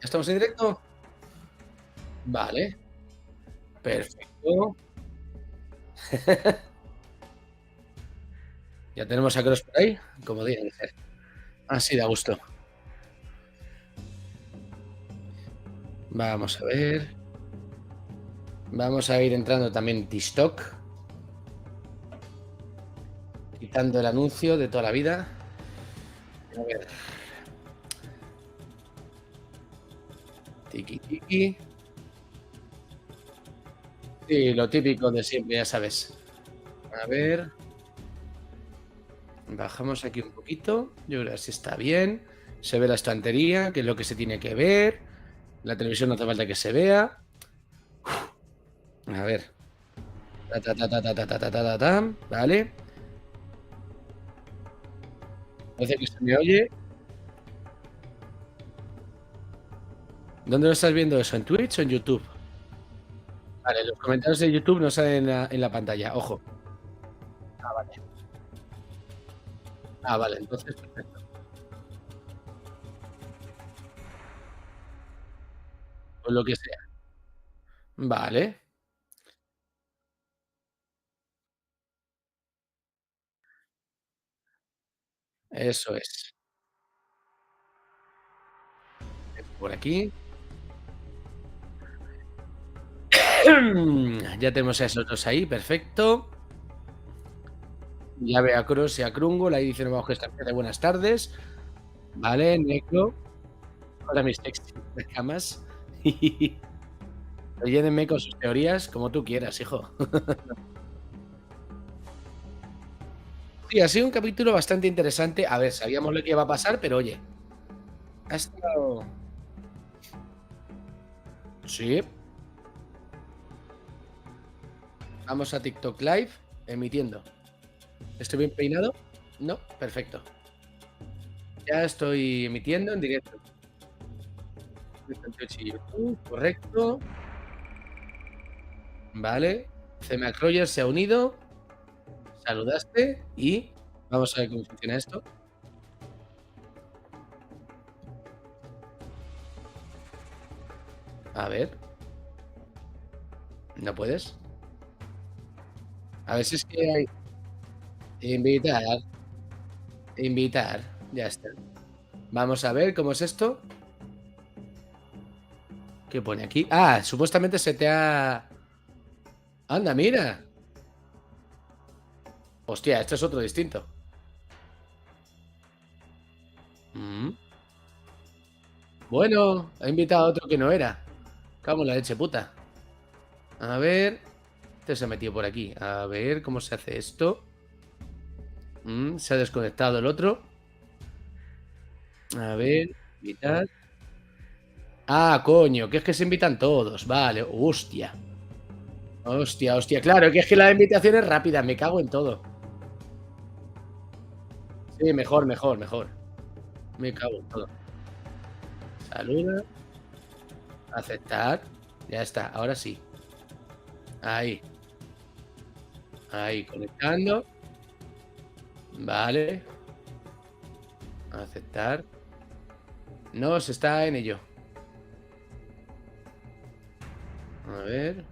¿Ya estamos en directo? Vale, perfecto. ¿Ya tenemos a Cross por ahí? Como debe de ser. Así da gusto. Vamos a ver. Vamos a ir entrando también en TikTok, quitando el anuncio de toda la vida. A ver, tiki tiki. Sí, lo típico de siempre, ya sabes. A ver, bajamos aquí un poquito. Yo creo que así está bien. Se ve la estantería, que es lo que se tiene que ver. La televisión no hace falta que se vea. A ver. Ta, ta, ta, ta, ta, ta, ta, ta, ta, ta. Vale. Parece que se me oye. ¿Dónde lo estás viendo eso? ¿En Twitch o en YouTube? Vale, los comentarios de YouTube no salen en la pantalla. Ojo. Ah, vale. Ah, vale, entonces perfecto. Pues lo que sea. Vale, eso es. Por aquí. Ya tenemos a esos dos ahí, perfecto. Ya ve a Cross y a Krungol, ahí dicen abajo que está de buenas tardes. Vale, Necro. Hola, mis sexy camas. Rellénenme con sus teorías como tú quieras, hijo. Sí, ha sido un capítulo bastante interesante. A ver, sabíamos lo que iba a pasar, pero oye, ha estado. Sí, vamos a TikTok Live emitiendo. ¿Estoy bien peinado? No, perfecto. Ya estoy emitiendo en directo. En Twitch y YouTube, correcto. Vale. CMAC Rogers se ha unido. Saludaste y vamos a ver cómo funciona esto. A ver, no puedes. A ver si es que hay. Invitar, invitar. Ya está. Vamos a ver cómo es esto. ¿Qué pone aquí? Ah, supuestamente se te ha. Anda, mira. Hostia, esto es otro distinto. Mm. Bueno, ha invitado a otro que no era. Cago en la leche puta. A ver. Este se ha metido por aquí. A ver cómo se hace esto. Se ha desconectado el otro. A ver. Invitar. Ah, coño, que es que se invitan todos. Vale, hostia. Hostia, hostia. Claro, que es que la invitación es rápida. Me cago en todo. Sí, mejor, mejor, mejor. Me cago en todo. Saluda. Aceptar. Ya está, ahora sí. Ahí. Ahí, conectando. Vale. Aceptar. No, se está en ello. A ver.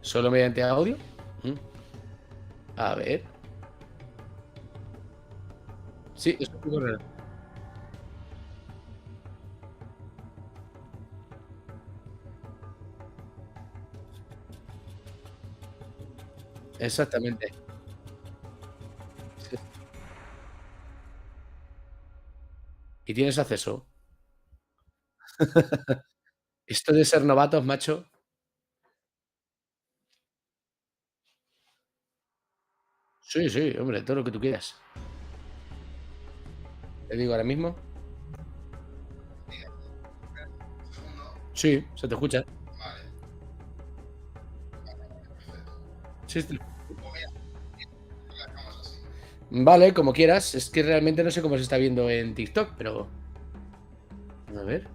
¿Solo mediante audio? Mm, A ver. Sí, es un poco raro. Exactamente. Sí. ¿Y tienes acceso? Esto de ser novatos, macho. Sí, sí, hombre, todo lo que tú quieras. Te digo ahora mismo. Sí, se te escucha. Sí, sí. Vale, como quieras. Es que realmente no sé cómo se está viendo en TikTok, pero. A ver.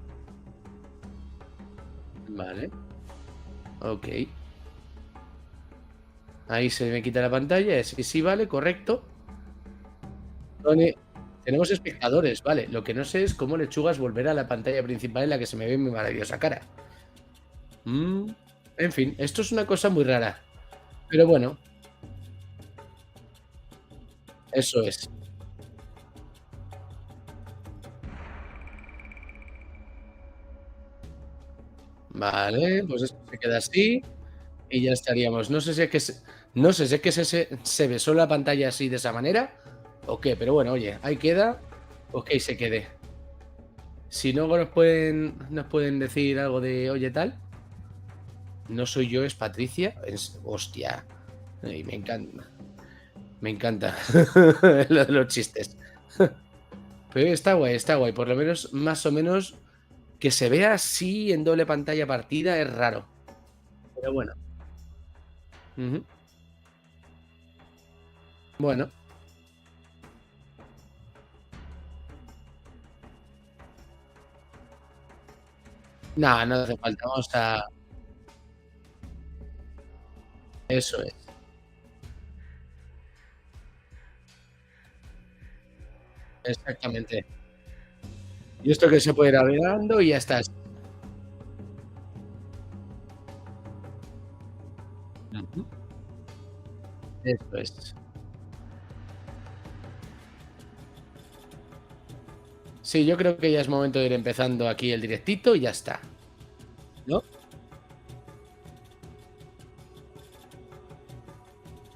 Vale. Ok. Ahí se me quita la pantalla. Sí, sí, vale, correcto. Pone, tenemos espectadores, vale. Lo que no sé es cómo lechugas volver a la pantalla principal en la que se me ve mi maravillosa cara. Mm, en fin, esto es una cosa muy rara. Pero bueno, eso es. Vale, pues esto se queda así y ya estaríamos. No sé si es que no sé si es que se ve solo la pantalla así de esa manera o qué, pero bueno, oye, ahí queda. Ok, se quede. Si no nos pueden decir algo de, oye, tal, no soy yo, es Patricia. Hostia. Ay, me encanta. Me encanta lo de los chistes. Pero está guay. Por lo menos, más o menos, que se vea así en doble pantalla partida es raro. Pero bueno. Ujú. Bueno. Nada, no hace falta. Vamos a. Eso es. Exactamente. Y esto que se puede ir arreglando y ya está. Ujú. Eso es. Sí, yo creo que ya es momento de ir empezando aquí el directito y ya está, ¿no?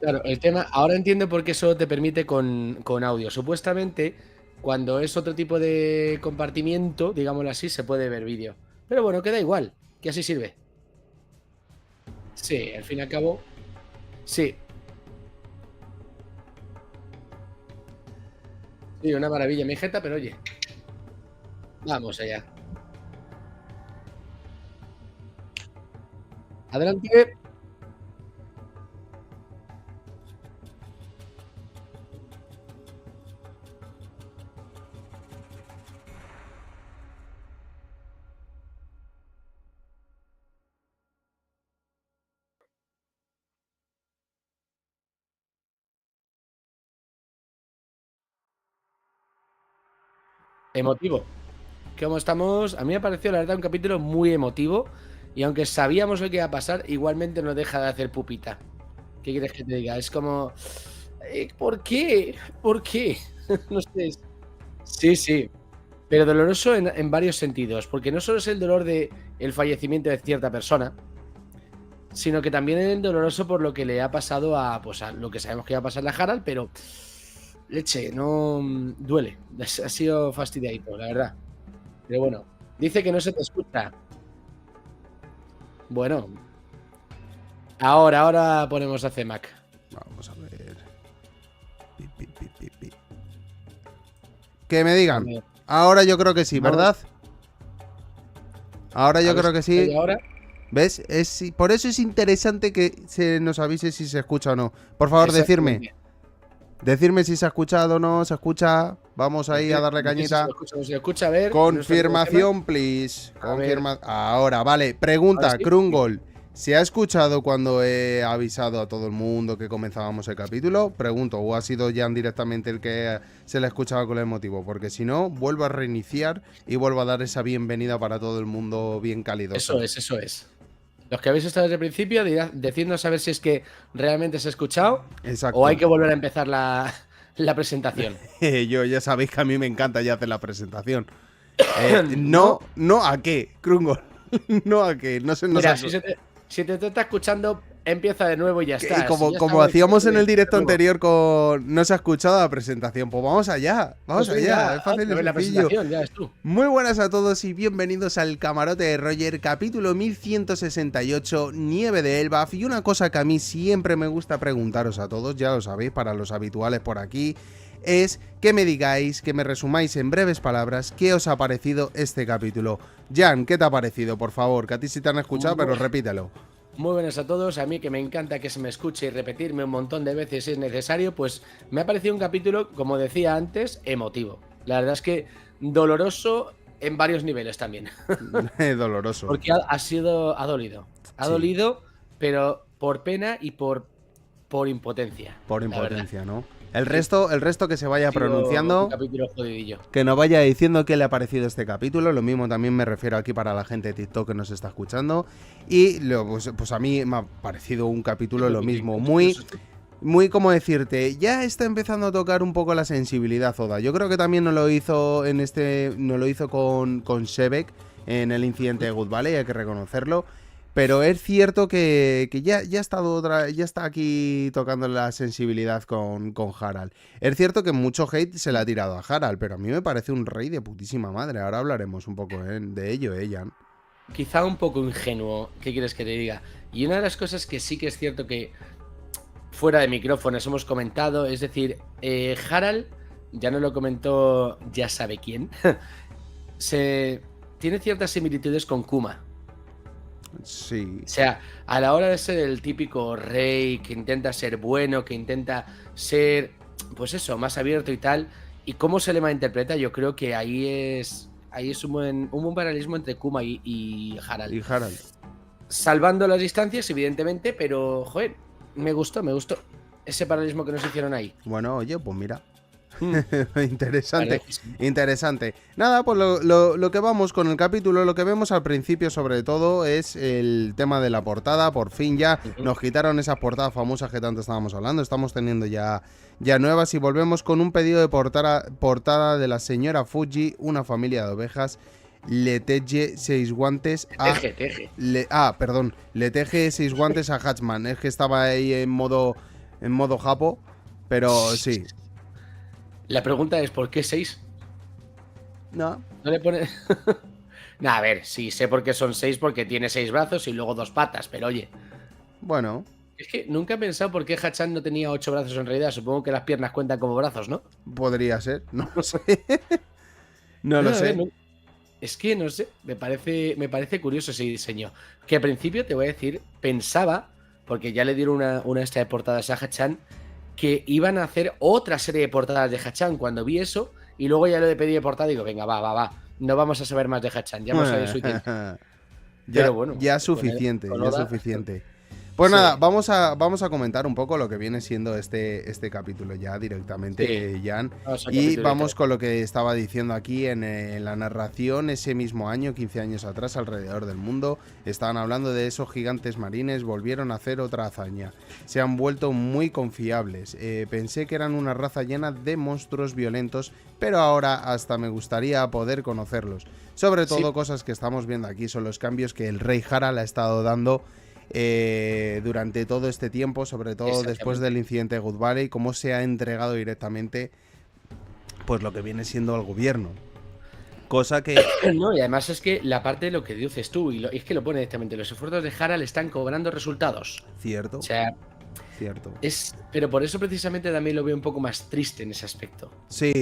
Claro, el tema, ahora entiendo por qué solo te permite con audio. Supuestamente, cuando es otro tipo de compartimiento, digámoslo así, se puede ver vídeo. Pero bueno, queda igual, que así sirve. Sí, al fin y al cabo, sí, sí, una maravilla, mi jeta, pero oye, vamos allá. Adelante. Emotivo. ¿Cómo estamos? A mí me pareció, la verdad, un capítulo muy emotivo. Y aunque sabíamos lo que iba a pasar, igualmente no deja de hacer pupita. ¿Qué quieres que te diga? Es como, ¿por qué? ¿Por qué? No sé. Sí, sí. Pero doloroso en varios sentidos, porque no solo es el dolor de el fallecimiento de cierta persona, sino que también es doloroso por lo que le ha pasado a, pues, a lo que sabemos que va a pasarle a Harald, pero leche, no duele. Ha sido fastidiadito, la verdad. Pero bueno, dice que no se te escucha. Bueno, ahora ponemos a CEMAC. Vamos a ver. Pi, pi, pi, pi, pi. Que me A digan. ver, Ahora yo creo que sí, vamos ¿verdad? Ahora a yo ver si creo que se oye sí. ahora. ¿Ves? Por eso es interesante que se nos avise si se escucha o no. Por favor, decirme. Exactamente. Decirme si se ha escuchado o no se escucha. Vamos ahí a darle Decir si se cañita. escucha o no se escucha. A ver, en nuestro amigo Gemma. Confirmación, please. A ver, Ahora, vale. ahora Pregunta, sí. Krungol. ¿Se ha escuchado cuando he avisado a todo el mundo que comenzábamos el capítulo? Pregunto, ¿o ha sido Jan directamente el que se le ha escuchado con el motivo? Porque si no, vuelvo a reiniciar y vuelvo a dar esa bienvenida para todo el mundo bien Eso calidosa. es, eso es. Los que habéis estado desde el principio, decidnos a ver si es que realmente se ha escuchado o hay Exacto. que volver a empezar la presentación. Yo ya sabéis que a mí me encanta ya hacer la presentación. ¿No? No a qué, Krungol. No a qué. No se nos Mira, si te está escuchando, empieza de nuevo y ya Y está. Si como, ya como estaba diciendo hacíamos que en el empieza de directo nuevo. anterior con no se ha escuchado la presentación, pues vamos allá, Pues vamos allá, venga, es fácil otra y vez la sencillo. presentación, ya ves tú. Muy buenas a todos y bienvenidos al Camarote de Roger, capítulo 1168, Nieve de Elbaf. Y una cosa que a mí siempre me gusta preguntaros a todos, ya lo sabéis, para los habituales por aquí, es que me digáis, que me resumáis en breves palabras, qué os ha parecido este capítulo. Jan, ¿qué te ha parecido, por favor? Que a ti sí te han escuchado, pero repítelo. Muy buenas a todos, a mí que me encanta que se me escuche y repetirme un montón de veces si es necesario, pues me ha parecido un capítulo, como decía antes, emotivo. La verdad es que doloroso en varios niveles también. Doloroso. Porque ha dolido. Ha Sí. dolido, pero por pena y por por impotencia. Por la verdad. impotencia, ¿no? El resto que se vaya Ha sido pronunciando, un capítulo jodidillo. que nos vaya diciendo qué le ha parecido este capítulo. Lo mismo también me refiero aquí para la gente de TikTok que nos está escuchando. Y pues a mí me ha parecido un capítulo lo mismo. Muy, como decirte, ya está empezando a tocar un poco la sensibilidad Oda. Yo creo que también nos lo hizo con Sebek en el incidente de Good Valley, hay que reconocerlo. Pero es cierto que ya está aquí tocando la sensibilidad con Harald. Es cierto que mucho hate se le ha tirado a Harald, pero a mí me parece un rey de putísima madre. Ahora hablaremos un poco de ello, Jan. Quizá un poco ingenuo, ¿qué quieres que te diga? Y una de las cosas que sí que es cierto que fuera de micrófonos hemos comentado, es decir, Harald, ya nos lo comentó ya sabe quién, tiene ciertas similitudes con Kuma. Sí. O sea, a la hora de ser el típico rey que intenta ser bueno, que intenta ser, pues eso, más abierto y tal, y cómo se le malinterpreta, yo creo que ahí es un buen paralelismo entre Kuma y Harald. Y Harald. Salvando las distancias, evidentemente, pero, joder, me gustó ese paralelismo que nos hicieron ahí. Bueno, oye, pues mira. Interesante, Sí. interesante. Nada, pues lo que vamos con el capítulo, lo que vemos al principio sobre todo es el tema de la portada. Por fin ya nos quitaron esas portadas famosas que tanto estábamos hablando. Estamos teniendo ya nuevas y volvemos con un pedido de portada de la señora Fuji, una familia de ovejas. Le teje 6 guantes a... Le teje 6 guantes a Hatchman. Es que estaba ahí en modo japo, pero sí. La pregunta es, ¿por qué 6? No. ¿No le pone...? Nah, a ver, sí, sé por qué son 6, porque tiene 6 brazos y luego 2 patas, pero oye... Bueno. Es que nunca he pensado por qué Hachan no tenía 8 brazos en realidad. Supongo que las piernas cuentan como brazos, ¿no? Podría ser, no lo sé. No lo sé. No. Es que no sé, me parece curioso ese diseño. Que al principio, te voy a decir, pensaba, porque ya le dieron una esta de portadas a Hachan, que iban a hacer otra serie de portadas de Hachan cuando vi eso, y luego ya lo de pedir de portada y digo, venga, va, no vamos a saber más de Hachan, ya hemos sabido suficiente. Pero bueno, ya suficiente, con Oda, suficiente. Pues sí. nada, vamos a comentar un poco lo que viene siendo este capítulo ya directamente, Sí. Jan. Y vamos con lo que estaba diciendo aquí en la narración. Ese mismo año, 15 años atrás, alrededor del mundo, estaban hablando de esos gigantes marines, volvieron a hacer otra hazaña. Se han vuelto muy confiables. Pensé que eran una raza llena de monstruos violentos, pero ahora hasta me gustaría poder conocerlos. Sobre todo, cosas que estamos viendo aquí son los cambios que el rey Harald ha estado dando durante todo este tiempo, sobre todo después del incidente de Good Valley, cómo se ha entregado directamente pues lo que viene siendo al gobierno. Cosa que... No, y además es que la parte de lo que dices tú, y es que lo pone directamente, los esfuerzos de Harald están cobrando resultados. Cierto. O sea, cierto. Pero por eso precisamente también lo veo un poco más triste en ese aspecto. Sí,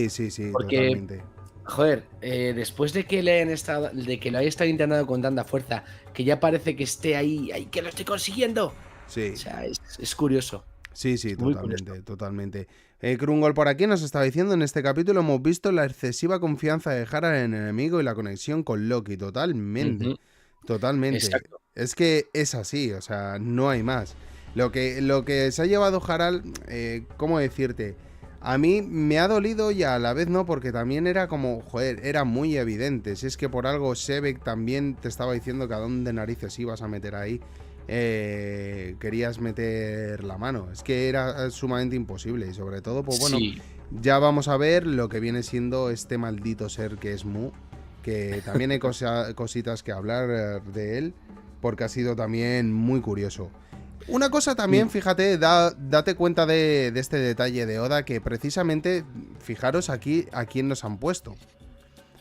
porque, totalmente. Joder, después de que lo haya estado intentando con tanta fuerza, que ya parece que esté ahí, que lo estoy consiguiendo. Sí. O sea, es curioso. Sí, totalmente. Krungol por aquí nos estaba diciendo, en este capítulo hemos visto la excesiva confianza de Harald en el enemigo y la conexión con Loki, totalmente. Exacto. Es que es así, o sea, no hay más. Lo que se ha llevado Harald, ¿cómo decirte? A mí me ha dolido y a la vez no, porque también era como, joder, era muy evidente. Si es que por algo Sebek también te estaba diciendo que a dónde narices ibas a meter ahí. Querías meter la mano. Es que era sumamente imposible. Y sobre todo, pues bueno, ya vamos a ver lo que viene siendo este maldito ser que es Mu. Que también hay cositas que hablar de él, porque ha sido también muy curioso. Una cosa también, fíjate, date cuenta de este detalle de Oda, que precisamente, fijaros aquí a quién nos han puesto.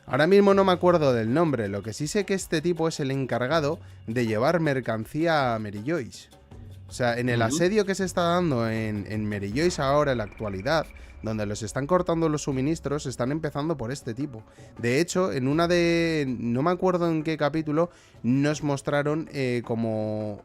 Ahora mismo no me acuerdo del nombre, lo que sí sé que este tipo es el encargado de llevar mercancía a Mary Joyce. O sea, en el asedio que se está dando en Mary Joyce ahora, en la actualidad, donde los están cortando los suministros, están empezando por este tipo. De hecho, en una de... no me acuerdo en qué capítulo, nos mostraron como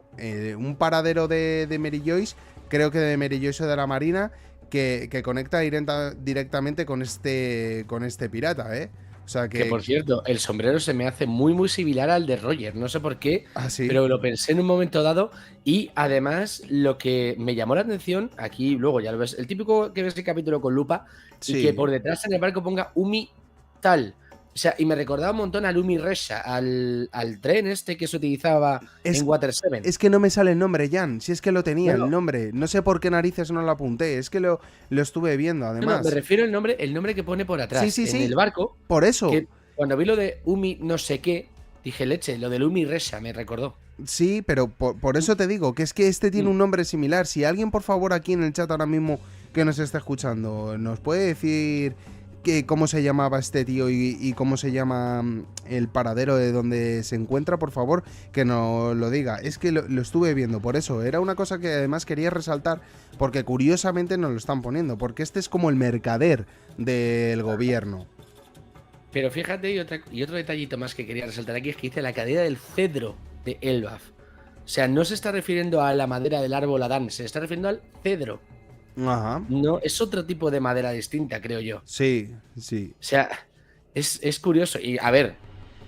un paradero de Mary Joyce, creo que de Mary Joyce o de la Marina, que conecta directamente con este pirata, ¿eh? O sea Que que... por cierto, el sombrero se me hace muy, muy similar al de Roger. No sé por qué, Ah, sí. pero lo pensé en un momento dado. Y además, lo que me llamó la atención, aquí luego ya lo ves, el típico que ves el capítulo con lupa y que Sí. por detrás en el barco ponga Umi tal. O sea, y me recordaba un montón al Umi Resha, al tren este que se utilizaba Es, en Water 7. es que no me sale el nombre, Jan. Si es que lo tenía, el Bueno, nombre. No sé por qué narices no lo apunté. Es que lo estuve viendo, no, me además. refiero al nombre que pone por Sí, atrás, sí, en el sí. barco, Por eso. que cuando vi lo de Umi no sé qué, dije leche, lo del Umi Resha me recordó. Sí, pero por Mm, eso te digo que es que este tiene mm. un nombre similar. Si alguien, por favor, aquí en el chat ahora mismo que nos está escuchando, nos puede decir cómo se llamaba este tío y cómo se llama el paradero de donde se encuentra, por favor, que nos lo diga. Es que lo estuve viendo, por eso. Era una cosa que además quería resaltar, porque curiosamente nos lo están poniendo, porque este es como el mercader del gobierno. Pero fíjate, y otro detallito más que quería resaltar aquí es que dice la cadena del cedro de Elbaf. O sea, no se está refiriendo a la madera del árbol Adán, se está refiriendo al cedro. Ajá. No, es otro tipo de madera distinta, creo yo. Sí, sí. O sea, es curioso. Y a ver,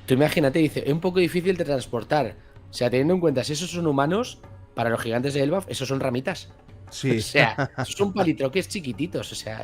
tú imagínate, dice, es un poco difícil de transportar. O sea, teniendo en cuenta, si esos son humanos, para los gigantes de Elbaf, esos son ramitas. O Sí, sea, esos son palitroques chiquititos. O sea,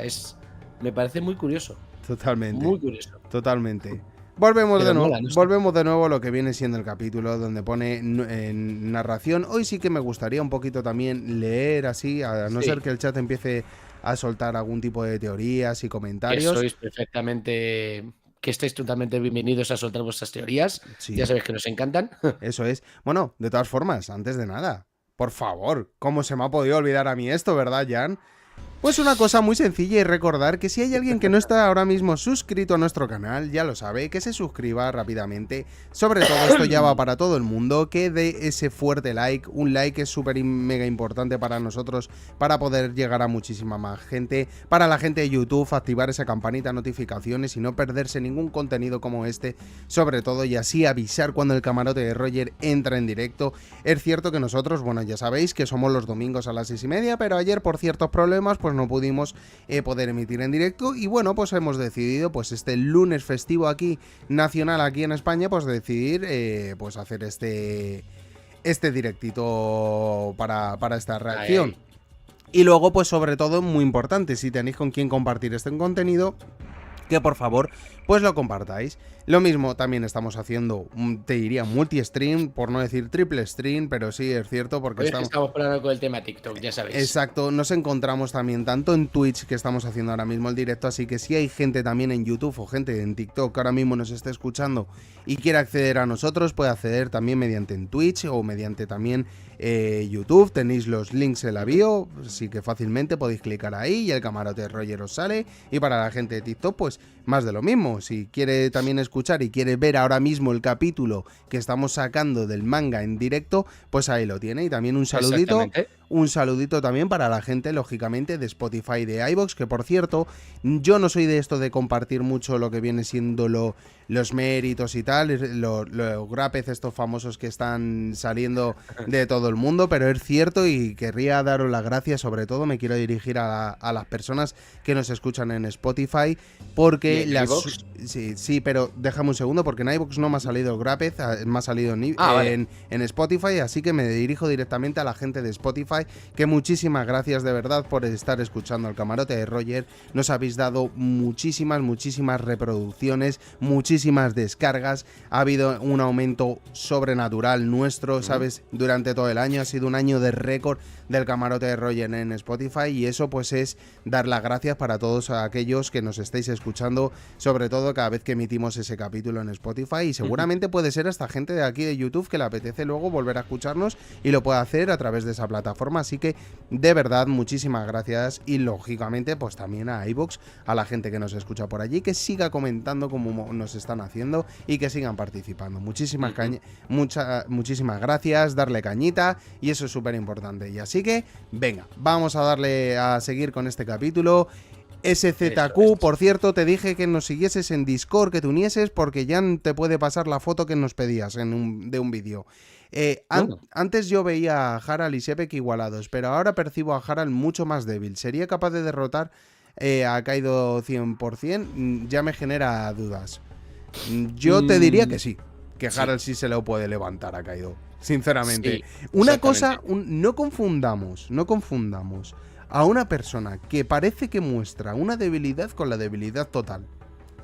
me parece muy curioso. totalmente. Muy curioso. Totalmente. Volvemos de Pero nuevo, mola, no sé. volvemos de nuevo a lo que viene siendo el capítulo donde pone en narración. Hoy sí que me gustaría un poquito también leer así, a no ser Sí. que el chat empiece a soltar algún tipo de teorías y Que comentarios. sois perfectamente, que estáis totalmente bienvenidos a soltar vuestras teorías. Ya Sí, sabéis que nos encantan. eso es. Bueno, de todas formas, antes de nada, por favor, ¿cómo se me ha podido olvidar a mí esto, verdad, Jan? Pues una cosa muy sencilla y recordar que si hay alguien que no está ahora mismo suscrito a nuestro canal, ya lo sabe, que se suscriba rápidamente. Sobre todo esto ya va para todo el mundo, que dé ese fuerte like, un like es súper mega importante para nosotros para poder llegar a muchísima más gente. Para la gente de YouTube, activar esa campanita de notificaciones y no perderse ningún contenido como este, sobre todo, y así avisar cuando el camarote de Roger entra en directo. Es cierto que nosotros, bueno, ya sabéis que somos los domingos a las 6:30, pero ayer por ciertos problemas pues no pudimos poder emitir en directo y bueno, pues hemos decidido pues este lunes festivo aquí, nacional aquí en España, pues decidir pues hacer este directito para esta Ahí, reacción. ahí. Y luego pues sobre todo muy importante, si tenéis con quién compartir este contenido, que por favor pues lo compartáis. Lo mismo también estamos haciendo, te diría, multi-stream, por no decir triple stream, pero sí es cierto porque Hoy es que estamos... estamos hablando con el tema TikTok, ya sabéis. Exacto, nos encontramos también tanto en Twitch, que estamos haciendo ahora mismo el directo, así que si hay gente también en YouTube o gente en TikTok que ahora mismo nos esté escuchando y quiere acceder a nosotros, puede acceder también mediante en Twitch o mediante también YouTube. Tenéis los links en la bio, así que fácilmente podéis clicar ahí y el camarote de Roger os sale. Y para la gente de TikTok, pues más de lo mismo. Si quiere también escuchar y quiere ver ahora mismo el capítulo que estamos sacando del manga en directo, pues ahí lo tiene. Y también un saludito. Exactamente. Un saludito también para la gente, lógicamente, de Spotify y de iVoox, que por cierto, yo no soy de esto de compartir mucho lo que viene siendo los méritos y tal, los grapes estos famosos que están saliendo de todo el mundo, pero es cierto y querría daros las gracias, sobre todo me quiero dirigir a las personas que nos escuchan en Spotify, porque ¿Y en iVoox? Sí, pero déjame un segundo, porque en iVoox no me ha salido el grapez, me ha salido Vale. en Spotify, así que me dirijo directamente a la gente de Spotify, que muchísimas gracias de verdad por estar escuchando al camarote de Roger. Nos habéis dado muchísimas reproducciones, muchísimas descargas, ha habido un aumento sobrenatural nuestro, ¿sabes? Durante todo el año ha sido un año de récord del camarote de Roger en Spotify, y eso pues es dar las gracias para todos aquellos que nos estáis escuchando, sobre todo cada vez que emitimos ese capítulo en Spotify, y seguramente puede ser hasta gente de aquí de YouTube que le apetece luego volver a escucharnos y lo puede hacer a través de esa plataforma. Así que de verdad muchísimas gracias, y lógicamente pues también a iVoox, a la gente que nos escucha por allí, que siga comentando como nos están haciendo y que sigan participando. Muchísimas gracias, darle cañita, y eso es súper importante. Y así que venga, vamos a darle a seguir con este capítulo. SZQ, por cierto, te dije que nos siguieses en Discord, que te unieses, porque ya te puede pasar la foto que nos pedías de un vídeo. Antes yo veía a Harald y Sepek igualados, pero ahora percibo a Harald mucho más débil. ¿Sería capaz de derrotar a Kaido 100%? Ya me genera dudas. Yo te diría que sí, que Sí. Harald sí se lo puede levantar a Kaido, sinceramente. Sí, Una exactamente. cosa, no confundamos a una persona que parece que muestra una debilidad con la debilidad total.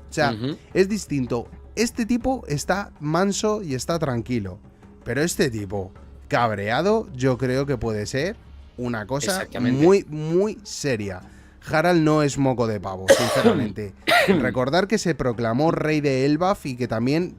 O sea, Ujú, es distinto. Este tipo está manso y está tranquilo. Pero este tipo, cabreado, yo creo que puede ser una cosa exactamente. muy, muy seria. Harald no es moco de pavo, sinceramente. Recordar que se proclamó rey de Elbaf y que también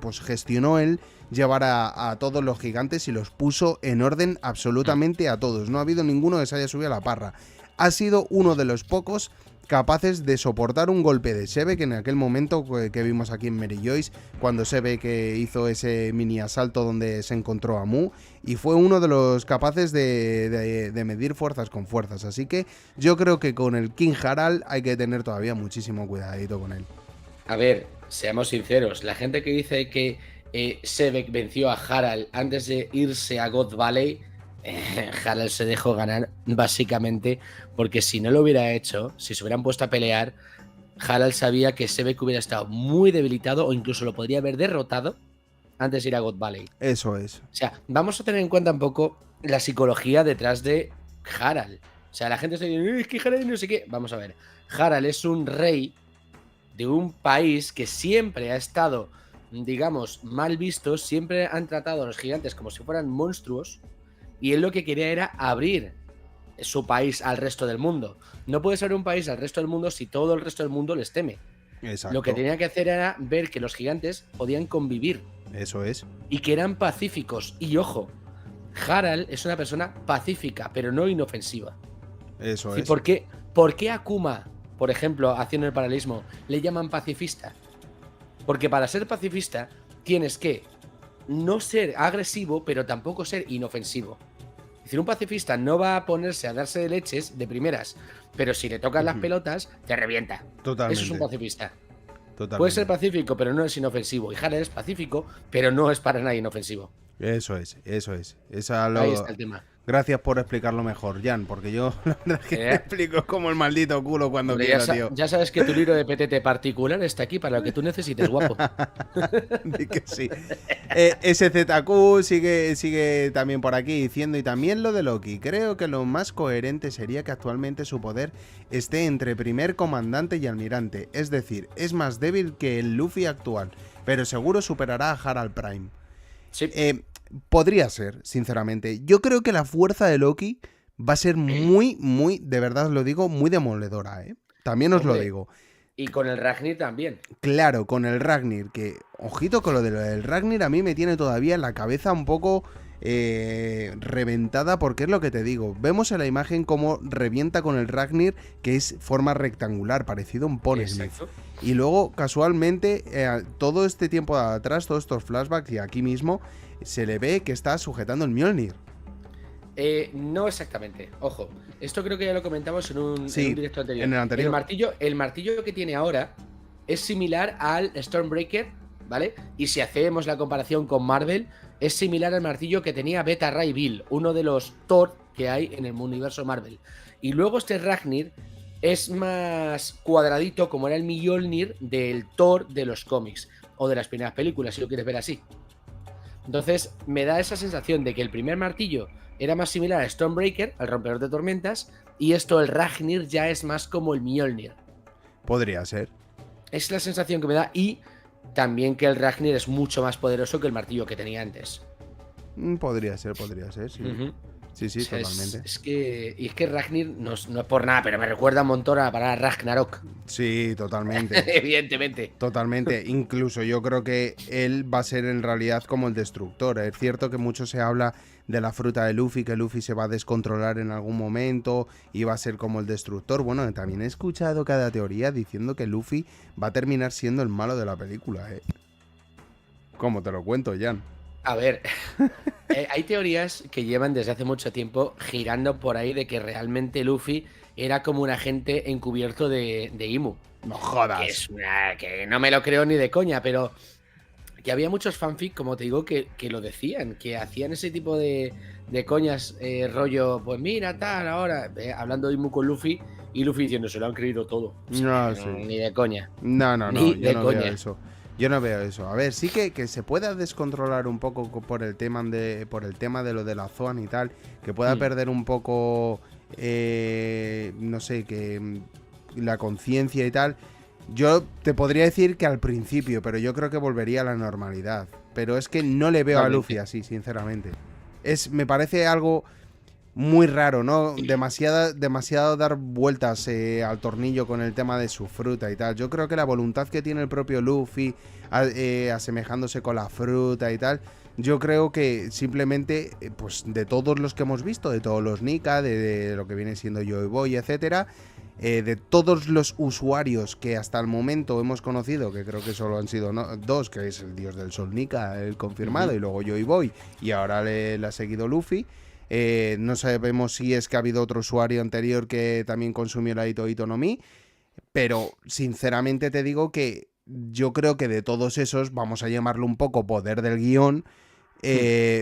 pues gestionó él llevar a todos los gigantes y los puso en orden absolutamente a todos. No ha habido ninguno que se haya subido a la parra. Ha sido uno de los pocos capaces de soportar un golpe de Sebe, que en aquel momento que vimos aquí en Mary Joyce, cuando Sebe que hizo ese mini asalto donde se encontró a Mu, y fue uno de los capaces de medir fuerzas con fuerzas. Así que yo creo que con el King Harald hay que tener todavía muchísimo cuidadito con él. A ver, seamos sinceros, la gente que dice que Sebek venció a Harald antes de irse a God Valley, Harald se dejó ganar básicamente porque si no lo hubiera hecho, si se hubieran puesto a pelear, Harald sabía que Sebek hubiera estado muy debilitado o incluso lo podría haber derrotado antes de ir a God Valley. Eso es. O sea, vamos a tener en cuenta un poco la psicología detrás de Harald. O sea, la gente está diciendo, es que Harald no sé qué. Vamos a ver, Harald es un rey de un país que siempre ha estado, digamos, mal visto, siempre han tratado a los gigantes como si fueran monstruos, y él lo que quería era abrir su país al resto del mundo. No puede ser un país al resto del mundo si todo el resto del mundo les teme. Lo que Exacto. tenía que hacer era ver que los gigantes podían convivir Eso es. y que eran pacíficos. Y ojo, Harald es una persona pacífica, pero no inofensiva. Eso ¿Y es. por qué Akuma, por ejemplo, haciendo el paralelismo, le llaman pacifista? Porque para ser pacifista tienes que no ser agresivo, pero tampoco ser inofensivo. Es decir, un pacifista no va a ponerse a darse de leches de primeras, pero si le tocas las pelotas, te revienta. Eso es un Totalmente. pacifista. Puede ser Totalmente. pacífico, pero no es inofensivo. Y Harald es pacífico, pero no es para nada inofensivo. Eso es, eso es. Ahí está el tema. Gracias por explicarlo mejor, Jan, porque yo la verdad es que me Eh, explico como el maldito culo cuando Hombre, quiero, tío. ya sabes que tu libro de PTT particular está aquí para lo que tú necesites, guapo. Di que sí. SZQ sigue también por aquí diciendo, y también lo de Loki. Creo que lo más coherente sería que actualmente su poder esté entre primer comandante y almirante. Es decir, es más débil que el Luffy actual, pero seguro superará a Harald Prime. Sí. Podría ser, sinceramente. Yo creo que la fuerza de Loki va a ser muy, muy, de verdad os lo digo, muy demoledora, ¿eh? También os lo Hombre, digo. y con el Ragnir también. Claro, con el Ragnir, que, ojito con lo del Ragnir, a mí me tiene todavía la cabeza un poco reventada, porque es lo que te digo. Vemos en la imagen cómo revienta con el Ragnir, que es forma rectangular, parecido a un Ponysmith. Exacto. Y luego, casualmente, todo este tiempo de atrás, todos estos flashbacks, y aquí mismo, se le ve que está sujetando el Mjolnir. No exactamente. Ojo, esto creo que ya lo comentamos en un directo anterior. En el anterior. El martillo que tiene ahora es similar al Stormbreaker, ¿vale? Y si hacemos la comparación con Marvel, es similar al martillo que tenía Beta Ray Bill, uno de los Thor que hay en el universo Marvel. Y luego este Ragnir es más cuadradito, como era el Mjolnir del Thor de los cómics o de las primeras películas, si lo quieres ver así. Entonces me da esa sensación de que el primer martillo era más similar a Stormbreaker, al rompedor de tormentas, y esto, el Ragnir, ya es más como el Mjolnir. Podría ser. Es la sensación que me da, y también que el Ragnir es mucho más poderoso que el martillo que tenía antes. Podría ser, sí. Uh-huh. Sí, sí, O sea, totalmente. es que Ragnir no es por nada, pero me recuerda un montón a la palabra Ragnarok. Sí, totalmente. Evidentemente. Totalmente. Incluso yo creo que él va a ser en realidad como el destructor. Es cierto que mucho se habla de la fruta de Luffy, que Luffy se va a descontrolar en algún momento y va a ser como el destructor. Bueno, también he escuchado cada teoría diciendo que Luffy va a terminar siendo el malo de la película, ¿eh? ¿Cómo te lo cuento, Jan? A ver, hay teorías que llevan desde hace mucho tiempo girando por ahí de que realmente Luffy era como un agente encubierto de Imu. No jodas. Que no me lo creo ni de coña, pero que había muchos fanfic, como te digo, que lo decían, que hacían ese tipo de coñas, rollo, pues mira, tal, ahora, hablando Imu con Luffy, y Luffy diciendo, se lo han creído todo. O sea, No, sí. ni de coña. No, Ni yo de no coña. veo eso. Yo no veo eso. A ver, sí que se pueda descontrolar un poco por el tema de lo de la Zoan y tal, que pueda perder un poco, no sé, que la conciencia y tal. Yo te podría decir que al principio, pero yo creo que volvería a la normalidad. Pero es que no le veo a Luffy así, sinceramente. Me parece algo muy raro, ¿no? Demasiado dar vueltas al tornillo con el tema de su fruta y tal. Yo creo que la voluntad que tiene el propio Luffy, asemejándose con la fruta y tal, yo creo que simplemente, pues de todos los que hemos visto, de todos los Nika, de lo que viene siendo Joy Boy, etcétera, de todos los usuarios que hasta el momento hemos conocido, que creo que solo han sido dos, que es el dios del sol Nika, el confirmado, y luego Joy Boy, y ahora le ha seguido Luffy. No sabemos si es que ha habido otro usuario anterior que también consumió la Ito no Mi, pero sinceramente te digo que yo creo que de todos esos, vamos a llamarlo un poco poder del guión,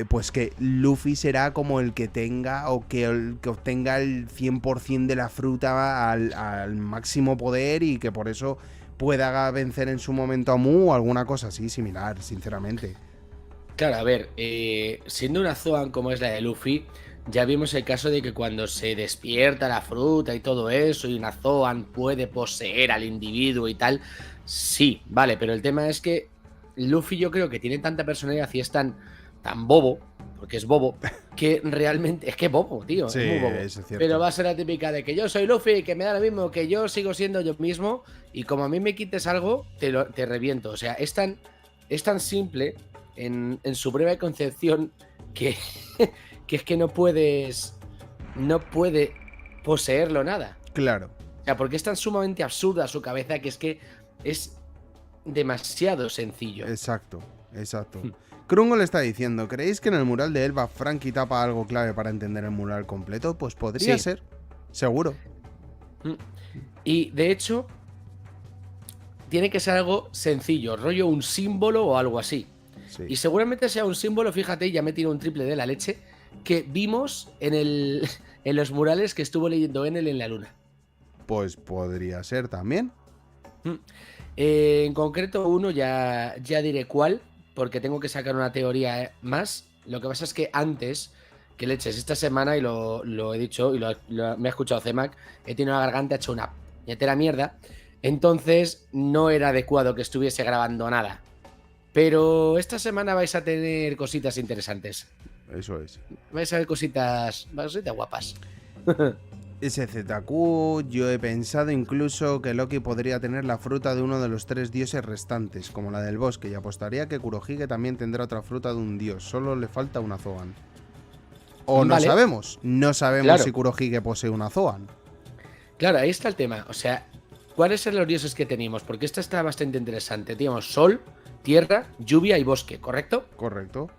pues que Luffy será como el que tenga o que obtenga el 100% de la fruta al máximo poder y que por eso pueda vencer en su momento a Mu o alguna cosa así similar, sinceramente. Claro, a ver, siendo una Zoan como es la de Luffy, ya vimos el caso de que cuando se despierta la fruta y todo eso, y una Zoan puede poseer al individuo y tal, sí, vale, pero el tema es que Luffy yo creo que tiene tanta personalidad y es tan bobo, porque es bobo, que realmente, es que bobo, tío, Sí, es muy bobo. eso es cierto. Pero va a ser la típica de que yo soy Luffy, que me da lo mismo, que yo sigo siendo yo mismo, y como a mí me quites algo, te reviento. O sea, es tan simple en su breve concepción que, que es que no puede poseerlo nada. Claro. O sea, porque es tan sumamente absurda su cabeza que es demasiado sencillo. Exacto. Krungo le está diciendo, ¿creéis que en el mural de Elbaf Franky tapa algo clave para entender el mural completo? Pues podría ser, seguro. Y de hecho, tiene que ser algo sencillo, rollo un símbolo o algo así. Sí. Y seguramente sea un símbolo, fíjate, ya me tiro un triple de la leche, que vimos en los murales que estuvo leyendo Enel en la luna. Pues podría ser también. En concreto, uno ya diré cuál, porque tengo que sacar una teoría más. Lo que pasa es que antes, que leches, esta semana, y lo he dicho, y me ha escuchado CEMAC, he tenido la garganta hecha una puñetera mierda. Entonces no era adecuado que estuviese grabando nada. Pero esta semana vais a tener cositas interesantes. Eso es. Vais a ver cositas guapas. SZQ, yo he pensado incluso que Loki podría tener la fruta de uno de los 3 dioses restantes, como la del bosque, y apostaría que Kurohige también tendrá otra fruta de un dios, solo le falta una Zoan. O no sabemos, claro. Si Kurohige posee una Zoan. Claro, ahí está el tema, o sea, ¿cuáles son los dioses que tenemos? Porque esta está bastante interesante, tenemos sol, tierra, lluvia y bosque, ¿correcto? Correcto.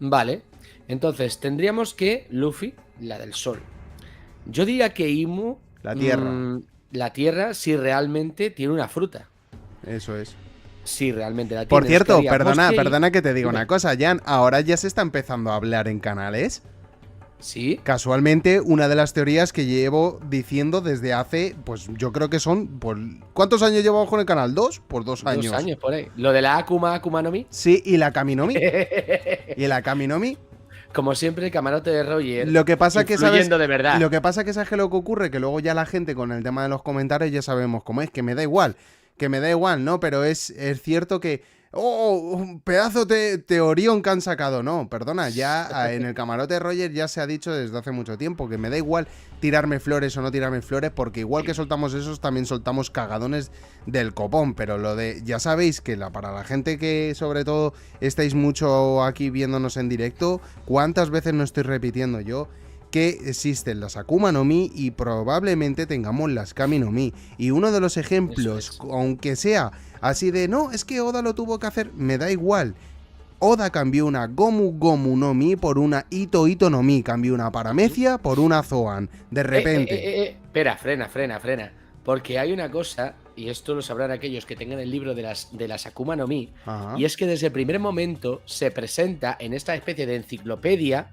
Vale, entonces tendríamos que Luffy, la del sol. Yo diría que Imu... La tierra. La tierra, si realmente tiene una fruta. Eso es. Si realmente la tiene. Por cierto, perdona que te diga una cosa, Jan. Ahora ya se está empezando a hablar en canales. Sí. Casualmente, una de las teorías que llevo diciendo desde hace, pues yo creo que son... ¿Cuántos años llevamos con el canal? ¿2? Por 2 años. 2 años, por ahí. Lo de la Akuma no Mi. Sí, y la Kami no Mi. Y la Kami no Mi. Como siempre, el camarote de Roger. Lo que pasa que sabes, de verdad. Lo que pasa que sabes que lo que ocurre, que luego ya la gente con el tema de los comentarios ya sabemos cómo es, que me da igual, ¿no? Pero es cierto que un pedazo de teorión que han sacado, no, perdona, ya en el camarote de Roger ya se ha dicho desde hace mucho tiempo que me da igual tirarme flores o no tirarme flores, porque igual que soltamos esos, también soltamos cagadones del copón, pero lo de, ya sabéis que para la gente que sobre todo estáis mucho aquí viéndonos en directo, ¿cuántas veces no estoy repitiendo yo que existen las Akuma no Mi y probablemente tengamos las Kami no Mi? Y uno de los ejemplos, aunque sea así de, no, es que Oda lo tuvo que hacer, me da igual. Oda cambió una Gomu Gomu no Mi por una Ito no Mi, cambió una Paramecia por una Zoan, de repente. Espera, frena. Porque hay una cosa, y esto lo sabrán aquellos que tengan el libro de las Akuma no Mi, y es que desde el primer momento se presenta en esta especie de enciclopedia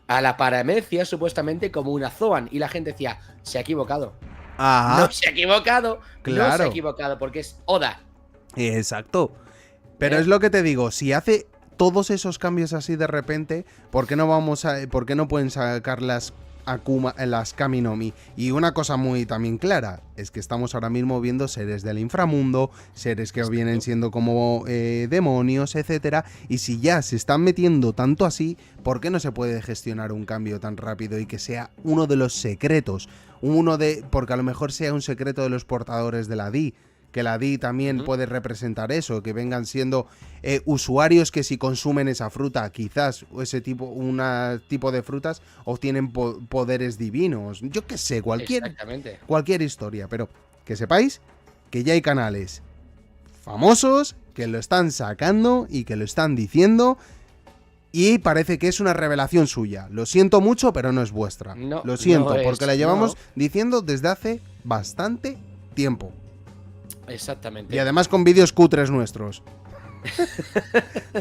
a la Paramecia supuestamente como una Zoan, y la gente decía, se ha equivocado. Ajá. No se ha equivocado, claro. No se ha equivocado, porque es Oda. Exacto. Pero es lo que te digo, si hace todos esos cambios así de repente, ¿por qué no pueden sacar las las Kami no Mi? Y una cosa muy también clara, es que estamos ahora mismo viendo seres del inframundo, seres que vienen siendo como demonios, etcétera, y si ya se están metiendo tanto así, ¿por qué no se puede gestionar un cambio tan rápido y que sea uno de los secretos? Porque a lo mejor sea un secreto de los portadores de la Di, que la Di también puede representar eso, que vengan siendo usuarios que si consumen esa fruta, quizás ese tipo de frutas obtienen poderes divinos. Yo qué sé, cualquier historia, pero que sepáis que ya hay canales famosos que lo están sacando y que lo están diciendo. Y parece que es una revelación suya. Lo siento mucho, pero no es vuestra. No, lo siento, no porque la llevamos diciendo desde hace bastante tiempo. Exactamente. Y además con vídeos cutres nuestros.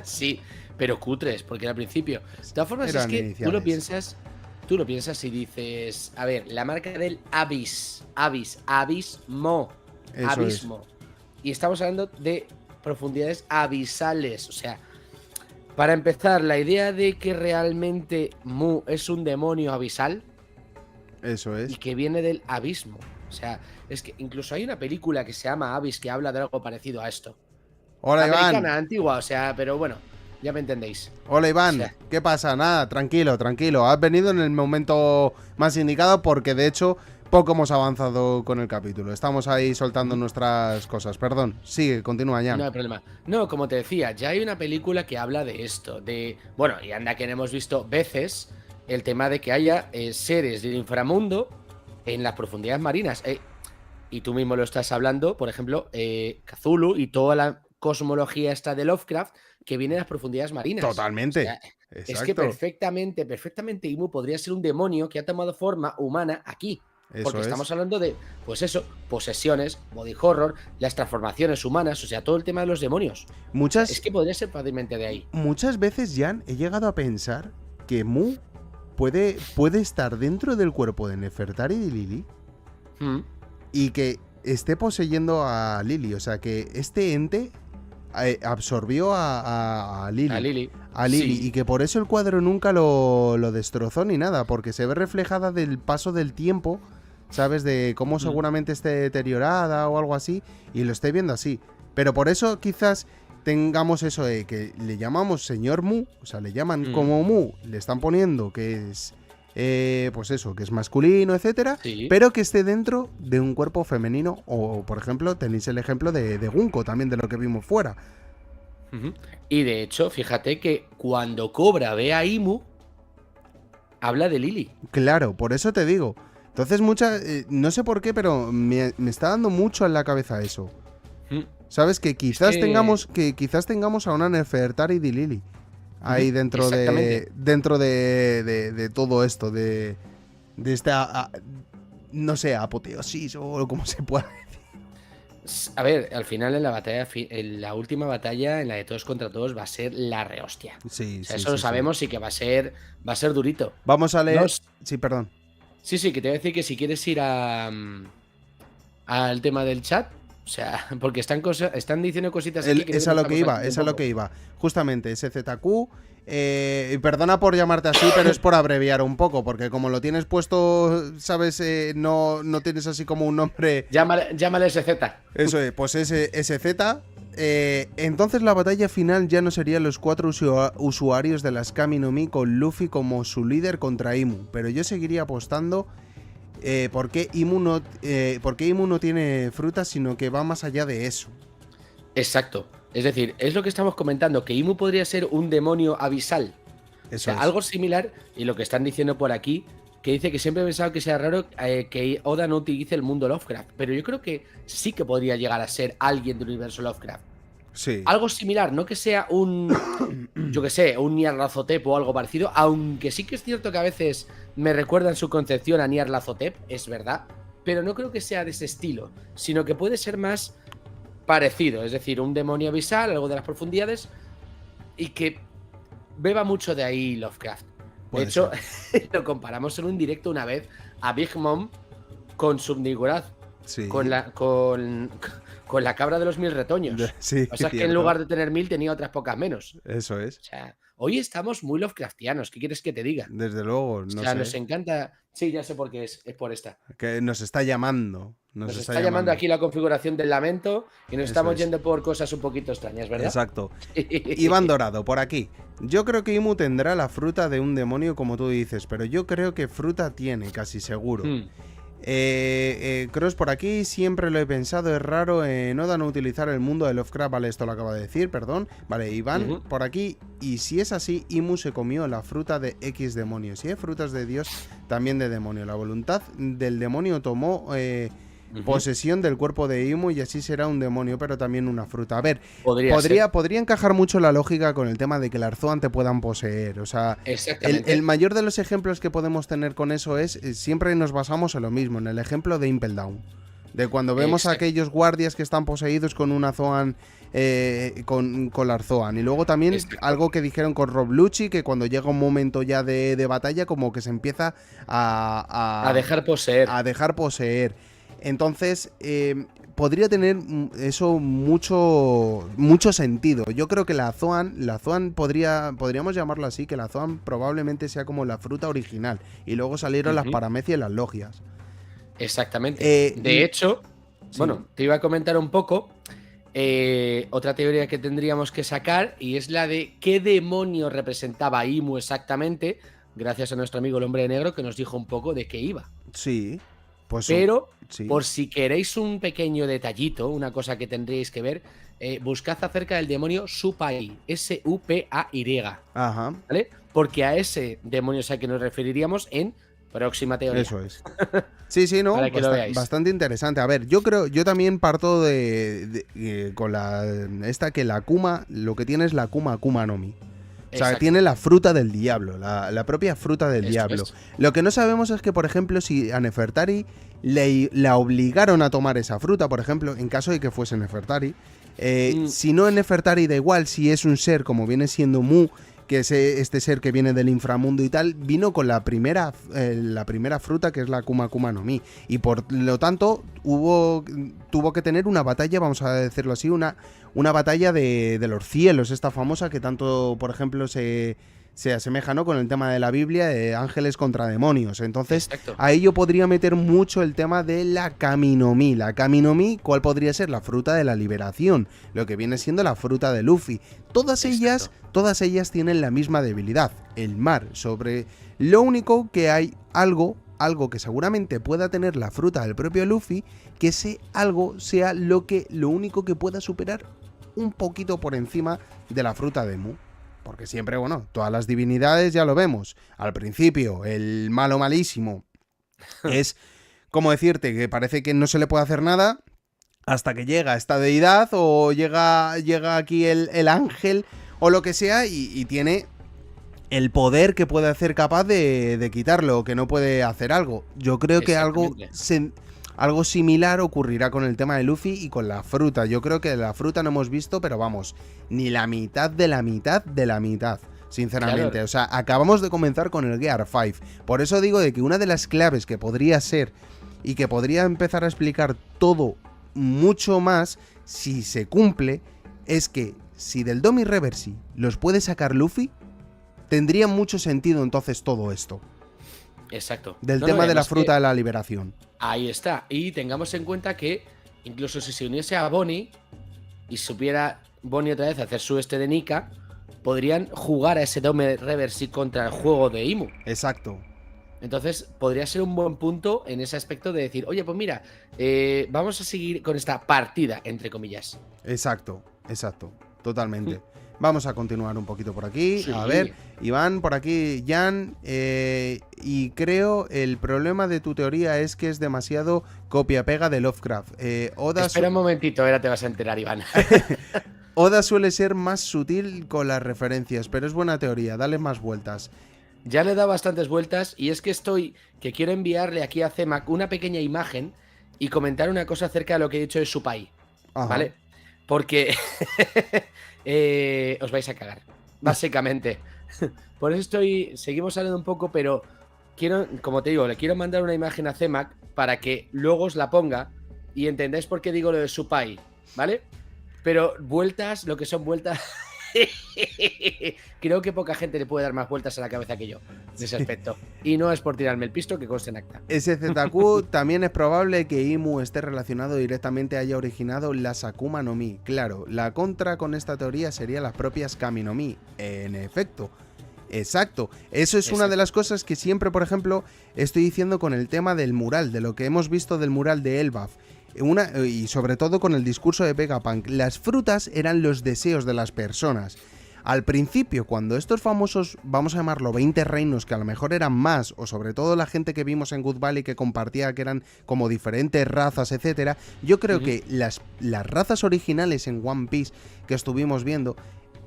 Sí, pero cutres, porque al principio. De todas formas, es que iniciales. tú lo piensas y dices, a ver, la marca del abismo. Y estamos hablando de profundidades abisales. O sea, para empezar, la idea de que realmente Mu es un demonio abisal. Eso es. Y que viene del abismo. O sea, es que incluso hay una película que se llama Abyss que habla de algo parecido a esto. Hola, americana, Iván. antigua, o sea, pero bueno, ya me entendéis. Hola, Iván. O sea, ¿Qué pasa? Nada, tranquilo. Has venido en el momento más indicado porque de hecho poco hemos avanzado con el capítulo. Estamos ahí soltando nuestras cosas. Perdón. Sigue, continúa ya. no hay problema. No, como te decía, ya hay una película que habla de esto. Bueno, y anda que hemos visto veces el tema de que haya seres del inframundo en las profundidades marinas. Y tú mismo lo estás hablando, por ejemplo, Cthulhu y toda la cosmología esta de Lovecraft que viene de las profundidades marinas. Totalmente. O sea, es que perfectamente Imu podría ser un demonio que ha tomado forma humana aquí. Porque estamos hablando de, pues eso, posesiones, body horror, las transformaciones humanas, o sea, todo el tema de los demonios. Es que podría ser fácilmente de ahí. Muchas veces, Jan, he llegado a pensar que Mu puede estar dentro del cuerpo de Nefertari y Lili y que esté poseyendo a Lili. O sea, que este ente absorbió a Lili. Sí. Y que por eso el cuadro nunca lo destrozó ni nada, porque se ve reflejada del paso del tiempo, ¿sabes? De cómo seguramente esté deteriorada o algo así, y lo esté viendo así. Pero por eso quizás tengamos eso de que le llamamos señor Mu, o sea, le llaman como Mu, le están poniendo que es, pues eso, que es masculino, etcétera, pero que esté dentro de un cuerpo femenino, o por ejemplo, tenéis el ejemplo de Gunko, también de lo que vimos fuera. Y de hecho, fíjate que cuando Cobra ve a Imu, habla de Lili. Claro, por eso te digo. Entonces no sé por qué, pero me está dando mucho en la cabeza eso. ¿Sabes? Que quizás tengamos a una Nefertari y Lili ahí dentro de todo esto, de esta, no sé, apoteosis o como se pueda decir. A ver, al final en la última batalla, en la de todos contra todos, va a ser la rehostia. Sí, o sea, eso lo sabemos y que va a ser durito. Vamos a leer. Sí, perdón. Sí, que te voy a decir que si quieres ir al tema del chat, o sea, porque están diciendo cositas aquí que es a lo que iba. Justamente, SZQ. Perdona por llamarte así, pero es por abreviar un poco, porque como lo tienes puesto, ¿sabes? No tienes así como un nombre. Llámale SZ. Eso es, pues SZ. Entonces la batalla final ya no serían los 4 usuarios de las Kami no Mi con Luffy como su líder contra Imu, pero yo seguiría apostando porque Imu no tiene frutas, sino que va más allá de eso. Exacto. Es decir, es lo que estamos comentando, que Imu podría ser un demonio abisal. Eso es. Algo similar, y lo que están diciendo por aquí, que dice que siempre he pensado que sea raro que Oda no utilice el mundo Lovecraft, pero yo creo que sí que podría llegar a ser alguien del universo Lovecraft. Sí. Algo similar, no que sea yo que sé, un Nyarlathotep o algo parecido, aunque sí que es cierto que a veces me recuerda en su concepción a Nyarlathotep, es verdad, pero no creo que sea de ese estilo, sino que puede ser más parecido, es decir, un demonio abisal, algo de las profundidades, y que beba mucho de ahí Lovecraft. De hecho, lo comparamos en un directo una vez a Big Mom con Subniguraz. Sí. con la cabra de los 1000 retoños. Sí, O sea, que en cierto. lugar de tener 1000 tenía otras pocas menos. Eso es. O sea, hoy estamos muy Lovecraftianos, ¿qué quieres que te diga? Desde luego, O no sea, nos sé. encanta. Sí, ya sé por qué es por esta. Que nos está llamando. Nos está llamando aquí la configuración del lamento y nos Eso estamos es. yendo por cosas un poquito extrañas, ¿verdad? Exacto. Iván Dorado, por aquí. Yo creo que Imu tendrá la fruta de un demonio, como tú dices, pero yo creo que fruta tiene, casi seguro. Hmm. Cross por aquí, siempre lo he pensado, es raro Oda no utilizar el mundo de Lovecraft, vale, esto lo acaba de decir, perdón. Vale, Iván por aquí, y si es así, Imu se comió la fruta de X demonio. Si hay frutas de Dios, también de demonio. La voluntad del demonio tomó posesión del cuerpo de Imu y así será un demonio, pero también una fruta. A ver, podría encajar mucho la lógica con el tema de que el Arzoan te puedan poseer. O sea, el mayor de los ejemplos que podemos tener con eso es, siempre nos basamos en lo mismo, en el ejemplo de Impel Down. De cuando vemos a aquellos guardias que están poseídos con un Arzoan, con la Arzoan. Y luego también algo que dijeron con Rob Lucci, que cuando llega un momento ya de batalla, como que se empieza a dejar poseer. A dejar poseer. Entonces, podría tener eso mucho sentido. Yo creo que la Zoan podríamos llamarlo así, que la Zoan probablemente sea como la fruta original. Y luego salieron las paramecia y las logias. Exactamente. De hecho, sí. Bueno, te iba a comentar un poco otra teoría que tendríamos que sacar, y es la de qué demonio representaba Imu exactamente, gracias a nuestro amigo el Hombre de Negro, que nos dijo un poco de qué iba. Sí. Pues pero, sí. Por si queréis un pequeño detallito, una cosa que tendréis que ver, buscad acerca del demonio Supay, S-U-P-A-Y. Ajá. ¿Vale? Porque a ese demonio es al que nos referiríamos en próxima teoría. Eso es. Sí, no, bastante interesante. A ver, yo también parto con que la Akuma, lo que tiene es la Akuma no Mi. O sea, tiene la fruta del diablo, la propia fruta del diablo. Lo que no sabemos es que, por ejemplo, si a Nefertari la obligaron a tomar esa fruta, por ejemplo, en caso de que fuese Nefertari, si no es Nefertari, da igual, si es un ser como viene siendo Mu, que es este ser que viene del inframundo y tal, vino con la primera fruta, que es la Akuma no Mi. Y por lo tanto, tuvo que tener una batalla, vamos a decirlo así, una batalla de los cielos, esta famosa que tanto, por ejemplo, se asemeja, ¿no?, con el tema de la Biblia, de ángeles contra demonios. Entonces, ahí yo podría meter mucho el tema de la Kami no Mi. La Kami no Mi, ¿cuál podría ser? La fruta de la liberación, lo que viene siendo la fruta de Luffy. Todas ellas tienen la misma debilidad, el mar. Sobre lo único que hay algo que seguramente pueda tener la fruta del propio Luffy, que ese algo sea lo único que pueda superar un poquito por encima de la fruta de Mu. Porque siempre, bueno, todas las divinidades ya lo vemos. Al principio, el malo malísimo es, como decirte, que parece que no se le puede hacer nada hasta que llega esta deidad o llega aquí el ángel o lo que sea y tiene el poder que puede hacer capaz de quitarlo, que no puede hacer algo. Yo creo que algo similar ocurrirá con el tema de Luffy y con la fruta. Yo creo que la fruta no hemos visto, pero vamos, ni la mitad de la mitad de la mitad, sinceramente. Claro. O sea, acabamos de comenzar con el Gear 5. Por eso digo de que una de las claves que podría ser y que podría empezar a explicar todo mucho más, si se cumple, es que si del Domi Reversi los puede sacar Luffy, tendría mucho sentido entonces todo esto. Exacto. Del tema de la fruta de la liberación. Ahí está. Y tengamos en cuenta que incluso si se uniese a Bonnie y supiera Bonnie otra vez hacer su de Nika, podrían jugar a ese Dome Reversi contra el juego de Imu. Exacto. Entonces podría ser un buen punto en ese aspecto de decir, oye, pues mira, vamos a seguir con esta partida, entre comillas. Exacto, totalmente. Vamos a continuar un poquito por aquí. Sí. A ver, Iván, por aquí, Jan. Y creo el problema de tu teoría es que es demasiado copia-pega de Lovecraft. Espera un momentito, ahora te vas a enterar, Iván. Oda suele ser más sutil con las referencias, pero es buena teoría, dale más vueltas. Ya le he dado bastantes vueltas y es que quiero enviarle aquí a CEMAC una pequeña imagen y comentar una cosa acerca de lo que he dicho de Supay. Ajá. ¿Vale? Porque os vais a cagar, básicamente. Por eso seguimos hablando un poco, pero quiero, como te digo, le quiero mandar una imagen a CEMAC para que luego os la ponga y entendáis por qué digo lo de Supay. ¿vale? Pero vueltas, lo que son vueltas... Creo que poca gente le puede dar más vueltas a la cabeza que yo en ese aspecto. Y no es por tirarme el pisto, que conste en acta. SZQ, también es probable que Imu esté relacionado directamente, haya originado las Akuma no Mi. Claro, la contra con esta teoría sería las propias Kami no Mi. En efecto. Exacto. Eso es una de las cosas que siempre, por ejemplo, estoy diciendo con el tema del mural, de lo que hemos visto del mural de Elbaf. Y sobre todo con el discurso de Vegapunk, las frutas eran los deseos de las personas. Al principio, cuando estos famosos, vamos a llamarlo 20 reinos, que a lo mejor eran más, o sobre todo la gente que vimos en Good Valley que compartía que eran como diferentes razas, etcétera, yo creo que las razas originales en One Piece que estuvimos viendo,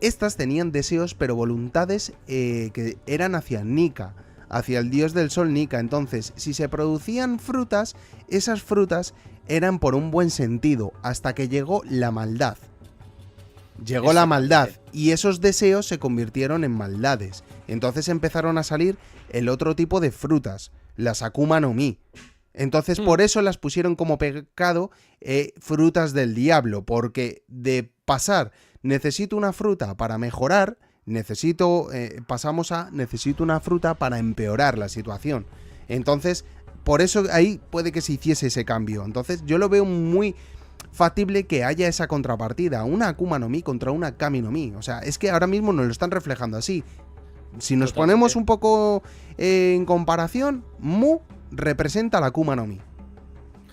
estas tenían deseos pero voluntades que eran hacia Nika, hacia el dios del sol Nika. Entonces, si se producían frutas, esas frutas eran por un buen sentido, hasta que llegó la maldad. Llegó la maldad y esos deseos se convirtieron en maldades. Entonces empezaron a salir el otro tipo de frutas, las Akuma no Mi. Entonces por eso las pusieron como pecado frutas del diablo, porque de pasar necesito una fruta para mejorar, pasamos a necesito una fruta para empeorar la situación. Entonces por eso ahí puede que se hiciese ese cambio. Entonces yo lo veo muy factible que haya esa contrapartida, una Akuma no Mi contra una Kami no Mi. O sea, es que ahora mismo nos lo están reflejando así. Si nos ponemos un poco en comparación, Mu representa la Akuma no Mi.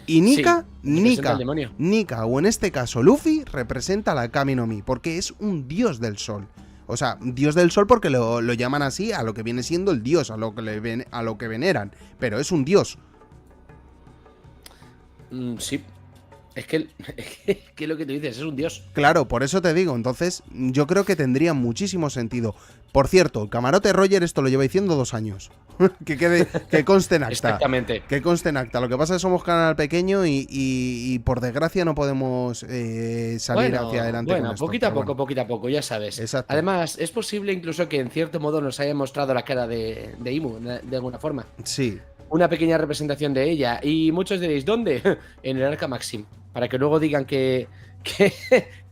Y Nika, Nika, o en este caso Luffy, representa la Kami no Mi, porque es un dios del sol. O sea, dios del sol porque lo llaman así a lo que viene siendo el dios, a lo que veneran. Pero es un dios. Sí. Es que lo que te dices, es un dios. Claro, por eso te digo. Entonces, yo creo que tendría muchísimo sentido. Por cierto, el camarote Roger esto lo lleva diciendo 2 años. que conste en acta. Exactamente. Que conste en acta. Lo que pasa es que somos canal pequeño y por desgracia no podemos salir hacia adelante. Bueno, con esto, poquito a poco, ya sabes. Exacto. Además, es posible incluso que en cierto modo nos haya mostrado la cara de Imu, de alguna forma. Sí. Una pequeña representación de ella. Y muchos diréis, ¿dónde? En el Arca Maxim. Para que luego digan que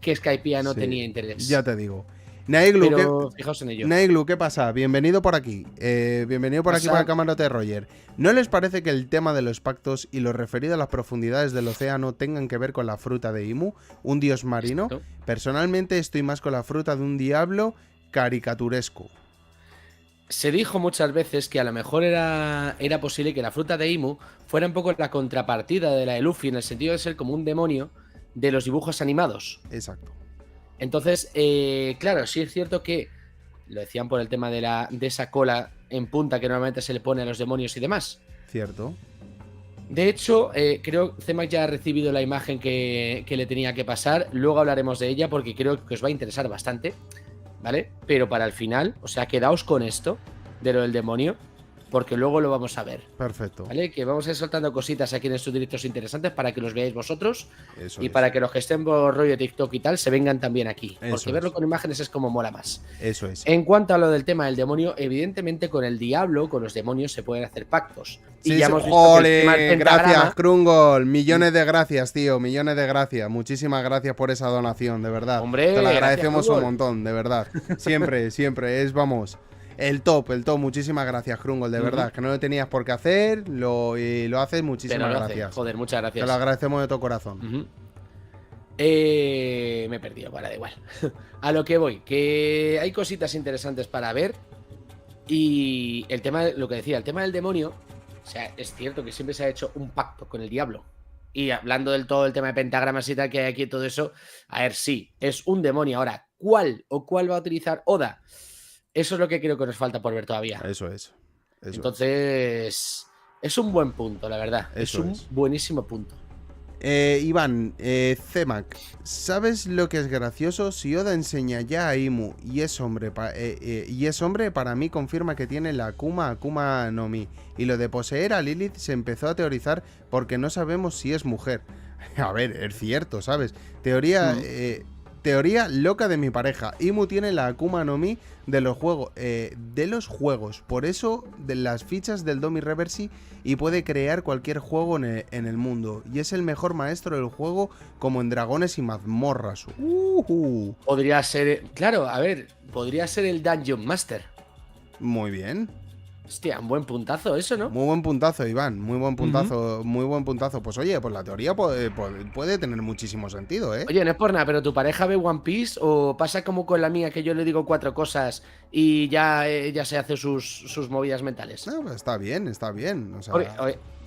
Skypiea no tenía interés. Ya te digo. Naeglu, fijaos en ello. Naeglu, ¿qué pasa? Bienvenido por aquí. Bienvenido por aquí para el camarote de Roger. ¿No les parece que el tema de los pactos y lo referido a las profundidades del océano tengan que ver con la fruta de Imu, un dios marino? Exacto. Personalmente estoy más con la fruta de un diablo caricaturesco. Se dijo muchas veces que a lo mejor era posible que la fruta de Imu fuera un poco la contrapartida de la de Luffy, en el sentido de ser como un demonio de los dibujos animados. Exacto. Entonces, claro, sí es cierto que lo decían por el tema de esa cola en punta que normalmente se le pone a los demonios y demás. Cierto. De hecho, creo que Zemak ya ha recibido la imagen que le tenía que pasar. Luego hablaremos de ella porque creo que os va a interesar bastante. ¿Vale? Pero para el final, o sea, quedaos con esto de lo del demonio, porque luego lo vamos a ver. Perfecto. ¿Vale? Que vamos a ir soltando cositas aquí en estos directos interesantes para que los veáis vosotros. Eso y para que los que estén por rollo TikTok y tal se vengan también aquí. Porque verlo con imágenes es como mola más. Eso es. En cuanto a lo del tema del demonio, evidentemente con el diablo, con los demonios se pueden hacer pactos. Sí, y ya hemos visto que gracias, Krungol. Millones de gracias, tío. Millones de gracias. Muchísimas gracias por esa donación, de verdad. Hombre, te lo agradecemos un montón, de verdad. Siempre, siempre. Es, vamos, el top. Muchísimas gracias, Krungol, de verdad. Que no lo tenías por qué hacer y lo haces. Muchísimas gracias. Joder, muchas gracias. Te lo agradecemos de todo corazón. Me he perdido, da igual. A lo que voy, que hay cositas interesantes para ver. Y el tema, lo que decía, el tema del demonio. O sea, es cierto que siempre se ha hecho un pacto con el diablo. Y hablando del todo el tema de pentagramas y tal que hay aquí y todo eso, a ver, sí, es un demonio. Ahora, ¿cuál va a utilizar Oda? Eso es lo que creo que nos falta por ver todavía. Eso es. Entonces, es un buen punto, la verdad. Es un buenísimo punto. Iván, Zemak, ¿sabes lo que es gracioso? Si Oda enseña ya a Imu y es hombre, para mí confirma que tiene la Akuma no Mi. Y lo de poseer a Lilith se empezó a teorizar porque no sabemos si es mujer. A ver, es cierto, ¿sabes? Teoría... teoría loca de mi pareja. Imu tiene la Akuma no Mi de los juegos. Por eso, de las fichas del Domi Reversi y puede crear cualquier juego en el mundo. Y es el mejor maestro del juego, como en Dragones y Mazmorras. Podría ser, claro, a ver, podría ser el Dungeon Master. Muy bien. Hostia, un buen puntazo eso, ¿no? Muy buen puntazo, Iván. Muy buen puntazo, muy buen puntazo. Pues oye, pues la teoría puede tener muchísimo sentido, ¿eh? Oye, no es por nada, pero ¿tu pareja ve One Piece o pasa como con la mía que yo le digo 4 cosas y ya se hace sus movidas mentales? No, pues está bien, está bien. O sea...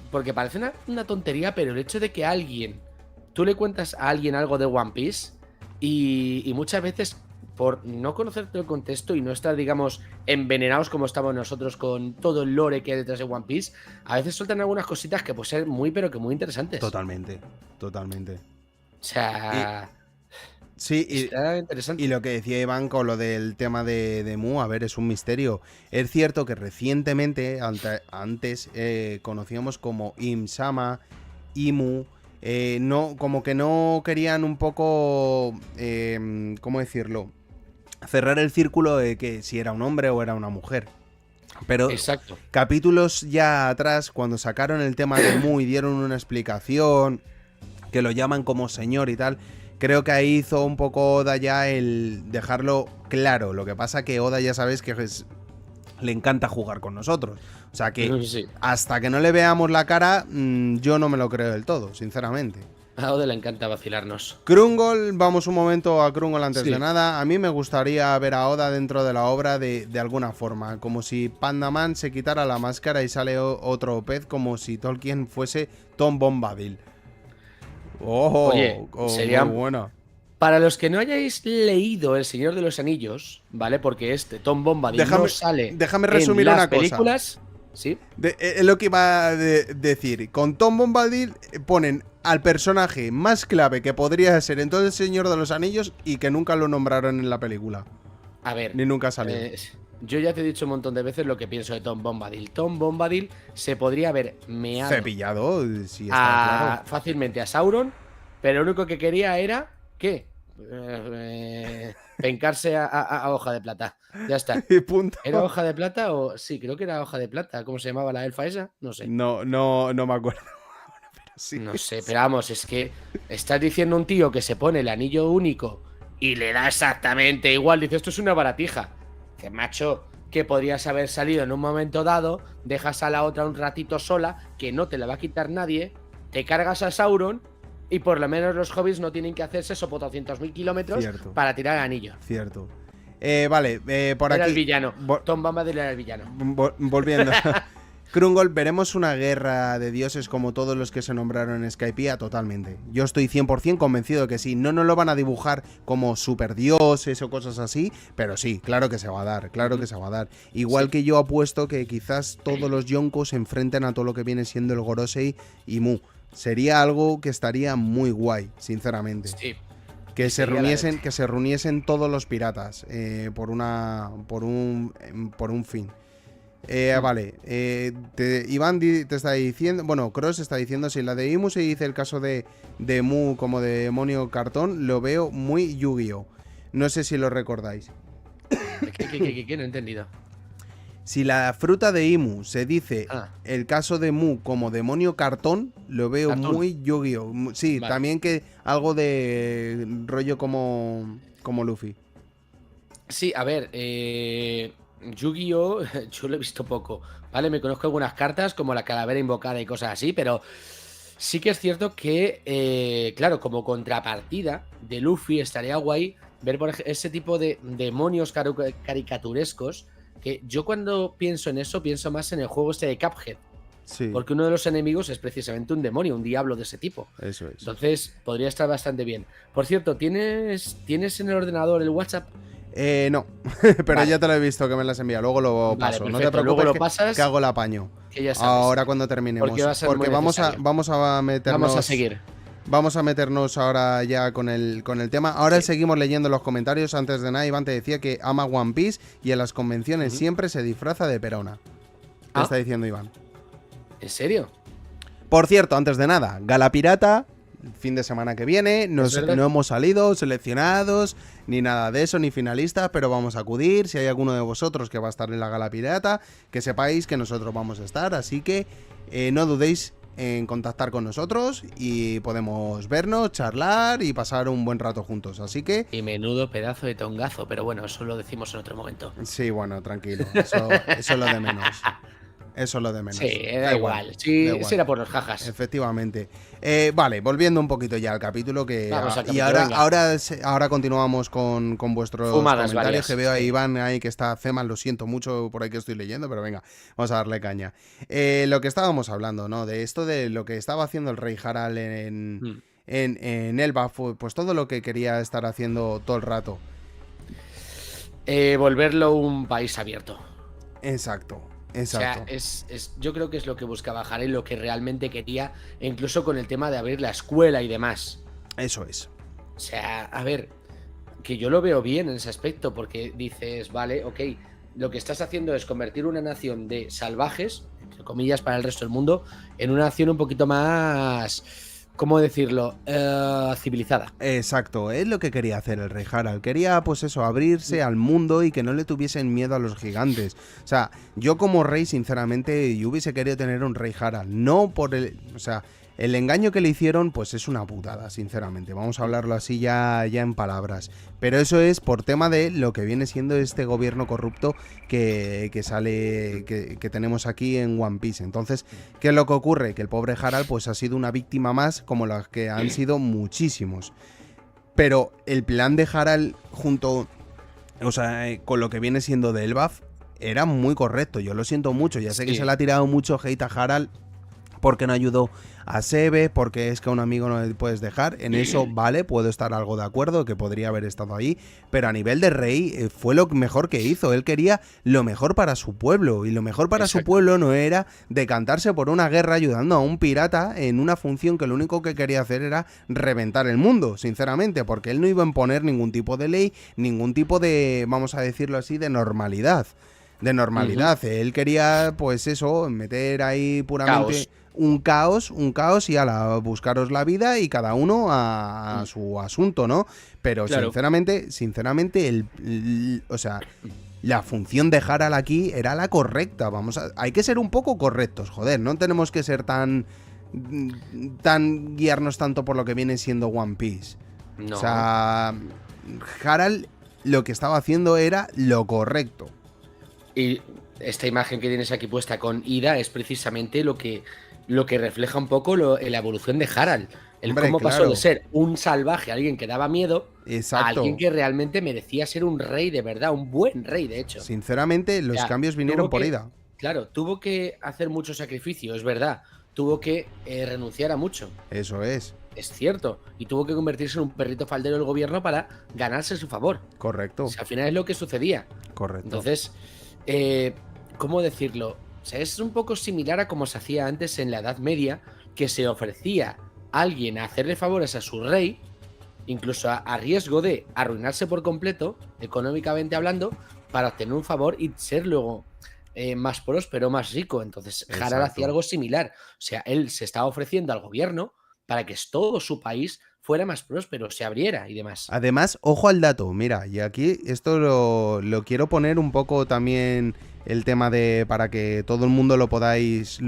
Porque parece una tontería, pero el hecho de que tú le cuentas a alguien algo de One Piece y muchas veces, por no conocer todo el contexto y no estar, digamos, envenenados como estamos nosotros con todo el lore que hay detrás de One Piece, a veces sueltan algunas cositas que pueden ser muy, pero que muy interesantes. Totalmente, totalmente. O sea... Sí, está interesante. Y lo que decía Iván con lo del tema de Mu, a ver, es un misterio. Es cierto que recientemente, antes, conocíamos como Im-sama, Imu... no, como que no querían un poco, ¿cómo decirlo? Cerrar el círculo de que si era un hombre o era una mujer. Pero exacto. Capítulos ya atrás, cuando sacaron el tema de Mu y dieron una explicación, que lo llaman como señor y tal, creo que ahí hizo un poco Oda ya el dejarlo claro. Lo que pasa que Oda ya sabes que le encanta jugar con nosotros. O sea que sí, hasta que no le veamos la cara, yo no me lo creo del todo, sinceramente. A Oda le encanta vacilarnos. Krungol, vamos un momento a Krungol antes de nada. A mí me gustaría ver a Oda dentro de la obra de alguna forma. Como si Panda Man se quitara la máscara y sale otro pez, como si Tolkien fuese Tom Bombadil. Oye, sería muy buena. Para los que no hayáis leído El Señor de los Anillos, ¿vale? Porque Tom Bombadil no sale déjame resumir en una las películas. ¿Sí? Es lo que iba a decir. Con Tom Bombadil ponen al personaje más clave que podría ser en todo El Señor de los Anillos y que nunca lo nombraron en la película. A ver. Ni nunca salió. Yo ya te he dicho un montón de veces lo que pienso de Tom Bombadil. Tom Bombadil se podría haber meado. Cepillado, sí, está claro. Fácilmente a Sauron, pero lo único que quería era. ¿Qué? Pencarse a hoja de plata. Ya está. Punto. ¿Era hoja de plata o...? Sí, creo que era hoja de plata. ¿Cómo se llamaba la elfa esa? No sé. No me acuerdo. Pero sí. No sé, pero vamos, es que estás diciendo un tío que se pone el anillo único y le da exactamente igual. Dice, esto es una baratija. Que macho, que podrías haber salido en un momento dado, dejas a la otra un ratito sola, que no te la va a quitar nadie, te cargas a Sauron y por lo menos los hobbits no tienen que hacerse sopo 200.000 kilómetros para tirar el anillo. Cierto. Vale, por era aquí... el villano. Tom Bombadil era el villano. Volviendo. Krungol, veremos una guerra de dioses como todos los que se nombraron en Skypiea, totalmente. Yo estoy 100% convencido de que sí. No nos lo van a dibujar como superdioses o cosas así, pero sí, claro que se va a dar, claro que se va a dar. Igual que yo apuesto que quizás todos los yonkos se enfrenten a todo lo que viene siendo el Gorosei y Mu. Sería algo que estaría muy guay, sinceramente. Sí. Que se reuniesen todos los piratas por un fin. Vale, Iván te está diciendo, bueno, Cross está diciendo, si la de Imu se dice el caso de Mu como de demonio cartón, lo veo muy Yu-Gi-Oh! No sé si lo recordáis. ¿Qué? No he entendido. Si la fruta de Imu se dice el caso de Mu como demonio cartón, lo veo muy Yu-Gi-Oh! Sí, vale. También que algo de rollo como Luffy. Sí, a ver, Yu-Gi-Oh! Yo lo he visto poco, ¿vale? Me conozco algunas cartas como la calavera invocada y cosas así, pero sí que es cierto que, claro, como contrapartida de Luffy estaría guay ver por ejemplo, ese tipo de demonios caricaturescos, que yo cuando pienso en eso, pienso más en el juego de Cuphead. Sí. Porque uno de los enemigos es precisamente un demonio, un diablo de ese tipo. Eso es. Entonces, podría estar bastante bien. Por cierto, ¿tienes en el ordenador el WhatsApp? No, pero ya te lo he visto que me las envía. Luego lo paso. Perfecto. No te preocupes, luego lo pasas, que hago el apaño. Que ya sabes. Ahora cuando terminemos. Porque vamos a meternos. Vamos a seguir. Vamos a meternos ahora ya con el tema. Ahora seguimos leyendo los comentarios. Antes de nada, Iván te decía que ama One Piece y en las convenciones siempre se disfraza de Perona. ¿Qué está diciendo Iván? ¿En serio? Por cierto, antes de nada, Gala Pirata, fin de semana que viene. No ¿Es verdad? hemos salido seleccionados, ni nada de eso, ni finalistas, pero vamos a acudir. Si hay alguno de vosotros que va a estar en la Gala Pirata, que sepáis que nosotros vamos a estar. Así que no dudéis en contactar con nosotros y podemos vernos, charlar y pasar un buen rato juntos. Así que... Y menudo pedazo de tongazo, pero bueno, eso lo decimos en otro momento. Sí, bueno, tranquilo. Eso es lo de menos. Eso es lo de menos. Sí, da igual. Sí, da igual. será por los jajas. Efectivamente. Vale, volviendo un poquito ya al capítulo. Vamos al y capítulo, ahora continuamos con vuestros Fumadas comentarios. varias, Que veo a sí. Iván ahí que está Ceman, lo siento mucho por ahí que estoy leyendo, pero venga, vamos a darle caña. Lo que estábamos hablando, ¿no? De esto de lo que estaba haciendo el rey Harald Mm. en Elba, pues todo lo que quería estar haciendo todo el rato. Volverlo un país abierto. Exacto. O sea, Exacto. yo creo que es lo que buscaba Harry, lo que realmente quería, e incluso con el tema de abrir la escuela y demás. Eso es. O sea, a ver, que yo lo veo bien en ese aspecto, porque dices, vale, ok, lo que estás haciendo es convertir una nación de salvajes, entre comillas, para el resto del mundo, en una nación un poquito más, ¿cómo decirlo? Civilizada. Exacto, es lo que quería hacer el rey Harald. Quería, pues eso, abrirse al mundo y que no le tuviesen miedo a los gigantes. O sea, yo como rey, sinceramente, yo hubiese querido tener un rey Harald. No por el... O sea, el engaño que le hicieron, pues es una putada, sinceramente. Vamos a hablarlo así ya en palabras. Pero eso es por tema de lo que viene siendo este gobierno corrupto que sale, que tenemos aquí en One Piece. Entonces, ¿qué es lo que ocurre? Que el pobre Harald, pues ha sido una víctima más, como las que han sido muchísimos. Pero el plan de Harald junto, o sea, con lo que viene siendo de Elbaf, era muy correcto. Yo lo siento mucho. Ya sé que Sí. se le ha tirado mucho hate a Harald porque no ayudó a Sebe, porque es que a un amigo no le puedes dejar. En eso, vale, puedo estar algo de acuerdo, que podría haber estado ahí. Pero a nivel de rey, fue lo mejor que hizo. Él quería lo mejor para su pueblo. Y lo mejor para su Exacto. pueblo no era decantarse por una guerra ayudando a un pirata en una función que lo único que quería hacer era reventar el mundo, sinceramente. Porque él no iba a imponer ningún tipo de ley, ningún tipo de, vamos a decirlo así, de normalidad. Él quería, pues eso, meter ahí puramente un caos y ala, buscaros la vida y cada uno a su asunto, ¿no? Pero Claro. sinceramente, o sea, la función de Harald aquí era la correcta. Hay que ser un poco correctos, joder, no tenemos que ser tan guiarnos tanto por lo que viene siendo One Piece. No. O sea, Harald lo que estaba haciendo era lo correcto. Y esta imagen que tienes aquí puesta con Ida es precisamente lo que refleja un poco la evolución de Harald. El Hombre, cómo pasó claro. de ser un salvaje, alguien que daba miedo, a Exacto. alguien que realmente merecía ser un rey de verdad, un buen rey, de hecho. Sinceramente, los O sea, cambios vinieron tuvo por que- Ida. Claro, tuvo que hacer mucho sacrificio, es verdad. Tuvo que renunciar a mucho, Eso es. es cierto. Y tuvo que convertirse en un perrito faldero del gobierno para ganarse su favor. Correcto. O sea, al final es lo que sucedía. Correcto. Entonces, ¿cómo decirlo? O sea, es un poco similar a como se hacía antes en la Edad Media, que se ofrecía a alguien a hacerle favores a su rey, incluso a riesgo de arruinarse por completo, económicamente hablando, para obtener un favor y ser luego más próspero, más rico. Entonces, Harald Exacto. hacía algo similar. O sea, él se estaba ofreciendo al gobierno para que todo su país fuera más próspero, se abriera y demás. Además, ojo al dato, mira, y aquí esto lo quiero poner un poco también el tema de para que todo el mundo lo podáis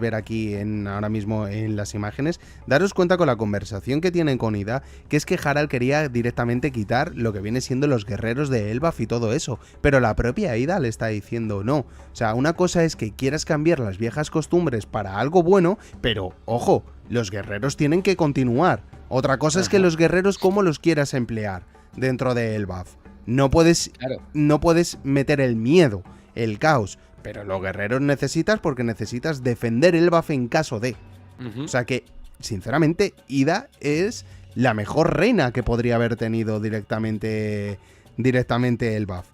ver aquí ahora mismo en las imágenes. Daros cuenta con la conversación que tienen con Ida, que es que Harald quería directamente quitar lo que viene siendo los guerreros de Elbaf y todo eso, pero la propia Ida le está diciendo no. O sea, una cosa es que quieras cambiar las viejas costumbres para algo bueno, pero ojo, los guerreros tienen que continuar. Otra cosa es que los guerreros cómo los quieras emplear dentro de Elbaf. No puedes meter el miedo, el caos, pero los guerreros necesitas porque necesitas defender Elbaf en caso de. O sea que, sinceramente, Ida es la mejor reina que podría haber tenido directamente Elbaf.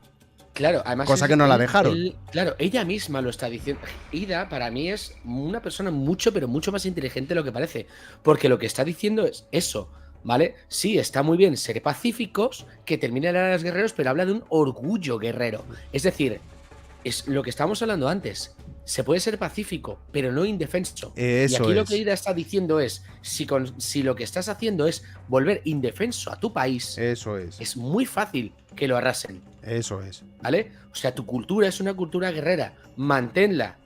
Claro, además. Cosa que no la dejaron. Claro, ella misma lo está diciendo. Ida, para mí, es una persona mucho, pero mucho más inteligente de lo que parece. Porque lo que está diciendo es eso, ¿vale? Sí, está muy bien ser pacíficos, que terminen a los guerreros, pero habla de un orgullo guerrero. Es decir, es lo que estábamos hablando antes. se puede ser pacífico, pero no indefenso. Y Eso aquí lo que es. Ida está diciendo es, si lo que estás haciendo es volver indefenso a tu país, Eso es. es muy fácil que lo arrasen, Eso es. ¿vale? O sea, tu cultura es una cultura guerrera, manténla,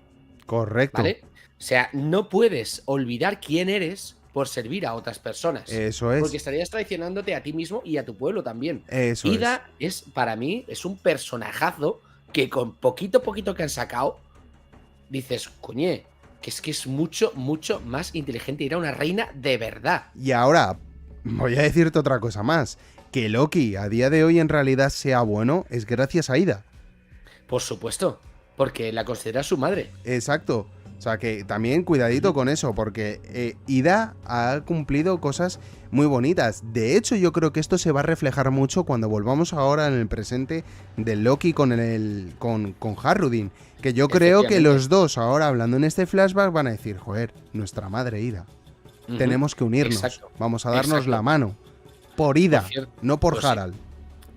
Correcto. ¿vale? O sea, no puedes olvidar quién eres por servir a otras personas. Eso es. Porque estarías traicionándote a ti mismo y a tu pueblo también. Eso Ida es, para mí, es un personajazo que con poquito a poquito que han sacado, dices, coñe, que es mucho, mucho más inteligente. Era una reina de verdad. Y ahora, voy a decirte otra cosa más. Que Loki a día de hoy en realidad sea bueno es gracias a Ida. Por supuesto, porque la considera su madre. Exacto. O sea que también cuidadito con eso, porque Ida ha cumplido cosas muy bonitas. De hecho, yo creo que esto se va a reflejar mucho cuando volvamos ahora en el presente de Loki con Harrudin. Que yo creo que los dos, ahora hablando en este flashback, van a decir, joder, nuestra madre Ida. Tenemos que unirnos. Exacto. Vamos a darnos Exacto. la mano. Por Ida, Por cierto, no por pues Harald. sí.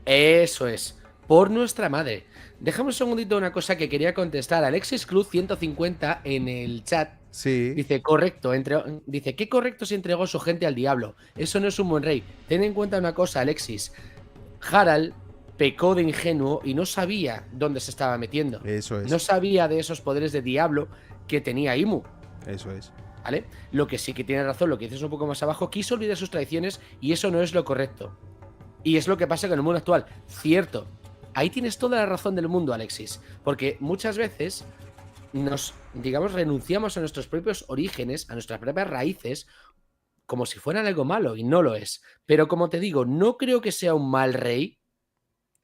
Eso es. Por nuestra madre. Déjame un segundito una cosa que quería contestar. Alexis Cruz 150 en el chat Sí. dice, correcto, dice, qué correcto se entregó su gente al diablo. Eso no es un buen rey. Ten en cuenta una cosa, Alexis. Harald pecó de ingenuo y no sabía dónde se estaba metiendo. Eso es. No sabía de esos poderes de diablo que tenía Imu. Eso es. ¿Vale? Lo que sí que tiene razón, lo que dices un poco más abajo, quiso olvidar sus tradiciones y eso no es lo correcto. Y es lo que pasa con el mundo actual. Cierto. Ahí tienes toda la razón del mundo, Alexis. Porque muchas veces nos, digamos, renunciamos a nuestros propios orígenes, a nuestras propias raíces, como si fueran algo malo, y no lo es. Pero como te digo, no creo que sea un mal rey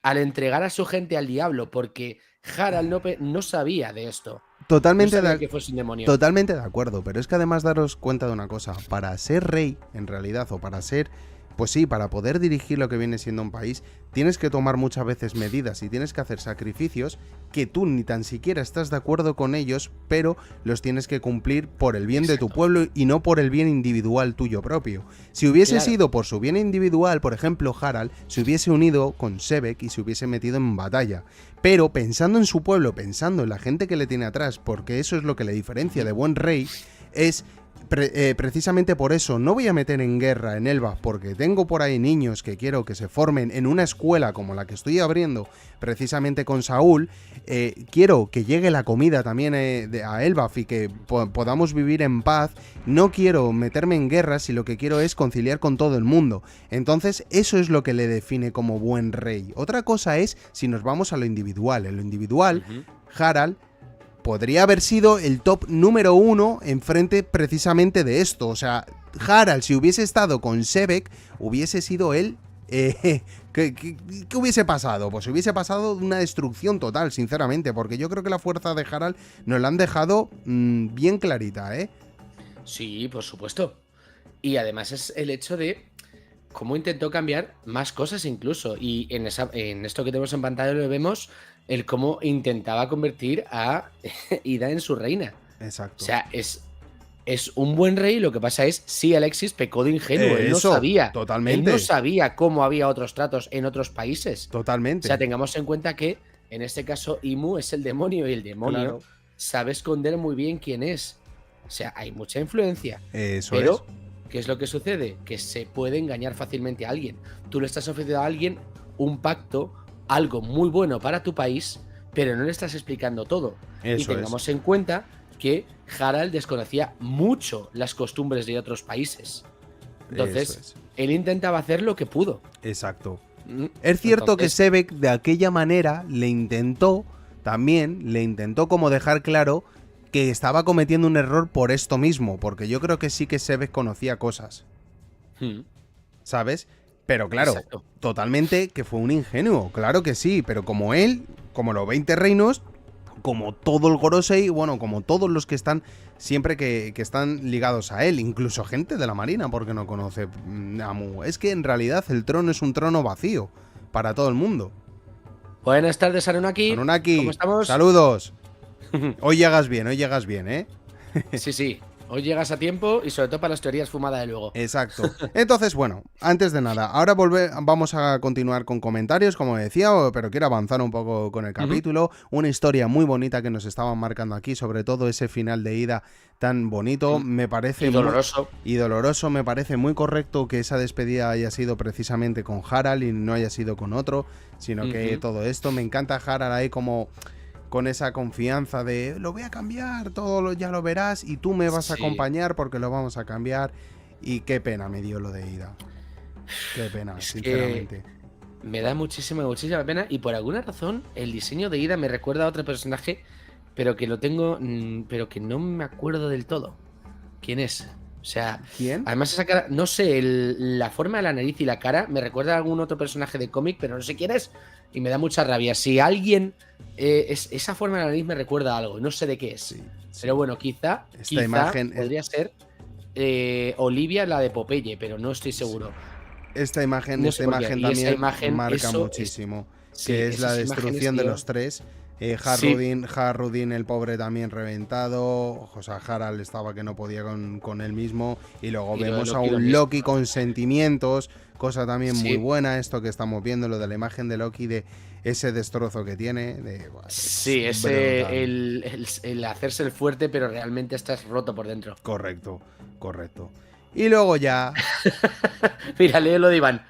al entregar a su gente al diablo, porque Harald no sabía de esto. Totalmente, no sabía que fuese un demonio. Totalmente de acuerdo, pero es que además daros cuenta de una cosa, para ser rey, en realidad, o para ser, pues sí, para poder dirigir lo que viene siendo un país, tienes que tomar muchas veces medidas y tienes que hacer sacrificios que tú ni tan siquiera estás de acuerdo con ellos, pero los tienes que cumplir por el bien de tu pueblo y no por el bien individual tuyo propio. Si hubiese sido por su bien individual, por ejemplo, Harald se hubiese unido con Sebek y se hubiese metido en batalla. Pero pensando en su pueblo, pensando en la gente que le tiene atrás, porque eso es lo que le diferencia de buen rey, es precisamente por eso no voy a meter en guerra en Elbaf, porque tengo por ahí niños que quiero que se formen en una escuela como la que estoy abriendo precisamente con Saúl. Quiero que llegue la comida también a Elbaf y que podamos vivir en paz. No quiero meterme en guerra si lo que quiero es conciliar con todo el mundo. Entonces eso es lo que le define como buen rey. Otra cosa es si nos vamos a lo individual. En lo individual, Harald podría haber sido el top número 1 enfrente precisamente de esto. O sea, Harald, si hubiese estado con Sebek, hubiese sido él. ¿Qué hubiese pasado? Pues hubiese pasado una destrucción total, sinceramente, porque yo creo que la fuerza de Harald nos la han dejado bien clarita, ¿eh? Sí, por supuesto. Y además es el hecho de cómo intentó cambiar más cosas incluso. Y en esto que tenemos en pantalla lo vemos el cómo intentaba convertir a Ida en su reina. Exacto. O sea, es un buen rey, lo que pasa es, sí, Alexis pecó de ingenuo, él no sabía. Totalmente. Él no sabía cómo había otros tratos en otros países. Totalmente. O sea, tengamos en cuenta que, en este caso, Imu es el demonio y el demonio sabe esconder muy bien quién es. O sea, hay mucha influencia. Pero, ¿qué es lo que sucede? Que se puede engañar fácilmente a alguien. Tú le estás ofreciendo a alguien un pacto, algo muy bueno para tu país, pero no le estás explicando todo. Y tengamos en cuenta que Harald desconocía mucho las costumbres de otros países. Entonces, él intentaba hacer lo que pudo. Exacto. Es cierto que Sebek de aquella manera le intentó como dejar claro que estaba cometiendo un error por esto mismo, porque yo creo que sí que Sebek conocía cosas. ¿Sabes? Pero claro, totalmente que fue un ingenuo, claro que sí, pero como él, como los 20 reinos, como todo el Gorosei, bueno, como todos los que están siempre que están ligados a él, incluso gente de la Marina, porque no conoce a Mu. Es que en realidad el trono es un trono vacío para todo el mundo. Buenas tardes, Anunnaki. Anunnaki, ¿Cómo estamos? Saludos. Hoy llegas bien, ¿eh? Sí, sí. Hoy llegas a tiempo y sobre todo para las teorías fumadas de luego. Exacto. Entonces, bueno, antes de nada, ahora vamos a continuar con comentarios, como decía, pero quiero avanzar un poco con el capítulo. Una historia muy bonita que nos estaban marcando aquí, sobre todo ese final de ida tan bonito, me parece... Y doloroso. Y doloroso, me parece muy correcto que esa despedida haya sido precisamente con Harald y no haya sido con otro, sino que todo esto, me encanta Harald ahí como... con esa confianza de lo voy a cambiar, ya lo verás y tú me vas a acompañar porque lo vamos a cambiar. Y qué pena me dio lo de Ida. Qué pena, sinceramente. Me da muchísima pena y por alguna razón el diseño de Ida me recuerda a otro personaje, pero que lo tengo, pero que no me acuerdo del todo. ¿Quién es? O sea, ¿quién? Además esa cara, no sé, la forma de la nariz y la cara me recuerda a algún otro personaje de cómic, pero no sé quién es y me da mucha rabia. Si alguien, esa forma de la nariz me recuerda a algo, no sé de qué es. Sí. Pero bueno, quizá imagen podría ser Olivia, la de Popeye, pero no estoy seguro. Esta imagen, no también marca muchísimo, que es la destrucción de los tres. Harrudin, el pobre, también reventado. O sea, Harald estaba que no podía con él mismo. Y luego vemos a un Loki con sentimientos, cosa también muy buena, esto que estamos viendo, lo de la imagen de Loki, de ese destrozo que tiene. Sí, ese el hacerse el fuerte, pero realmente estás roto por dentro. Correcto. Y luego ya... Mira, léelo de Iván.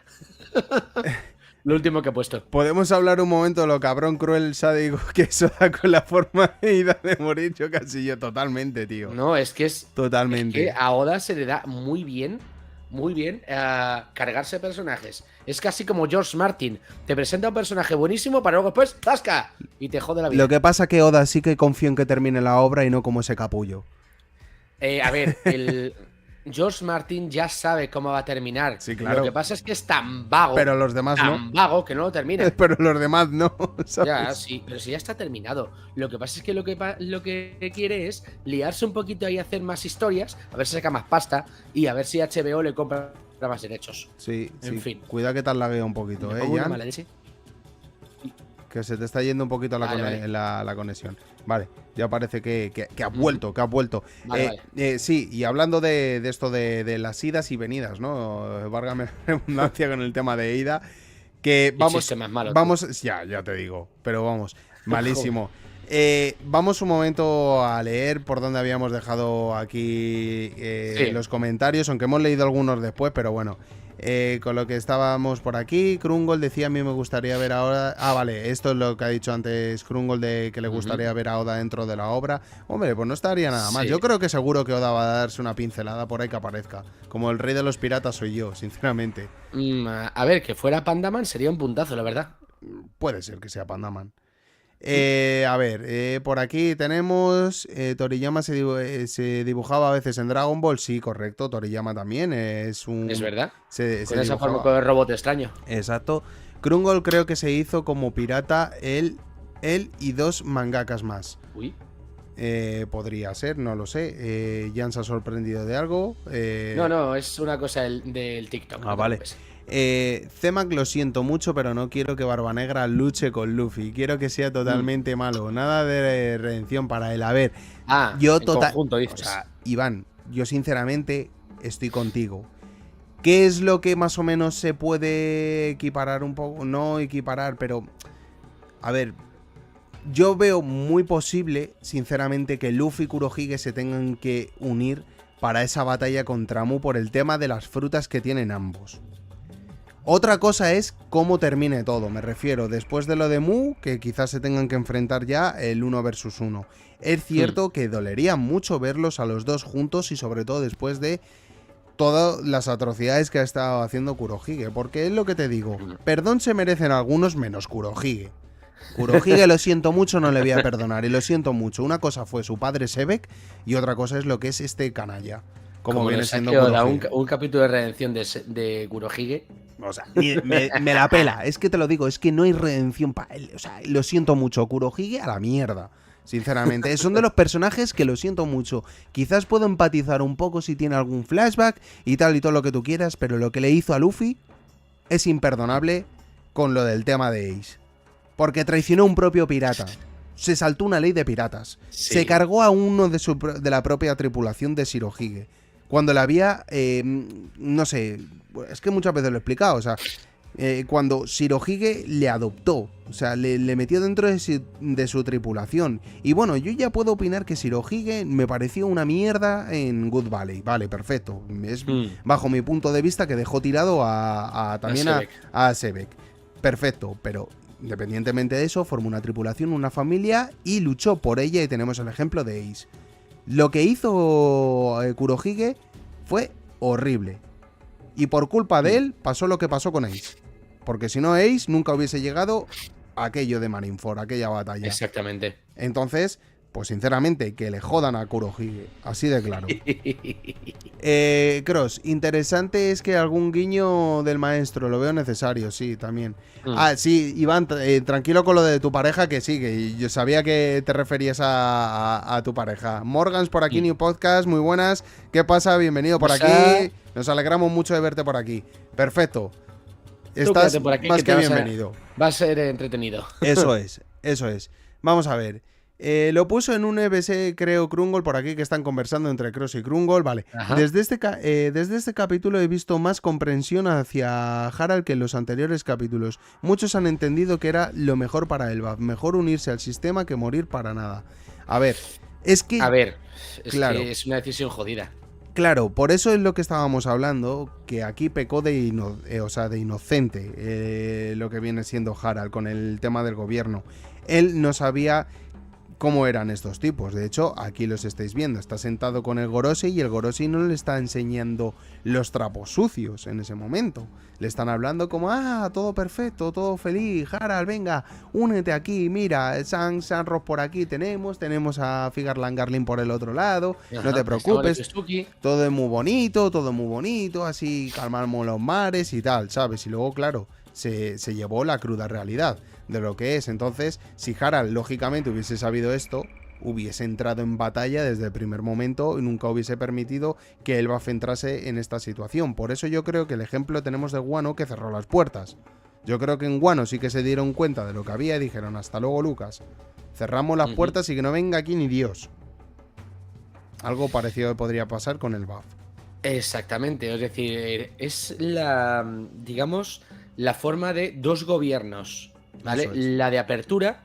Lo último que he puesto. Podemos hablar un momento de lo cabrón, cruel, sádico que eso da con la forma de Ida de morir. Yo totalmente, tío. No, es que es... Totalmente. Es que a Oda se le da muy bien cargarse personajes. Es casi como George Martin. Te presenta un personaje buenísimo para luego después ¡tasca! Y te jode la vida. Lo que pasa que Oda sí que confío en que termine la obra y no como ese capullo. A ver, George Martin ya sabe cómo va a terminar. Sí, claro. Lo que pasa es que es tan vago. Pero los demás tan vago que no lo termina. Pero los demás no, ¿sabes? Ya, sí, pero si ya está terminado. Lo que pasa es que lo que quiere es liarse un poquito y hacer más historias, a ver si saca más pasta y a ver si HBO le compra más derechos. Sí, en fin. Cuida que te has lagueado un poquito, Jan. Que se te está yendo un poquito la conexión. Vale, ya parece que ha vuelto, Vale. Sí, y hablando de esto de las idas y venidas, ¿no? Válgame la redundancia con el tema de ida. Que vamos, ya te digo, pero vamos, malísimo. Vamos un momento a leer por donde habíamos dejado aquí los comentarios, aunque hemos leído algunos después, pero bueno. Con lo que estábamos por aquí, Krungol decía: a mí me gustaría ver a Oda. Ah, vale, esto es lo que ha dicho antes Krungol, de que le gustaría ver a Oda dentro de la obra. Hombre, pues no estaría nada mal. Yo creo que seguro que Oda va a darse una pincelada por ahí que aparezca. Como el rey de los piratas soy yo, sinceramente. A ver, que fuera Pandaman sería un puntazo, la verdad. Puede ser que sea Pandaman. A ver, por aquí tenemos Toriyama se dibujaba a veces en Dragon Ball. Sí, correcto, Toriyama también es verdad. Con esa forma con el robot extraño. Exacto. Krungol creo que se hizo como pirata él y dos mangakas más. Uy. Podría ser, no lo sé. Jan se ha sorprendido de algo. No, es una cosa del TikTok. Ah, vale. Zemak, lo siento mucho, pero no quiero que Barba Negra luche con Luffy. Quiero que sea totalmente malo. Nada de redención para él. A ver, yo dices. O sea, Iván, yo sinceramente estoy contigo. ¿Qué es lo que más o menos se puede equiparar un poco? No equiparar, pero... A ver, yo veo muy posible, sinceramente, que Luffy y Kurohige se tengan que unir para esa batalla contra Mu por el tema de las frutas que tienen ambos. Otra cosa es cómo termine todo, me refiero, después de lo de Mu, que quizás se tengan que enfrentar ya el 1 versus 1. Es cierto que dolería mucho verlos a los dos juntos y sobre todo después de todas las atrocidades que ha estado haciendo Kurohige, porque es lo que te digo, perdón se merecen algunos menos Kurohige. Kurohige, lo siento mucho, no le voy a perdonar, y lo siento mucho. Una cosa fue su padre Sebek y otra cosa es lo que es este canalla. Como viene siendo un capítulo de redención de Kurohige. O sea, me la pela, es que te lo digo, es que no hay redención para él. O sea, lo siento mucho, Kurohige a la mierda, sinceramente. Son de los personajes que lo siento mucho. Quizás puedo empatizar un poco si tiene algún flashback y tal y todo lo que tú quieras, pero lo que le hizo a Luffy es imperdonable con lo del tema de Ace. Porque traicionó a un propio pirata. se saltó una ley de piratas. Sí. Se cargó a uno de la propia tripulación de Shirohige. Cuando le había, no sé, es que muchas veces lo he explicado, o sea, cuando Shirohige le adoptó, o sea, le metió dentro de su tripulación. Y bueno, yo ya puedo opinar que Shirohige me pareció una mierda en Good Valley. Vale, perfecto. Es bajo mi punto de vista que dejó tirado también a Sebek. Perfecto, pero independientemente de eso, formó una tripulación, una familia y luchó por ella y tenemos el ejemplo de Ace. Lo que hizo Kurohige fue horrible. Y por culpa de él pasó lo que pasó con Ace. Porque si no, Ace nunca hubiese llegado a aquello de Marineford, aquella batalla. Exactamente. Entonces, pues sinceramente, que le jodan a Kurohige. Así de claro. Cross, interesante es que algún guiño del maestro, lo veo necesario, sí, también. Sí, Iván, tranquilo con lo de tu pareja, que sí, que yo sabía que te referías a tu pareja. Morgans por aquí, New Podcast, muy buenas. ¿Qué pasa? Bienvenido por aquí. Nos alegramos mucho de verte por aquí. Perfecto. Estás por aquí, más que bienvenido. Va a ser entretenido. Eso es, eso es. Vamos a ver. Lo puso en un EBS, creo, Krungol, por aquí, que están conversando entre Cross y Krungol. Vale. Desde este capítulo he visto más comprensión hacia Harald que en los anteriores capítulos. Muchos han entendido que era lo mejor para Elbaf. Mejor unirse al sistema que morir para nada. A ver, es que... A ver, claro, que es una decisión jodida. Claro, por eso es lo que estábamos hablando, que aquí pecó de inocente lo que viene siendo Harald con el tema del gobierno. Él no sabía cómo eran estos tipos. De hecho, aquí los estáis viendo. Está sentado con el Gorosei y el Gorosei no le está enseñando los trapos sucios en ese momento. Le están hablando como, todo perfecto, todo feliz, Harald, venga, únete aquí, mira, Sanros por aquí tenemos a Figar Langarlin por el otro lado, no te preocupes, todo es muy bonito, así calmamos los mares y tal, ¿sabes? Y luego, claro, se llevó la cruda realidad de lo que es. Entonces, si Harald lógicamente hubiese sabido esto, hubiese entrado en batalla desde el primer momento y nunca hubiese permitido que Elbaf entrase en esta situación. Por eso yo creo que el ejemplo tenemos de Wano, que cerró las puertas. Yo creo que en Wano sí que se dieron cuenta de lo que había y dijeron, hasta luego, Lucas, cerramos las puertas y que no venga aquí ni Dios. Algo parecido podría pasar con Elbaf. Exactamente, es decir, es la, digamos, la forma de dos gobiernos, ¿vale? La de apertura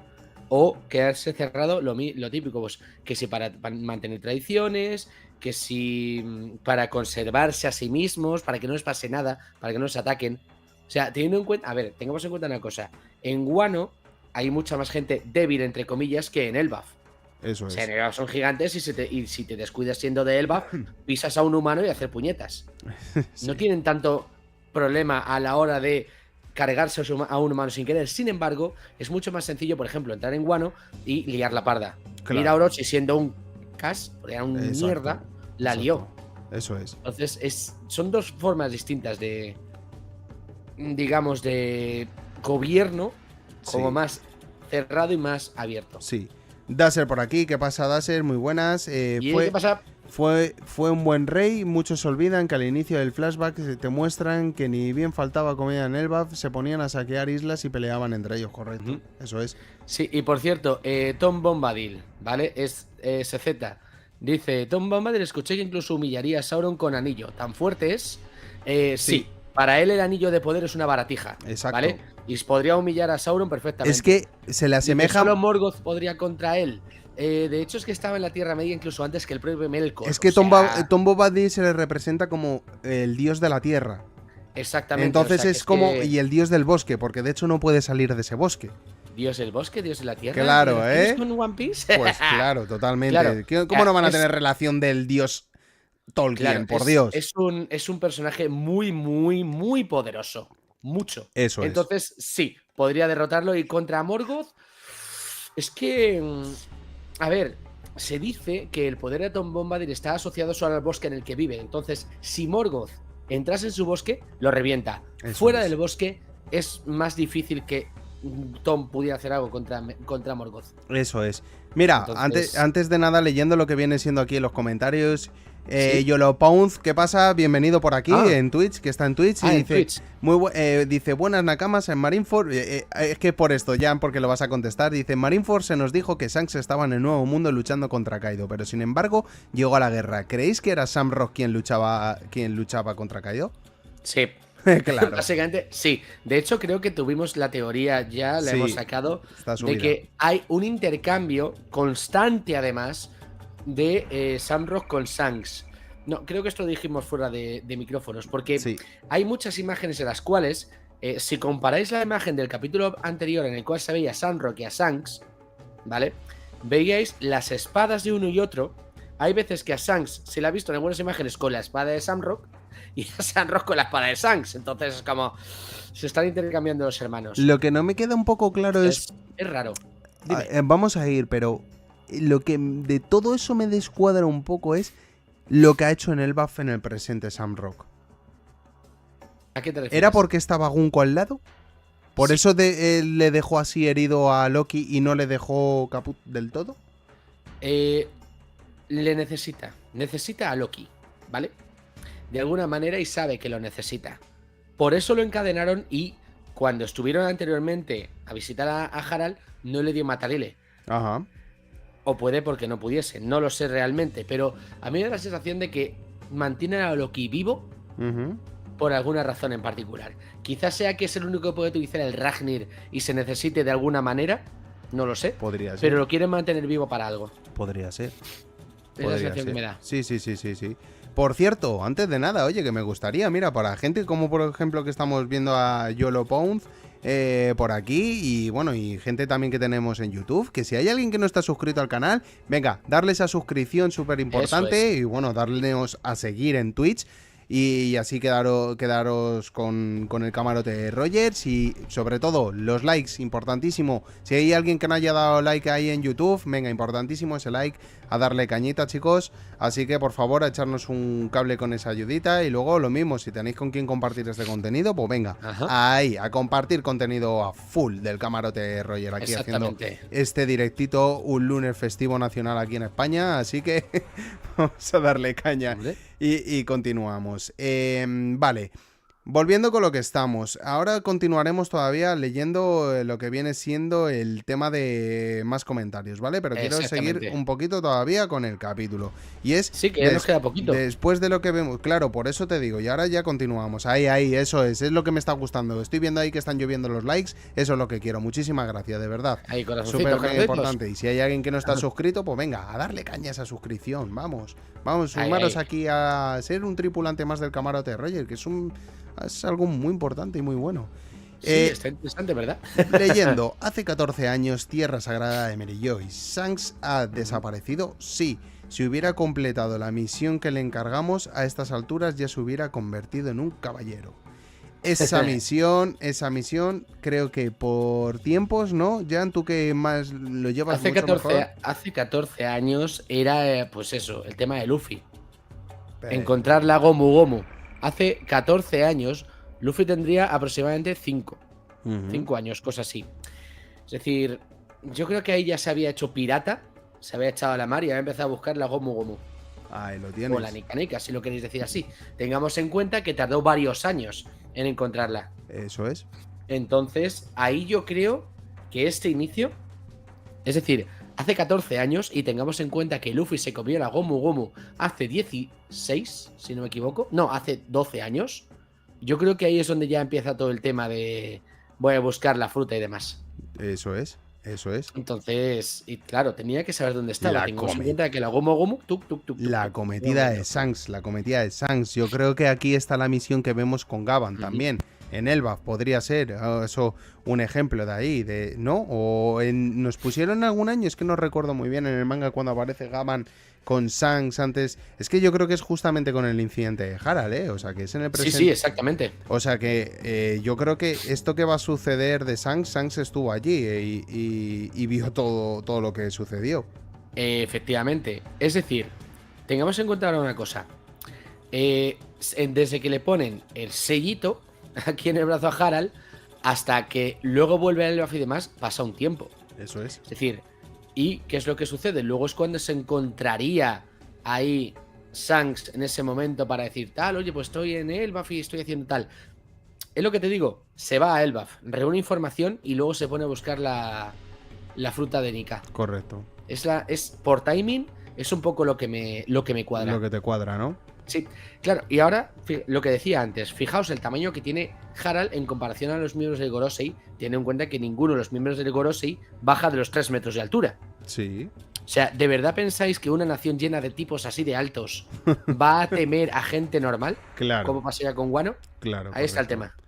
o quedarse cerrado, lo típico, pues que si para mantener tradiciones, que si para conservarse a sí mismos, para que no les pase nada, para que no les ataquen. O sea, teniendo en cuenta, a ver, tengamos en cuenta una cosa, en Wano hay mucha más gente débil, entre comillas, que en Elbaf. Eso es. O sea, en Elbaf son gigantes y si te descuidas siendo de Elbaf, pisas a un humano y hacer puñetas. Sí. No tienen tanto problema a la hora de cargarse a un humano sin querer. Sin embargo, es mucho más sencillo, por ejemplo, entrar en Wano y liar la parda. Claro. Mira a Orochi siendo un Cash, era un mierda, la lió. Eso es. Entonces, son dos formas distintas de, digamos, de gobierno, como más cerrado y más abierto. Sí. Daser por aquí, ¿qué pasa, Daser? Muy buenas. ¿Qué pasa? Fue un buen rey. Muchos olvidan que al inicio del flashback te muestran que ni bien faltaba comida en Elbaf, se ponían a saquear islas y peleaban entre ellos, correcto. Eso es. Sí, y por cierto, Tom Bombadil, ¿vale? Es SZ. Dice, Tom Bombadil, escuché que incluso humillaría a Sauron con anillo. ¿Tan fuerte es? Sí. Para él el anillo de poder es una baratija. Exacto. ¿Vale? Y podría humillar a Sauron perfectamente. Es que se le asemeja... Solo Morgoth podría contra él. De hecho, es que estaba en la Tierra Media incluso antes que el propio Melkor. Es que Tom Bombadil se le representa como el dios de la Tierra. Exactamente. Entonces es como... Y el dios del bosque, porque de hecho no puede salir de ese bosque. Dios del bosque, Dios de la Tierra. Claro, ¿Tienes con One Piece? Pues claro, totalmente. Claro. ¿Cómo no van a tener relación del dios Tolkien, por Dios? Es un personaje muy, muy, muy poderoso. Mucho. Eso Entonces, sí, podría derrotarlo. Y contra Morgoth, es que... A ver, se dice que el poder de Tom Bombadil está asociado solo al bosque en el que vive. Entonces, si Morgoth entrase en su bosque, lo revienta. Fuera del bosque es más difícil que Tom pudiera hacer algo contra Morgoth. Eso es. Mira, Entonces... antes de nada, leyendo lo que viene siendo aquí en los comentarios, ¿Sí? YoloPounz, ¿qué pasa? Bienvenido por aquí en Twitch, que está en Twitch. Y en dice, Twitch. dice, buenas nakamas en Marineford. Es que por esto, ya porque lo vas a contestar. Dice, en Marineford se nos dijo que Shanks estaba en el Nuevo Mundo luchando contra Kaido, pero sin embargo llegó a la guerra. ¿Creéis que era Sam Rock quien luchaba contra Kaido? Sí. Claro. Básicamente, sí. De hecho, creo que tuvimos la teoría ya, la Sí, hemos sacado, está de subida. que hay un intercambio constante, además, de Sam Rock con Shanks. No, creo que esto lo dijimos fuera de micrófonos, porque Sí. hay muchas imágenes en las cuales, si comparáis la imagen del capítulo anterior en el cual se veía a Sam Rock y a Shanks, ¿vale? Veíais las espadas de uno y otro. Hay veces que a Shanks se le ha visto en algunas imágenes con la espada de Sam Rock y a Sam Rock con la espada de Shanks. Entonces es como... se están intercambiando los hermanos. Lo que no me queda un poco claro es raro. Dime. Vamos a ir, pero lo que de todo eso me descuadra un poco es lo que ha hecho en el buff en el presente Sam Rock. ¿A qué te refieres? ¿Era porque estaba Gunko al lado? ¿Por Sí. eso le dejó así herido a Loki y no le dejó caput del todo? Le necesita. Necesita a Loki, ¿vale? De alguna manera y sabe que lo necesita. Por eso lo encadenaron y cuando estuvieron anteriormente a visitar a Harald, no le dio Matarile. Ajá. O puede porque no pudiese, no lo sé realmente. Pero a mí me da la sensación de que mantienen a Loki vivo por alguna razón en particular. Quizás sea que es el único que puede utilizar el Ragnir y se necesite de alguna manera. No lo sé. Podría ser. Pero lo quieren mantener vivo para algo. Podría ser. Es la sensación que me da. Sí. Por cierto, antes de nada, oye, que me gustaría, mira, para gente como por ejemplo que estamos viendo a YoloPounz por aquí y bueno, y gente también que tenemos en YouTube, que si hay alguien que no está suscrito al canal, venga, darle esa suscripción súper importante y bueno, darles a seguir en Twitch. Y así quedaros con el camarote de Rogers y sobre todo los likes, importantísimo. Si hay alguien que no haya dado like ahí en YouTube, venga, importantísimo ese like, a darle cañita, chicos. Así que por favor a echarnos un cable con esa ayudita y luego lo mismo, si tenéis con quién compartir este contenido, pues venga, ahí, a compartir contenido a full del camarote de Roger aquí haciendo este directito, un lunes festivo nacional aquí en España, así que vamos a darle caña. Y continuamos. Vale, volviendo con lo que estamos. Ahora continuaremos todavía leyendo lo que viene siendo el tema de más comentarios, ¿vale? Pero quiero seguir un poquito todavía con el capítulo. Y es... Sí, que ya nos queda poquito. Después de lo que vemos... Claro, por eso te digo. Y ahora ya continuamos. Ahí, eso es lo que me está gustando. Estoy viendo ahí que están lloviendo los likes. Eso es lo que quiero. Muchísimas gracias, de verdad. Ahí, súper importante. Y si hay alguien que no está suscrito, pues venga, a darle caña a esa suscripción. Vamos, sumaros aquí a ser un tripulante más del camarote de Roger, que es algo muy importante y muy bueno. Sí, está interesante, ¿verdad? Leyendo, hace 14 años, Tierra Sagrada de Merijoy. ¿Shanks ha desaparecido? Sí. Si hubiera completado la misión que le encargamos, a estas alturas ya se hubiera convertido en un caballero. Esa misión, creo que por tiempos, ¿no? Jan, tú que más lo llevas mucho mejor. Hace 14 años era, pues eso, el tema de Luffy. Encontrar la Gomu Gomu. Hace 14 años, Luffy tendría aproximadamente 5. 5 años, cosas así. Es decir, yo creo que ahí ya se había hecho pirata, se había echado a la mar y había empezado a buscar la Gomu Gomu. Ahí lo tienes. O la Nika Nika, si lo queréis decir así. Tengamos en cuenta que tardó varios años en encontrarla. Eso es. Entonces, ahí yo creo que este inicio, es decir, hace 14 años, y tengamos en cuenta que Luffy se comió la Gomu Gomu hace 16, si no me equivoco. No, hace 12 años. Yo creo que ahí es donde ya empieza todo el tema de voy a buscar la fruta y demás. Eso es. Entonces, y claro, tenía que saber dónde estaba. Tengamos en cuenta que la Gomu Gomu, la cometida de Shanks. Yo creo que aquí está la misión que vemos con Gavan también. En Elbaf podría ser eso un ejemplo de ahí, ¿no? O nos pusieron algún año, es que no recuerdo muy bien en el manga cuando aparece Gavan con Shanks antes. Es que yo creo que es justamente con el incidente de Harald, ¿eh? O sea, que es en el presente. Sí, exactamente. O sea que yo creo que esto que va a suceder de Shanks estuvo allí y vio todo lo que sucedió. Efectivamente. Es decir, tengamos en cuenta ahora una cosa. Desde que le ponen el sellito aquí en el brazo a Harald, hasta que luego vuelve a Elbaf y demás, pasa un tiempo. Eso es. Es decir, ¿y qué es lo que sucede? Luego es cuando se encontraría ahí Shanks en ese momento para decir tal, oye, pues estoy en Elbaf y estoy haciendo tal. Es lo que te digo, se va a Elbaf, reúne información y luego se pone a buscar la fruta de Nika. Correcto. Es por timing, es un poco lo que me cuadra. Lo que te cuadra, ¿no? Sí, claro, y ahora, lo que decía antes, fijaos el tamaño que tiene Harald en comparación a los miembros del Gorosei, teniendo en cuenta que ninguno de los miembros del Gorosei baja de los 3 metros de altura. Sí. O sea, ¿de verdad pensáis que una nación llena de tipos así de altos va a temer a gente normal? Claro. Como pasaría con Wano. Claro. Ahí está el correcto. tema.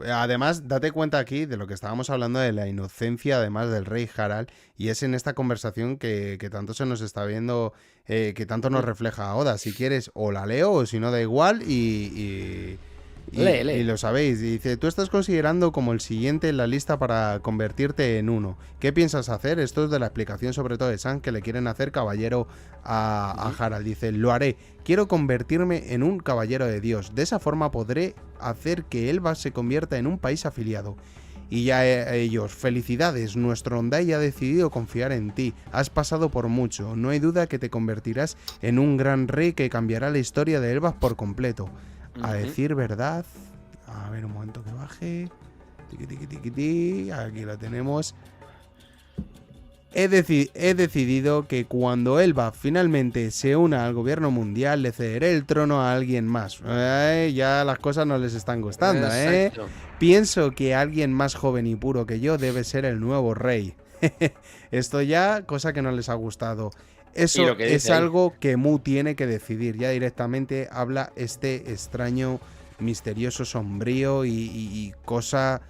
Además, date cuenta aquí de lo que estábamos hablando de la inocencia, además del rey Harald, y es en esta conversación que tanto se nos está viendo, que tanto nos refleja Oda. Si quieres, o la leo, o si no, da igual, y Lee. lo sabéis. Dice, tú estás considerando como el siguiente en la lista para convertirte en uno. ¿Qué piensas hacer? Esto es de la explicación sobre todo de Shanks, que le quieren hacer caballero a Harald. Dice, lo haré. Quiero convertirme en un caballero de Dios. De esa forma podré hacer que Elbaf se convierta en un país afiliado. Y ya ellos, felicidades, nuestro Ondai ha decidido confiar en ti. Has pasado por mucho. No hay duda que te convertirás en un gran rey que cambiará la historia de Elbaf por completo. A decir verdad... A ver, un momento que baje. Aquí la tenemos. He decidido que cuando Elbaf finalmente se una al gobierno mundial, le cederé el trono a alguien más. Ya las cosas no les están gustando, Exacto. Pienso que alguien más joven y puro que yo debe ser el nuevo rey. Esto ya, cosa que no les ha gustado. Eso es algo que Mu tiene que decidir. Ya directamente habla este extraño, misterioso, sombrío y cosa...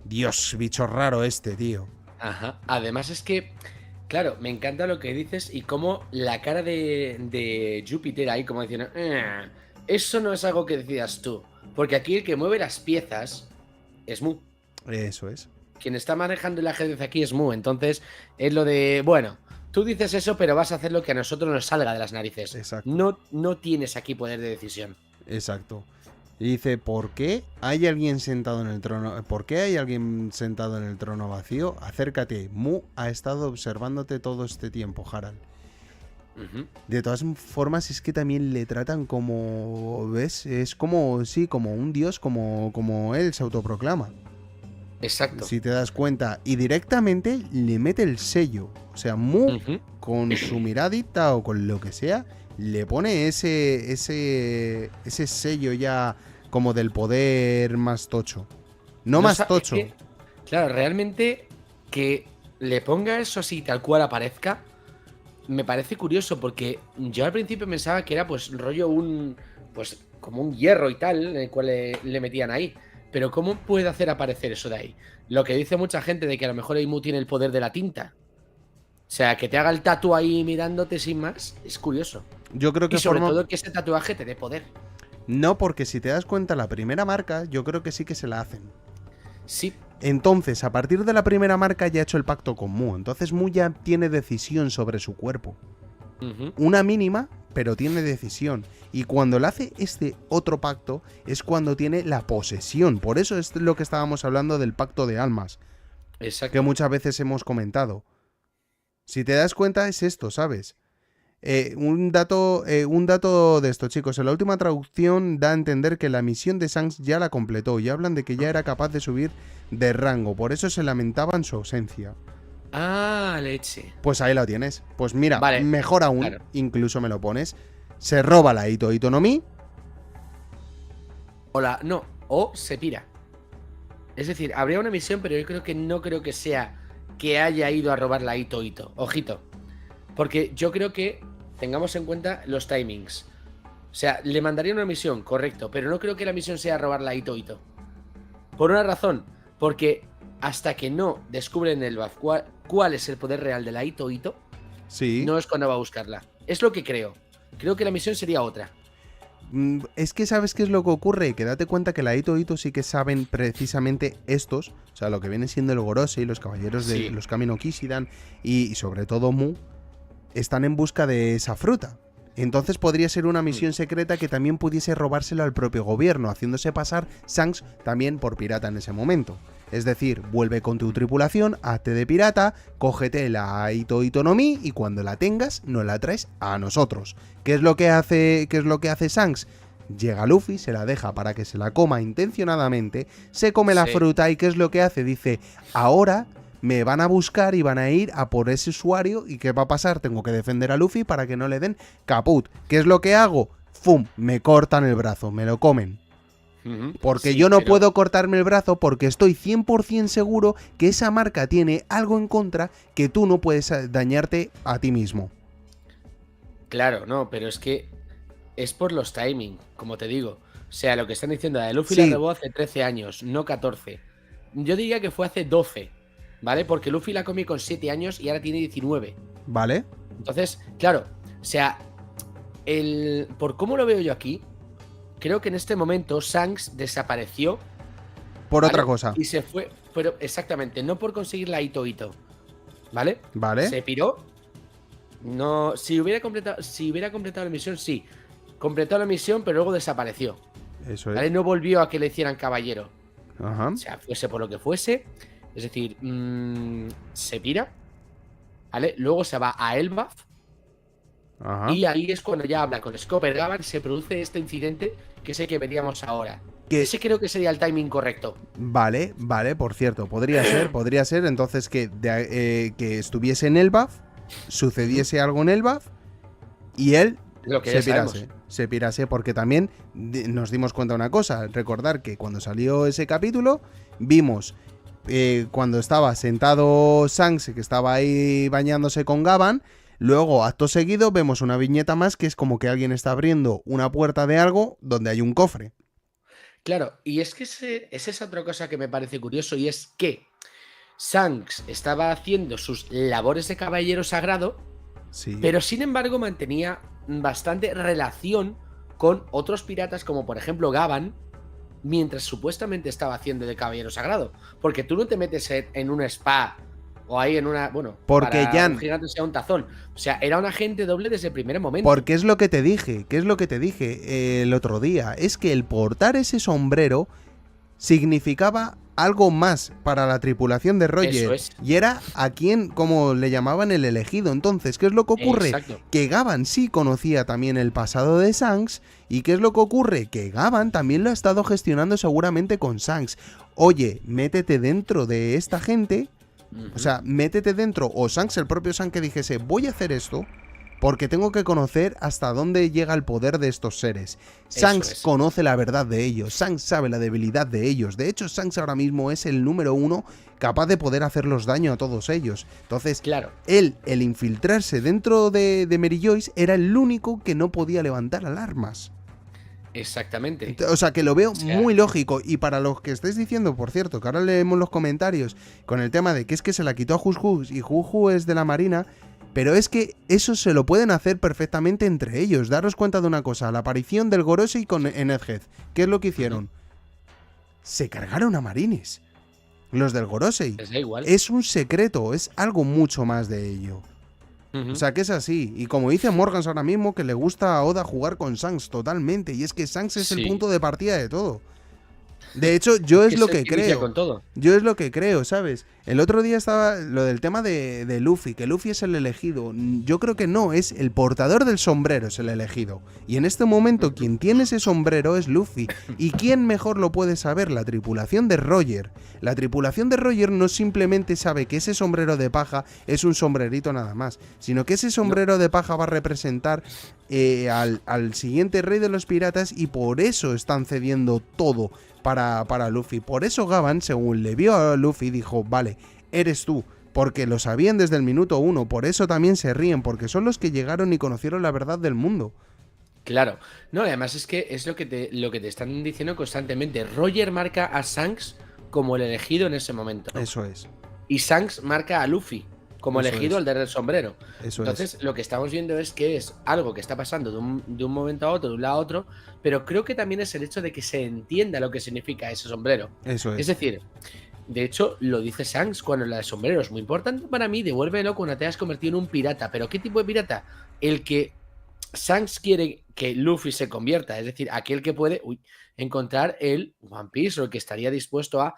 Dios, bicho raro este, tío. Ajá. Además es que, claro, me encanta lo que dices y cómo la cara de Júpiter ahí como diciendo, eso no es algo que decidas tú. Porque aquí el que mueve las piezas es Mu. Eso es. Quien está manejando el ajedrez aquí es Mu. Entonces es lo de, bueno, tú dices eso, pero vas a hacer lo que a nosotros nos salga de las narices. Exacto. No tienes aquí poder de decisión. Exacto. Y dice, ¿por qué hay alguien sentado en el trono? ¿Por qué hay alguien sentado en el trono vacío? Acércate. Mu ha estado observándote todo este tiempo, Harald. De todas formas, es que también le tratan como, ¿ves? Es como, sí, como un dios, como él se autoproclama. Exacto. Si te das cuenta. Y directamente le mete el sello. O sea, Mu, con su miradita o con lo que sea, le pone ese sello ya como del poder más tocho. No más tocho. Claro, realmente que le ponga eso así tal cual aparezca, me parece curioso porque yo al principio pensaba que era pues rollo pues como un hierro y tal, en el cual le metían ahí. Pero ¿cómo puede hacer aparecer eso de ahí? Lo que dice mucha gente de que a lo mejor Mu tiene el poder de la tinta. O sea, que te haga el tatu ahí mirándote sin más, es curioso. Yo creo que y sobre todo que ese tatuaje te dé poder. No, porque si te das cuenta, la primera marca, yo creo que sí que se la hacen. Sí. Entonces, a partir de la primera marca ya ha hecho el pacto con Mu. Entonces Mu ya tiene decisión sobre su cuerpo. Una mínima, pero tiene decisión. Y cuando le hace este otro pacto, es cuando tiene la posesión. Por eso es lo que estábamos hablando del pacto de almas. Exacto. Que muchas veces hemos comentado. Si te das cuenta, es esto, ¿sabes? Un dato de esto, chicos. En la última traducción da a entender que la misión de Shanks ya la completó y hablan de que ya era capaz de subir de rango. Por eso se lamentaban su ausencia. Ah, leche. Pues ahí la tienes. Pues mira, vale, mejor aún, claro. Incluso me lo pones. Se roba la Ito no Mi. O se pira. Es decir, habría una misión, pero yo creo que no creo que sea que haya ido a robar la Ito. Ojito. Porque yo creo que tengamos en cuenta los timings. O sea, le mandaría una misión, correcto, pero no creo que la misión sea robar la Ito. Por una razón, porque hasta que no descubren el Elbaf cuál es el poder real de la Ito, sí. No es cuando va a buscarla. Es lo que creo. Creo que la misión sería otra. Es que ¿sabes qué es lo que ocurre? Que date cuenta que la Ito sí que saben precisamente estos, o sea, lo que viene siendo el Gorosei, los caballeros de los Kami no Kishidan y sobre todo Mu, están en busca de esa fruta. Entonces podría ser una misión secreta que también pudiese robárselo al propio gobierno, haciéndose pasar Shanks también por pirata en ese momento. Es decir, vuelve con tu tripulación, hazte de pirata, cógete la Ito no Mi y cuando la tengas nos la traes a nosotros. ¿Qué es lo que hace Shanks? Llega Luffy, se la deja para que se la coma intencionadamente, se come la fruta y ¿qué es lo que hace? Dice, ahora me van a buscar y van a ir a por ese usuario y ¿qué va a pasar? Tengo que defender a Luffy para que no le den caput. ¿Qué es lo que hago? ¡Fum! Me cortan el brazo, me lo comen. Porque yo no puedo cortarme el brazo porque estoy 100% seguro que esa marca tiene algo en contra que tú no puedes dañarte a ti mismo. Claro, no, pero es que es por los timing, como te digo. O sea, lo que están diciendo, la de Luffy la robó hace 13 años, no 14. Yo diría que fue hace 12, ¿vale? Porque Luffy la comió con 7 años y ahora tiene 19. ¿Vale? Entonces, claro, o sea, por cómo lo veo yo aquí, creo que en este momento Shanks desapareció. Por otra cosa. Y se fue, pero exactamente, no por conseguir la Ito, ¿vale? Vale. Se piró. No, si hubiera completado la misión, sí. Completó la misión, pero luego desapareció. Eso es. ¿Vale? No volvió a que le hicieran caballero. Ajá. O sea, fuese por lo que fuese. Es decir, se pira. ¿Vale? Luego se va a Elbaf. Ajá. Y ahí es cuando ya habla con Scopper Gavan. Se produce este incidente que es el que veríamos ahora. Ese creo que sería el timing correcto. Vale, por cierto, podría ser entonces que estuviese en Elbaf, sucediese algo en Elbaf y él se pirase, porque también nos dimos cuenta de una cosa, recordar que cuando salió ese capítulo vimos cuando estaba sentado Shanks, que estaba ahí bañándose con Gavan. Luego, acto seguido, vemos una viñeta más que es como que alguien está abriendo una puerta de algo donde hay un cofre. Claro, y es que esa es otra cosa que me parece curioso, y es que Shanks estaba haciendo sus labores de caballero sagrado, pero sin embargo mantenía bastante relación con otros piratas, como por ejemplo Gavan, mientras supuestamente estaba haciendo de caballero sagrado. Porque tú no te metes en un spa o ahí en una. Bueno, porque para un gigante sea un tazón. O sea, era un agente doble desde el primer momento. Porque es lo que te dije, el otro día. Es que el portar ese sombrero significaba algo más para la tripulación de Roger. Eso es. Y era a quien, como le llamaban, el elegido. Entonces, ¿qué es lo que ocurre? Exacto. Que Gavan sí conocía también el pasado de Shanks. ¿Y qué es lo que ocurre? Que Gavan también lo ha estado gestionando seguramente con Shanks. Oye, métete dentro de esta gente. O sea, métete dentro, o Shanks, el propio Shanks, que dijese, voy a hacer esto porque tengo que conocer hasta dónde llega el poder de estos seres. Shanks conoce la verdad de ellos, Shanks sabe la debilidad de ellos. De hecho, Shanks ahora mismo es el número 1 capaz de poder hacerlos daño a todos ellos. Entonces, claro, el infiltrarse dentro de Mary Joyce era el único que no podía levantar alarmas. Exactamente. O sea, que lo veo muy lógico. Y para los que estáis diciendo, por cierto, que ahora leemos los comentarios con el tema de que es que se la quitó a Juju y Juju es de la Marina, pero es que eso se lo pueden hacer perfectamente entre ellos. Daros cuenta de una cosa, la aparición del Gorosei con Enedhead. ¿Qué es lo que hicieron? Se cargaron a marines. Los del Gorosei. Es un secreto, es algo mucho más de ello. O sea, que es así. Y como dice Morgans ahora mismo, que le gusta a Oda jugar con Shanks totalmente. Y es que Shanks es el punto de partida de todo. De hecho, yo es lo que creo. Yo es lo que creo, ¿sabes? El otro día estaba lo del tema de Luffy, que Luffy es el elegido. Yo creo que no, es el portador del sombrero es el elegido. Y en este momento quien tiene ese sombrero es Luffy. ¿Y quién mejor lo puede saber? La tripulación de Roger. La tripulación de Roger no simplemente sabe que ese sombrero de paja es un sombrerito nada más, sino que ese sombrero de paja va a representar al siguiente rey de los piratas y por eso están cediendo todo para Luffy. Por eso Gavan, según le vio a Luffy, dijo, vale, eres tú. Porque lo sabían desde el minuto 1. Por eso también se ríen, porque son los que llegaron y conocieron la verdad del mundo. Claro. No, además es que es lo que te están diciendo constantemente. Roger marca a Shanks como el elegido en ese momento. Eso es. Y Shanks marca a Luffy como elegido al del sombrero. Entonces, lo que estamos viendo es que es algo que está pasando de un momento a otro, de un lado a otro, pero creo que también es el hecho de que se entienda lo que significa ese sombrero. Eso es. Es decir, de hecho, lo dice Shanks cuando la de sombrero es muy importante para mí, devuélvelo cuando te has convertido en un pirata. ¿Pero qué tipo de pirata? El que Shanks quiere que Luffy se convierta, es decir, aquel que puede encontrar el One Piece o el que estaría dispuesto a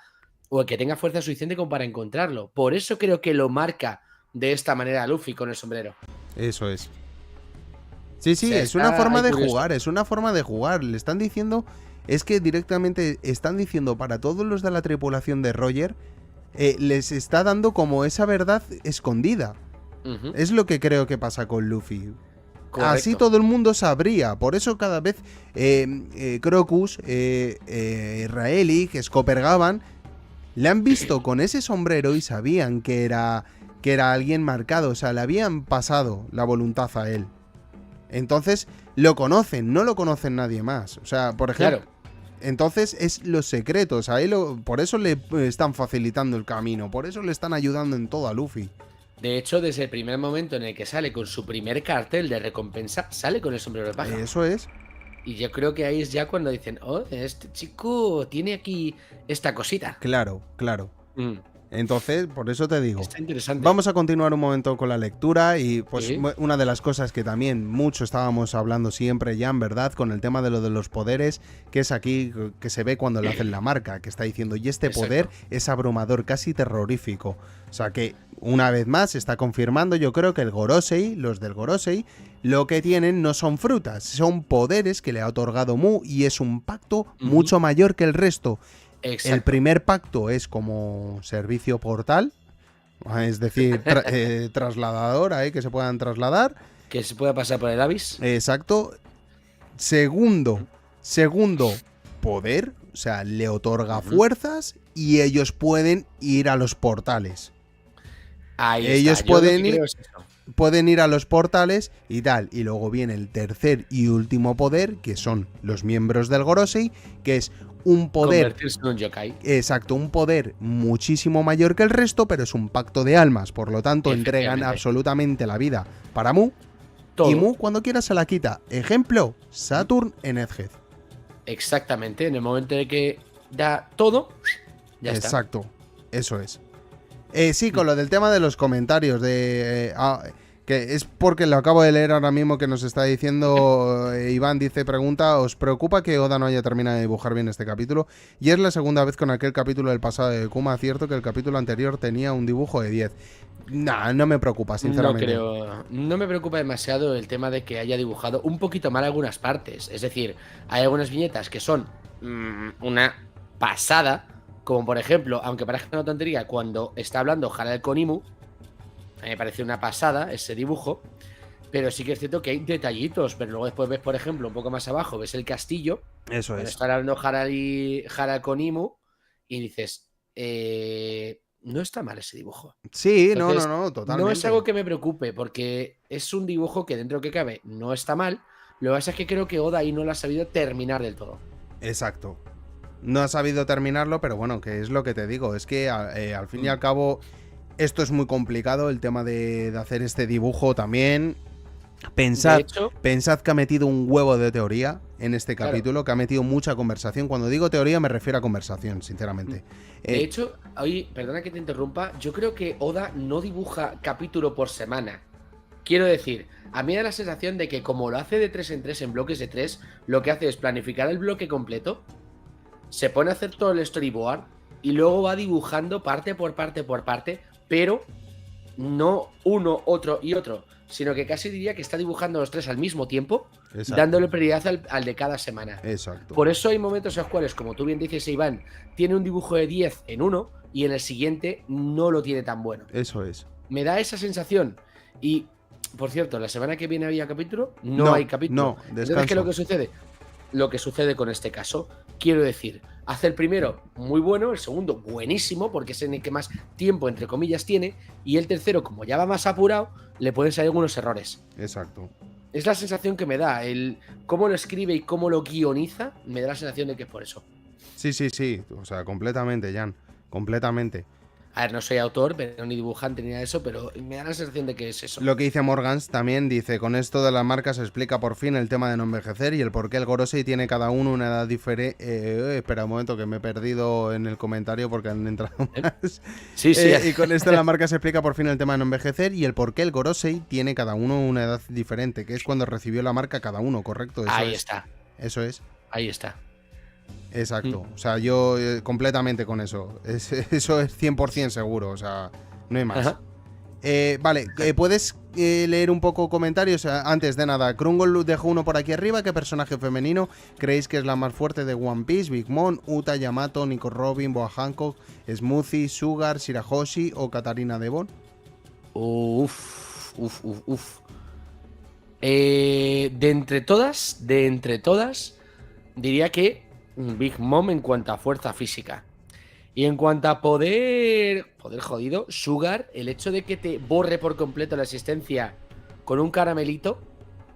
o el que tenga fuerza suficiente como para encontrarlo. Por eso creo que lo marca de esta manera a Luffy con el sombrero. Eso es. Sí, O sí, sea, es una está forma ahí de curioso. jugar, es una forma de jugar. Le están diciendo, es que directamente están diciendo para todos los de la tripulación de Roger, les está dando como esa verdad escondida. Ujú, Es lo que creo que pasa con Luffy. Así correcto. todo el mundo sabría. Por eso cada vez Crocus, Raeli, Scopper Gavan, le han visto con ese sombrero y sabían que era alguien marcado. O sea, le habían pasado la voluntad a él. Entonces lo conocen, no lo conocen nadie más. O sea, por ejemplo, Claro. entonces es los secretos. Por eso le están facilitando el camino. Por eso le están ayudando en todo a Luffy. De hecho, desde el primer momento en el que sale con su primer cartel de recompensa, sale con el sombrero de paja. Eso es. Y yo creo que ahí es ya cuando dicen, oh, este chico tiene aquí esta cosita. Claro, claro. Mm, Entonces, por eso te digo. está interesante. Vamos a continuar un momento con la lectura y pues Sí, una de las cosas que también mucho estábamos hablando siempre ya en verdad con el tema de lo de los poderes, que es aquí que se ve cuando le hacen la marca, que está diciendo, y este poder exacto. es abrumador, casi terrorífico. O sea que una vez más se está confirmando, yo creo que el Gorosei, los del Gorosei, lo que tienen no son frutas, son poderes que le ha otorgado Mu y es un pacto Ujú, mucho mayor que el resto. El exacto. primer pacto es como servicio portal, es decir, trasladador, que se puedan trasladar. Que se pueda pasar por el Abyss. Exacto. Segundo, poder, o sea, le otorga Ujú. fuerzas y ellos pueden ir a los portales. Ahí está. Ellos Yo lo que creo es eso. pueden ir a los portales y tal. Y luego viene el tercer y último poder, que son los miembros del Gorosei, que es un poder. Convertirse en un yokai. Exacto, un poder muchísimo mayor que el resto, pero es un pacto de almas. Por lo tanto, entregan Efectivamente. absolutamente la vida para Mu. Y Todo. Mu, cuando quiera, se la quita. Ejemplo, Saturn en Egghead. Exactamente. En el momento de que da todo, ya está. Exacto, eso es. Sí, con lo del tema de los comentarios, que es porque lo acabo de leer ahora mismo que nos está diciendo Iván, dice, pregunta, ¿os preocupa que Oda no haya terminado de dibujar bien este capítulo? Y es la segunda vez con aquel capítulo del pasado de Kuma, cierto que el capítulo anterior tenía un dibujo de 10. Nah, no me preocupa, No sinceramente. creo, no me preocupa demasiado el tema de que haya dibujado un poquito mal algunas partes. Es decir, hay algunas viñetas que son una pasada, como por ejemplo, aunque parezca una tontería, cuando está hablando Harald con Imu, a mí me parece una pasada ese dibujo, pero sí que es cierto que hay detallitos, pero luego después ves, por ejemplo, un poco más abajo, ves el castillo, Eso cuando es. está hablando Harald con Imu, y dices, no está mal ese dibujo. Sí, Entonces, no, no es algo totalmente. que me preocupe, porque es un dibujo que dentro que cabe no está mal. Lo que pasa es que creo que Oda ahí no lo ha sabido terminar del todo. Exacto. No ha sabido terminarlo, pero bueno, que es lo que te digo, es que al fin y al cabo esto es muy complicado, el tema de hacer este dibujo también. De Pensad, hecho, pensad que ha metido un huevo de teoría en este claro. capítulo, que ha metido mucha conversación. Cuando digo teoría me refiero a conversación, sinceramente. De hecho, hoy, perdona que te interrumpa, yo creo que Oda no dibuja capítulo por semana. Quiero decir, a mí me da la sensación de que como lo hace de 3 en 3 en bloques de 3, lo que hace es planificar el bloque completo, se pone a hacer todo el storyboard y luego va dibujando parte por parte por parte, pero no uno, otro y otro, sino que casi diría que está dibujando los tres al mismo tiempo, Exacto. dándole prioridad al de cada semana. Exacto. Por eso hay momentos en los cuales, como tú bien dices, Iván, tiene un dibujo de 10 en uno y en el siguiente no lo tiene tan bueno. Eso es. Me da esa sensación. Y, por cierto, la semana que viene había capítulo, no hay capítulo. No, Entonces, ¿qué es lo descanso. que sucede? Lo que sucede con este caso, quiero decir, hace el primero muy bueno, el segundo buenísimo, porque es en el que más tiempo, entre comillas, tiene, y el tercero, como ya va más apurado, le pueden salir algunos errores. Exacto. Es la sensación que me da, el cómo lo escribe y cómo lo guioniza, me da la sensación de que es por eso. Sí, sí, sí. O sea, completamente, Jan. Completamente. A ver, no soy autor, pero ni dibujante ni nada de eso, pero me da la sensación de que es eso. Lo que dice Morgans también dice, con esto de las marcas se explica por fin el tema de no envejecer y el por qué el Gorosei tiene cada uno una edad diferente. Espera un momento que me he perdido en el comentario porque han entrado más. Sí, sí. Y con esto de la marca se explica por fin el tema de no envejecer y el por qué el Gorosei tiene cada uno una edad diferente, que es cuando recibió la marca cada uno, ¿correcto? Eso Ahí es. está, Eso es. ahí está. Exacto. O sea, yo completamente con eso. Eso es 100% seguro. O sea, no hay más. Ajá. Vale, ¿puedes leer un poco comentarios? Antes de nada, Krungol dejó uno por aquí arriba. ¿Qué personaje femenino creéis que es la más fuerte de One Piece? Big Mom, Uta, Yamato, Nico Robin, Boa Hancock, Smoothie, Sugar, Shirahoshi o Katarina Devon. Uf. De entre todas, diría que Big Mom en cuanto a fuerza física. Y en cuanto a poder jodido, Sugar, el hecho de que te borre por completo la existencia con un caramelito,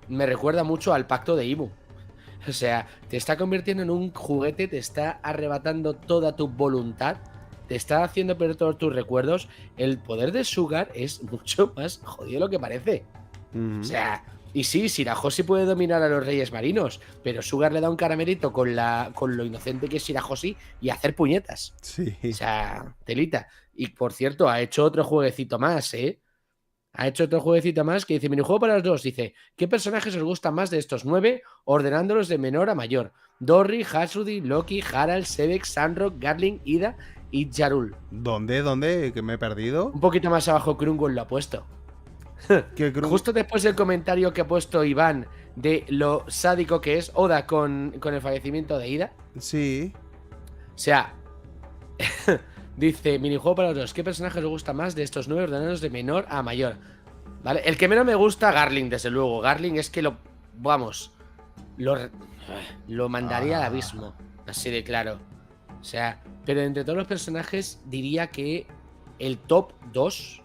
me recuerda mucho al pacto de Ibu. O sea, te está convirtiendo en un juguete, te está arrebatando toda tu voluntad, te está haciendo perder todos tus recuerdos. El poder de Sugar es mucho más jodido de lo que parece. O sea, y sí, Shirahoshi puede dominar a los reyes marinos, pero Sugar le da un caramelito con lo inocente que es Shirahoshi y hacer puñetas. Sí. O sea, telita. Y por cierto, ha hecho otro jueguecito más, ¿eh? Ha hecho otro jueguecito más que dice: minijuego para los dos. Dice: ¿qué personajes os gustan más de estos 9? Ordenándolos de menor a mayor. Dory, Hatsuki, Loki, Harald, Sebek, Sandrock, Gatling, Ida y Jarul. ¿Dónde? ¿Que me he perdido? Un poquito más abajo Krungol lo ha puesto. Justo después del comentario que ha puesto Iván de lo sádico que es Oda con el fallecimiento de Ida. Sí. O sea, dice: minijuego para los dos. ¿Qué personajes os gusta más de estos 9 ordenados de menor a mayor? ¿Vale? El que menos me gusta, Garling, desde luego. Garling es que lo mandaría al abismo. Así de claro. O sea, pero entre todos los personajes diría que el top 2.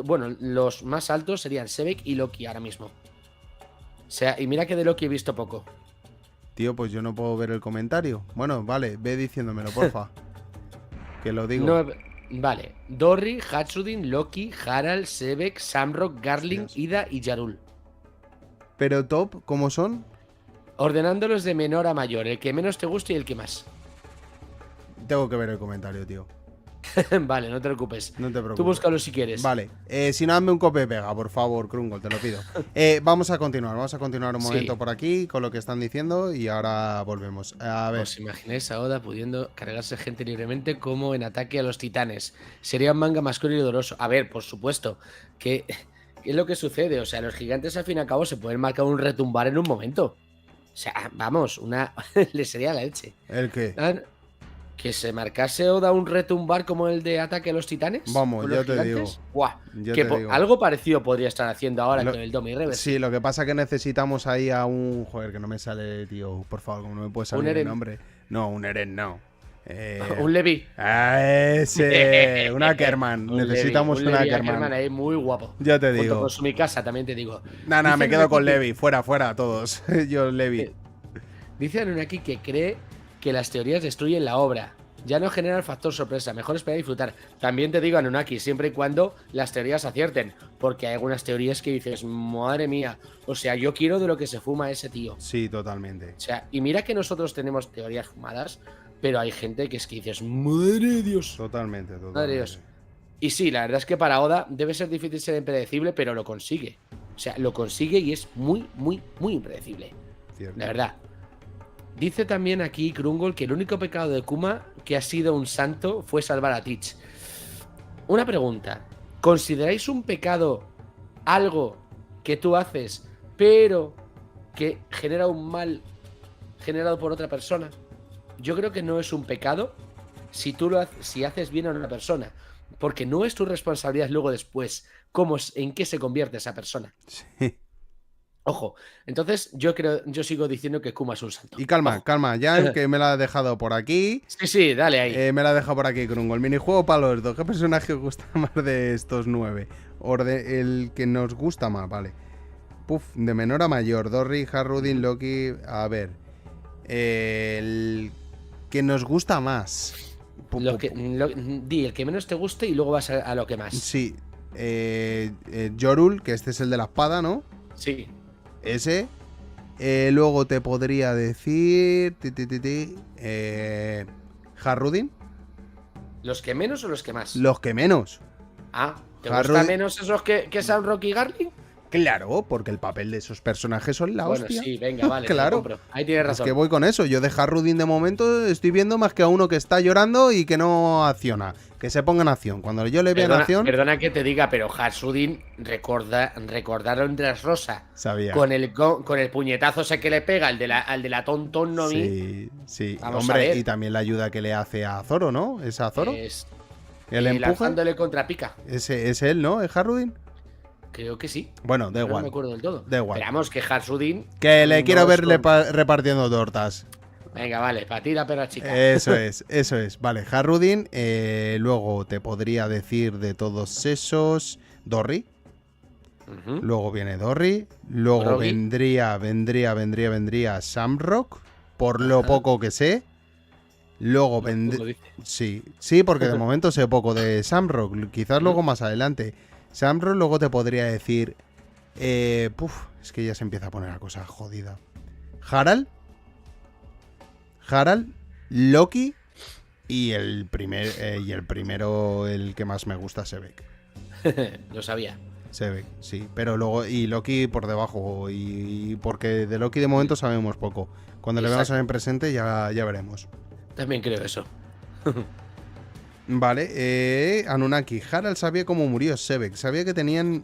Bueno, los más altos serían Sebek y Loki ahora mismo. O sea, y mira que de Loki he visto poco. Tío, pues yo no puedo ver el comentario. Bueno, vale, ve diciéndomelo, porfa. Que lo digo. No, vale. Dory, Hatsudin, Loki, Harald, Sebek, Samrock, Garling, Ida y Jarul. Pero top, ¿cómo son? Ordenándolos de menor a mayor. El que menos te guste y el que más. Tengo que ver el comentario, tío. Vale, no te preocupes. No te preocupes. Tú búscalo si quieres. Vale, si no, hazme un copia y pega, por favor, Krungol, te lo pido. Vamos a continuar un momento por aquí con lo que están diciendo y ahora volvemos. A ver. ¿Os imagináis a Oda pudiendo cargarse gente libremente como en Ataque a los Titanes? Sería un manga más cruel y doloroso. A ver, por supuesto, ¿qué es lo que sucede? O sea, los gigantes al fin y al cabo se pueden marcar un retumbar en un momento. O sea, vamos, le sería la leche. ¿El qué? Que se marcase Oda un retumbar como el de Ataque a los Titanes. Vamos, ya te digo. Buah, Ya te digo. algo parecido podría estar haciendo ahora con el Domi Reverse. Sí, lo que pasa es que necesitamos ahí a un... Joder, que no me sale, tío. Por favor, como no me puede salir el nombre. No, un Eren no. Un Levi. Ese. Un Ackerman. Necesitamos un Ackerman. Ahí muy guapo. Ya te digo. Con su mi casa, también te digo. Nah, me quedo con Levi. Fuera, todos. Yo, Levi. Dice Anunnaki que cree que las teorías destruyen la obra. Ya no genera el factor sorpresa. Mejor esperar y disfrutar. También te digo, Anunnaki, siempre y cuando las teorías acierten. Porque hay algunas teorías que dices: madre mía. O sea, yo quiero de lo que se fuma ese tío. Sí, totalmente. O sea, y mira que nosotros tenemos teorías fumadas, pero hay gente que es que dices: madre de Dios. Totalmente. Madre de Dios. Y sí, la verdad es que para Oda debe ser difícil ser impredecible, pero lo consigue. O sea, lo consigue y es muy, muy, muy impredecible. Cierto. La verdad. Dice también aquí Krungol que el único pecado de Kuma que ha sido un santo fue salvar a Teach. Una pregunta. ¿Consideráis un pecado algo que tú haces, pero que genera un mal generado por otra persona? Yo creo que no es un pecado si haces bien a una persona, porque no es tu responsabilidad luego después en qué se convierte esa persona. Sí. Ojo, entonces yo sigo diciendo que Kuma es un santo. Y calma, Ojo. calma, Jan, que me la ha dejado por aquí. Sí, dale ahí. Me la ha dejado por aquí, Krungol. Minijuego para los dos. ¿Qué personaje os gusta más de estos 9? El que nos gusta más, vale. De menor a mayor. Dory, Harrudin, Loki. A ver. El que nos gusta más. El que menos te guste y luego vas a lo que más. Sí. Jorul, que este es el de la espada, ¿no? Sí. Ese. Luego te podría decir. Harrudin. ¿Los que menos o los que más? Los que menos. ¿Te gusta menos esos que Sandrock y Garling? Claro, porque el papel de esos personajes son la Bueno, hostia. sí, venga, vale, Claro. te lo compro. Ahí tienes Es razón. que voy con eso. Yo de Harrudin de momento estoy viendo más que a uno que está llorando y que no acciona. Que se ponga en acción. Cuando yo le vea en acción, Perdona que te diga, pero Harsudin recordaron Rosa sabía. con el puñetazo ese que le pega al de la Tonton no Mi. Sí, sí. Vamos a Hombre, ver. y también la ayuda que le hace a Zoro, ¿no? ¿Es a Zoro? Es ¿El empuje? lanzándole contra Pica. Ese es él, ¿no? ¿Es Harrudin? Creo que sí. Bueno, da No igual. me acuerdo del todo. Da igual. Esperamos que Harsudin. Que le quiero no verle son- repartiendo tortas. Venga, vale, para ti la perra chica. Eso es. Vale, Harrudin. Luego te podría decir de todos esos. Dorry. Ujú. Luego viene Dorry. Luego Groggy. vendría Shamrock. Por lo Ajá. poco que sé. Luego Tú lo vendría. dices. Sí, porque de momento sé poco de Shamrock. Quizás luego más adelante. Shamrock luego te podría decir. Es que ya se empieza a poner la cosa jodida. Harald, Loki y el primero, el que más me gusta, Sebek. Lo sabía. Sebek, sí. Pero luego, y Loki por debajo. Y porque de Loki de momento sabemos poco. Cuando le veamos Exacto. en presente ya veremos. También creo eso. Vale, Anunnaki. Harald sabía cómo murió Sebek. Sabía que tenían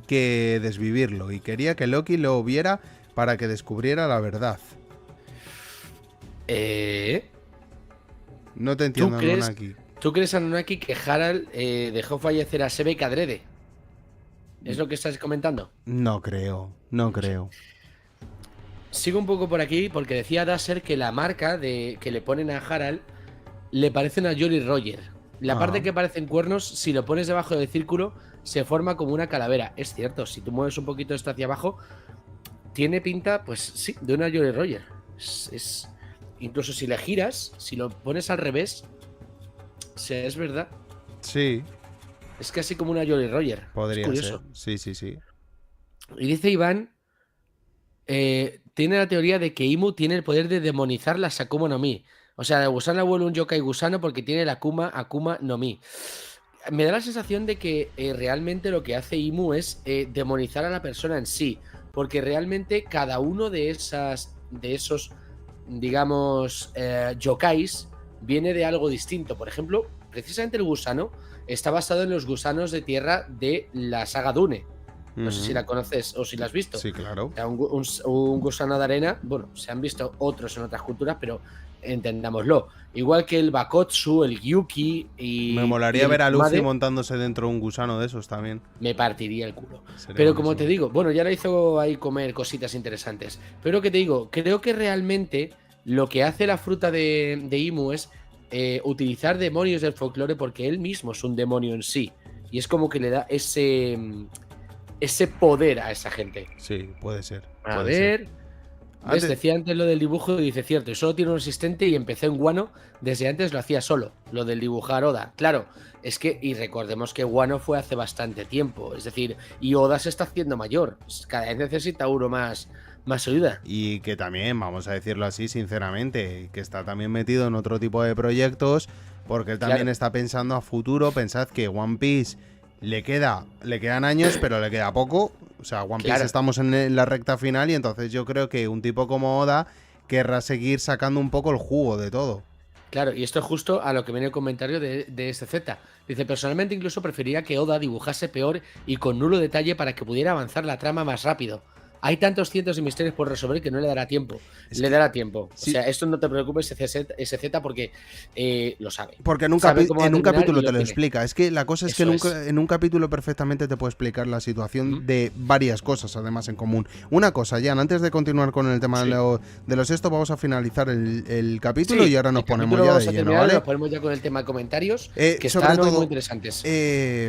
que desvivirlo. Y quería que Loki lo viera para que descubriera la verdad. No te entiendo, crees? Anunnaki. ¿Tú crees, Anunnaki, que Harald dejó fallecer a Sebek adrede? ¿Es lo que estás comentando? No creo. Sigo un poco por aquí porque decía Dasher que la marca que le ponen a Harald le parecen a Jolly Roger. La parte que parecen cuernos, si lo pones debajo del círculo, se forma como una calavera. Es cierto, si tú mueves un poquito esto hacia abajo, tiene pinta, pues sí, de una Jolly Roger. Incluso si le giras, si lo pones al revés, es verdad. Sí, Es casi como una Jolly Roger. podría Es curioso. ser. Sí. Y dice Iván, tiene la teoría de que Imu tiene el poder de demonizar las Akuma no Mi. O sea, de gusano vuelve un yokai gusano porque tiene la Akuma no Mi. Me da la sensación de que realmente lo que hace Imu es demonizar a la persona en sí. Porque realmente cada uno de esos, digamos, yokais viene de algo distinto. Por ejemplo, precisamente el gusano está basado en los gusanos de tierra de la saga Dune. No sé si la conoces o si la has visto. Sí, claro. O sea, un gusano de arena, bueno, se han visto otros en otras culturas, pero entendámoslo. Igual que el Bakotsu, el Gyuki y... Me molaría y ver a Luffy Made, montándose dentro de un gusano de esos también. me partiría el culo. Sería Pero como buenísimo. te digo, bueno, ya le hizo ahí comer cositas interesantes. Pero que te digo, creo que realmente lo que hace la fruta de Imu es utilizar demonios del folclore porque él mismo es un demonio en sí. Y es como que le da ese poder a esa gente. Sí, puede ser. A puede ser. ver. ¿Ves? Antes- Decía antes lo del dibujo y dice cierto, y solo tiene un asistente y empecé en Wano, desde antes lo hacía solo, lo del dibujar Oda. Claro, es que, y recordemos que Wano fue hace bastante tiempo, es decir, y Oda se está haciendo mayor, cada vez necesita uno más ayuda. Y que también, vamos a decirlo así sinceramente, que está también metido en otro tipo de proyectos, porque él también Claro. está pensando a futuro. Pensad que One Piece le quedan años, pero le queda poco. O sea, One Piece Claro. estamos en la recta final y entonces yo creo que un tipo como Oda querrá seguir sacando un poco el jugo de todo. Claro, y esto es justo a lo que viene el comentario de SZ. Dice, personalmente incluso prefería que Oda dibujase peor y con nulo detalle para que pudiera avanzar la trama más rápido. Hay tantos cientos de misterios por resolver que no le dará tiempo. Es Le que- dará tiempo. sí. O sea, esto no te preocupes, SZ, porque lo sabe. Porque en un, Sabe cómo va a terminar capítulo y te lo tiene. explica. Es que la cosa es que Eso en un capítulo perfectamente te puede explicar la situación Ujú. de varias cosas, además, en común. Una cosa, Jan, antes de continuar con el tema Sí. de los esto, vamos a finalizar el capítulo Sí, y ahora nos el ponemos capítulo ya vamos de a lleno, terminar, ¿vale? Nos ponemos ya con el tema de comentarios, que sobre están hoy todo, muy interesantes.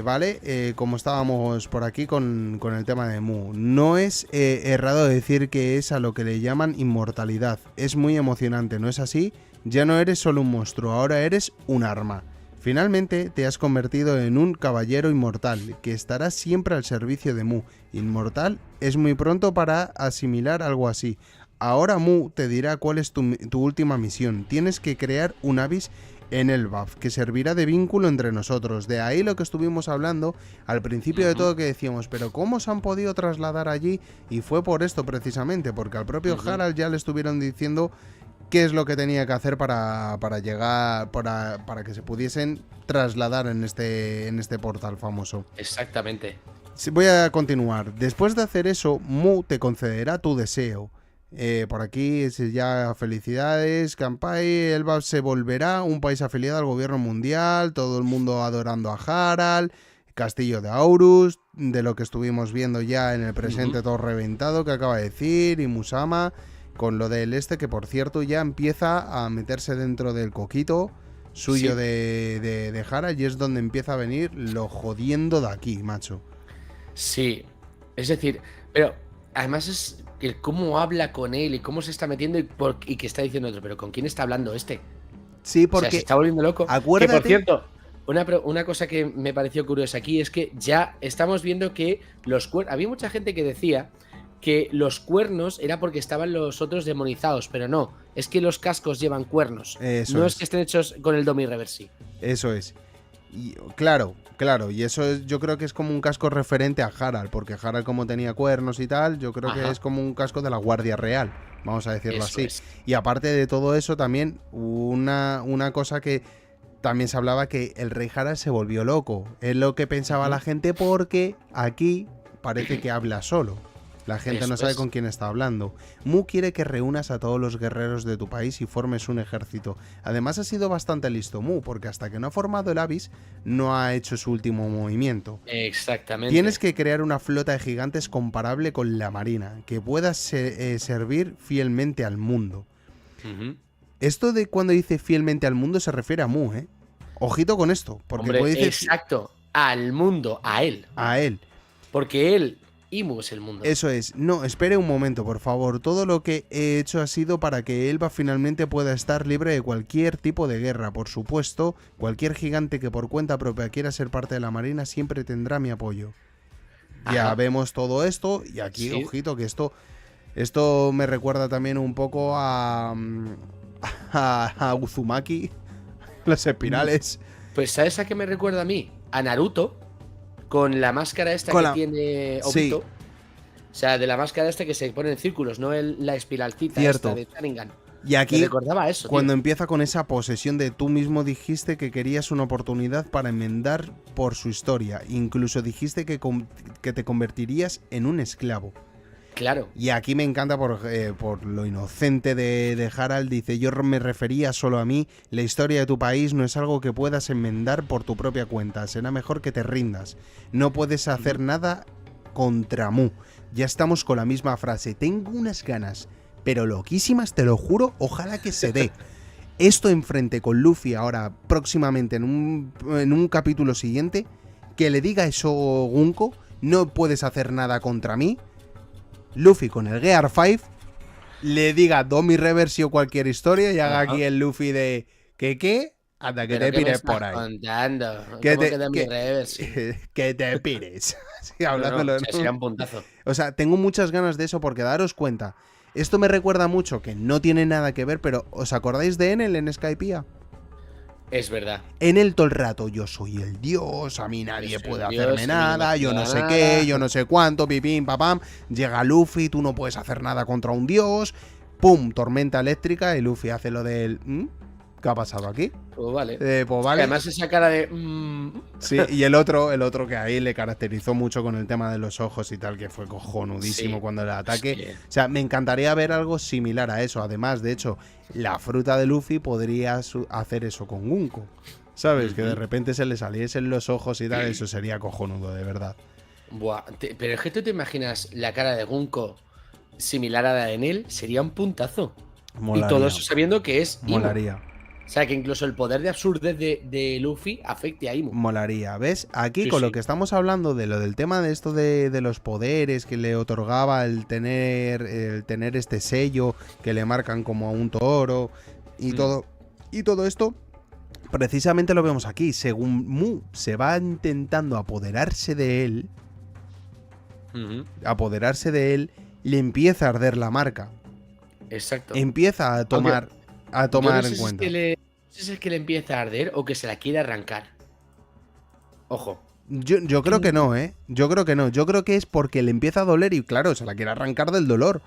Vale, como estábamos por aquí con el tema de Mu, no es errado decir que es a lo que le llaman inmortalidad. Es muy emocionante, ¿no es así? Ya no eres solo un monstruo, ahora eres un arma. Finalmente te has convertido en un caballero inmortal que estará siempre al servicio de Mu. Inmortal es muy pronto para asimilar algo así. Ahora Mu te dirá cuál es tu última misión. Tienes que crear un Abyss en el BAF, que servirá de vínculo entre nosotros. De ahí lo que estuvimos hablando al principio de todo, que decíamos, pero ¿cómo se han podido trasladar allí? Y fue por esto precisamente, porque al propio Harald ya le estuvieron diciendo qué es lo que tenía que hacer para llegar, para que se pudiesen trasladar en este portal famoso. Exactamente. Voy a continuar. Después de hacer eso, Mu te concederá tu deseo. Por aquí ya felicidades, Campai. Elba se volverá un país afiliado al gobierno mundial, todo el mundo adorando a Harald, Castillo de Aurus, de lo que estuvimos viendo ya en el presente, todo reventado, que acaba de decir, y Musama, con lo del que por cierto ya empieza a meterse dentro del coquito suyo de Harald, y es donde empieza a venir lo jodiendo de aquí, macho. Sí, es decir, pero además es el cómo habla con él y cómo se está metiendo y que está diciendo otro, pero ¿con quién está hablando este? Sí, porque o sea, se está volviendo loco. Acuérdate... Que por cierto, una cosa que me pareció curiosa aquí es que ya estamos viendo que los cuernos... Había mucha gente que decía que los cuernos era porque estaban los otros demonizados, pero no, es que los cascos llevan cuernos. Eso no es que estén hechos con el Domi Reversi. Eso es. Y, claro, y eso es, yo creo que es como un casco referente a Harald, porque Harald como tenía cuernos y tal, yo creo que es como un casco de la Guardia Real, vamos a decirlo así. Y aparte de todo eso también, una cosa que también se hablaba, que el rey Harald se volvió loco. Es lo que pensaba la gente, porque aquí parece que habla solo. La gente no sabe con quién está hablando. Mu quiere que reúnas a todos los guerreros de tu país y formes un ejército. Además ha sido bastante listo Mu, porque hasta que no ha formado el Abyss no ha hecho su último movimiento. Exactamente. Tienes que crear una flota de gigantes comparable con la marina, que pueda servir fielmente al mundo. Esto de cuando dice fielmente al mundo se refiere a Mu, ¿eh? Ojito con esto. Porque hombre, puede decir... exacto, al mundo, a él. A él. Porque él... Imu es el mundo. Eso es. No, espere un momento, por favor. Todo lo que he hecho ha sido para que Elba finalmente pueda estar libre de cualquier tipo de guerra. Por supuesto, cualquier gigante que por cuenta propia quiera ser parte de la marina siempre tendrá mi apoyo. Ya vemos todo esto, y aquí, ojito, que esto me recuerda también un poco a Uzumaki, las espirales. Pues ¿sabes a qué me recuerda a mí? A Naruto. Con la máscara esta que tiene Obito. O sea, de la máscara esta que se pone en círculos, no la espiralcita esta de Sharingan. Y aquí, me recordaba eso, cuando empieza con esa posesión de tú mismo dijiste que querías una oportunidad para enmendar por su historia. Incluso dijiste que te convertirías en un esclavo. Claro. Y aquí me encanta por lo inocente de Harald. Dice, yo me refería solo a mí. La historia de tu país no es algo que puedas enmendar por tu propia cuenta. Será mejor que te rindas. No puedes hacer nada contra Mu. Ya estamos con la misma frase. Tengo unas ganas, pero loquísimas, te lo juro. Ojalá que se dé. Esto enfrente con Luffy ahora, próximamente, en un capítulo siguiente. Que le diga eso Gunko. No puedes hacer nada contra mí. Luffy con el Gear 5 le diga Domi Reversi o cualquier historia y haga aquí el Luffy de ¿qué? Anda, que te pires por ahí. Contando? Que te pires. Sí, hablándolo. Sería un puntazo. O sea, tengo muchas ganas de eso, porque daros cuenta, esto me recuerda mucho, que no tiene nada que ver, pero ¿os acordáis de Enel en Skypiea? Es verdad. En el todo el rato, yo soy el dios, a mí nadie puede hacerme nada, yo no sé qué, yo no sé cuánto, pipín, papam. Llega Luffy, tú no puedes hacer nada contra un dios. Pum, tormenta eléctrica, y Luffy hace lo del... ¿Qué ha pasado aquí? Pues vale. Pues vale. Además esa cara de... Sí, y el otro que ahí le caracterizó mucho con el tema de los ojos y tal, que fue cojonudísimo cuando el ataque. Sí. O sea, me encantaría ver algo similar a eso. Además, de hecho, la fruta de Luffy podría hacer eso con Gunko. ¿Sabes? Que de repente se le saliesen los ojos y tal, eso sería cojonudo, de verdad. Buah, pero es que tú te imaginas la cara de Gunko similar a la de Enel, sería un puntazo. Molaría. Y todo eso sabiendo que es Imo. Molaría. O sea, que incluso el poder de absurdez de Luffy afecte a Imo. Molaría, ¿ves? Aquí con lo que estamos hablando de lo del tema de esto de los poderes que le otorgaba el tener este sello que le marcan como a un toro y todo esto, precisamente lo vemos aquí. Según Mu se va intentando apoderarse de él, le empieza a arder la marca. Exacto. Empieza a tomar en cuenta. sé si es que le empieza a arder o que se la quiere arrancar. Ojo. Yo creo que no, ¿eh? Yo creo que no. Yo creo que es porque le empieza a doler y, claro, se la quiere arrancar del dolor.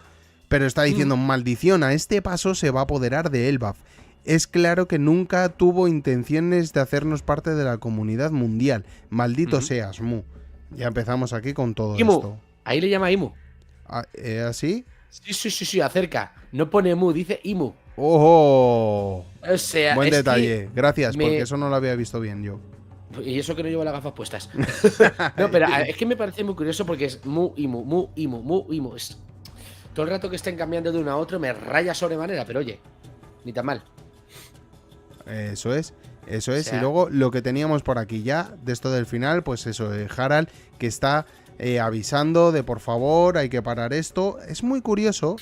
Pero está diciendo, maldición, a este paso se va a apoderar de Elbaf. Es claro que nunca tuvo intenciones de hacernos parte de la comunidad mundial. Maldito seas, Mu. Ya empezamos aquí con todo Imu. esto. Ahí le llama Imu. ¿Así? Sí, acerca. No pone Mu, dice Imu. ¡Ojo! O sea, Buen es detalle. Gracias, me- porque eso no lo había visto bien yo. Y eso que no llevo las gafas puestas. No, pero es que me parece muy curioso porque es Mu, Imu, Mu, Imu, Mu, Imu. Es... Todo el rato que estén cambiando de uno a otro me raya sobremanera, pero oye, ni tan mal. Eso es. Eso O es. sea, Y luego lo que teníamos por aquí ya, de esto del final, pues eso, Harald, que está avisando de por favor, hay que parar esto. Es muy curioso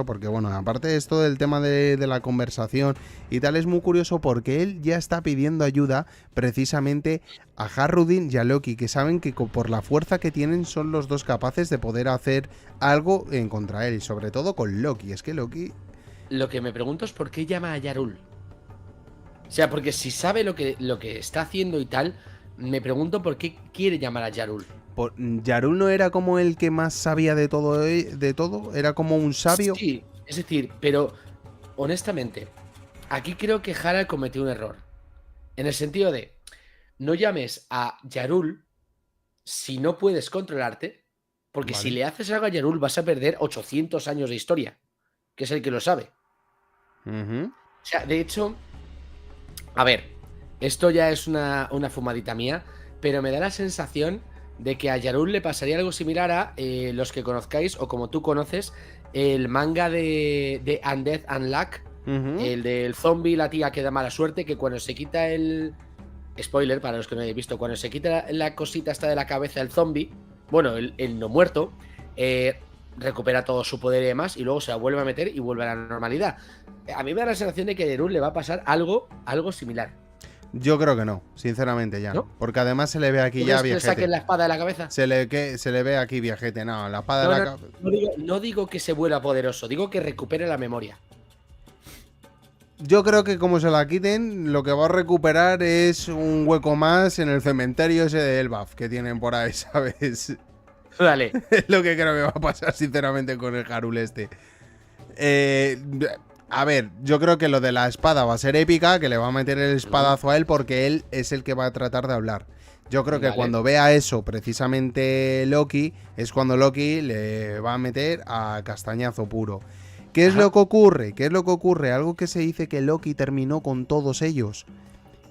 porque, bueno, aparte de esto del tema de la conversación y tal, es muy curioso porque él ya está pidiendo ayuda precisamente a Harrudin y a Loki, que saben que por la fuerza que tienen son los dos capaces de poder hacer algo en contra él, y sobre todo con Loki. Es que Loki... lo que me pregunto es por qué llama a Yarul. O sea, porque si sabe lo que está haciendo y tal, me pregunto por qué quiere llamar a Yarul. ¿Yarul no era como el que más sabía de todo, de todo? ¿Era como un sabio? Sí, es decir, pero honestamente, aquí creo que Harald cometió un error. En el sentido de, no llames a Yarul si no puedes controlarte, porque Vale. si le haces algo a Yarul vas a perder 800 años de historia, que es el que lo sabe. Ujú. O sea, de hecho, a ver, esto ya es una fumadita mía, pero me da la sensación de que a Yarul le pasaría algo similar a los que conozcáis, o como tú conoces, el manga de Undeath Unluck, Ujú. el del zombie, la tía que da mala suerte, que cuando se quita el... Spoiler, para los que no hayáis visto, cuando se quita la cosita esta de la cabeza del zombie, bueno, el no muerto, recupera todo su poder y demás, y luego se la vuelve a meter y vuelve a la normalidad. A mí me da la sensación de que a Yarul le va a pasar algo similar, Yo creo que no, sinceramente ya. ¿no? Porque además se le ve aquí ¿Tú ya crees que le viejete. saquen la espada de la cabeza? Se le ve aquí viejete. No, la espada de No, la no, cabeza. no digo que se vuelva poderoso, digo que recupere la memoria. Yo creo que como se la quiten, lo que va a recuperar es un hueco más en el cementerio ese de Elbaf que tienen por ahí, ¿sabes? Vale. Es lo que creo que va a pasar, sinceramente, con el Harul este. A ver, yo creo que lo de la espada va a ser épica, que le va a meter el espadazo a él porque él es el que va a tratar de hablar. Yo creo que Vale. cuando vea eso, precisamente Loki, es cuando Loki le va a meter a castañazo puro. ¿Qué es Ajá. lo que ocurre? ¿Qué es lo que ocurre? Algo que se dice que Loki terminó con todos ellos.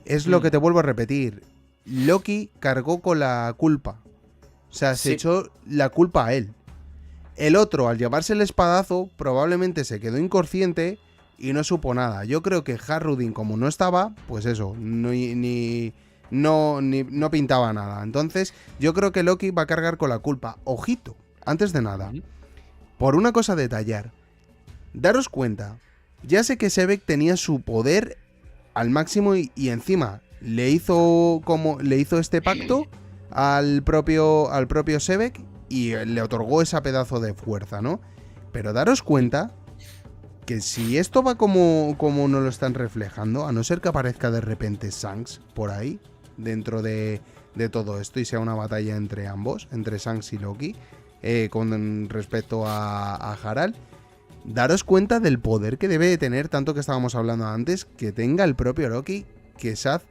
Es lo que te vuelvo a repetir. Loki cargó con la culpa. O sea, se Sí. echó la culpa a él. El otro, al llevarse el espadazo, probablemente se quedó inconsciente y no supo nada. Yo creo que Harrudin, como no estaba, pues eso, no pintaba nada. Entonces, yo creo que Loki va a cargar con la culpa. Ojito, antes de nada, por una cosa a detallar. Daros cuenta, ya sé que Sebek tenía su poder al máximo y encima le hizo este pacto al propio Sebek y le otorgó ese pedazo de fuerza, ¿no? Pero daros cuenta que si esto va como nos lo están reflejando, a no ser que aparezca de repente Shanks por ahí, dentro de todo esto y sea una batalla entre ambos, entre Shanks y Loki, con respecto a Harald, daros cuenta del poder que debe de tener, tanto que estábamos hablando antes, que tenga el propio Loki, que Shad...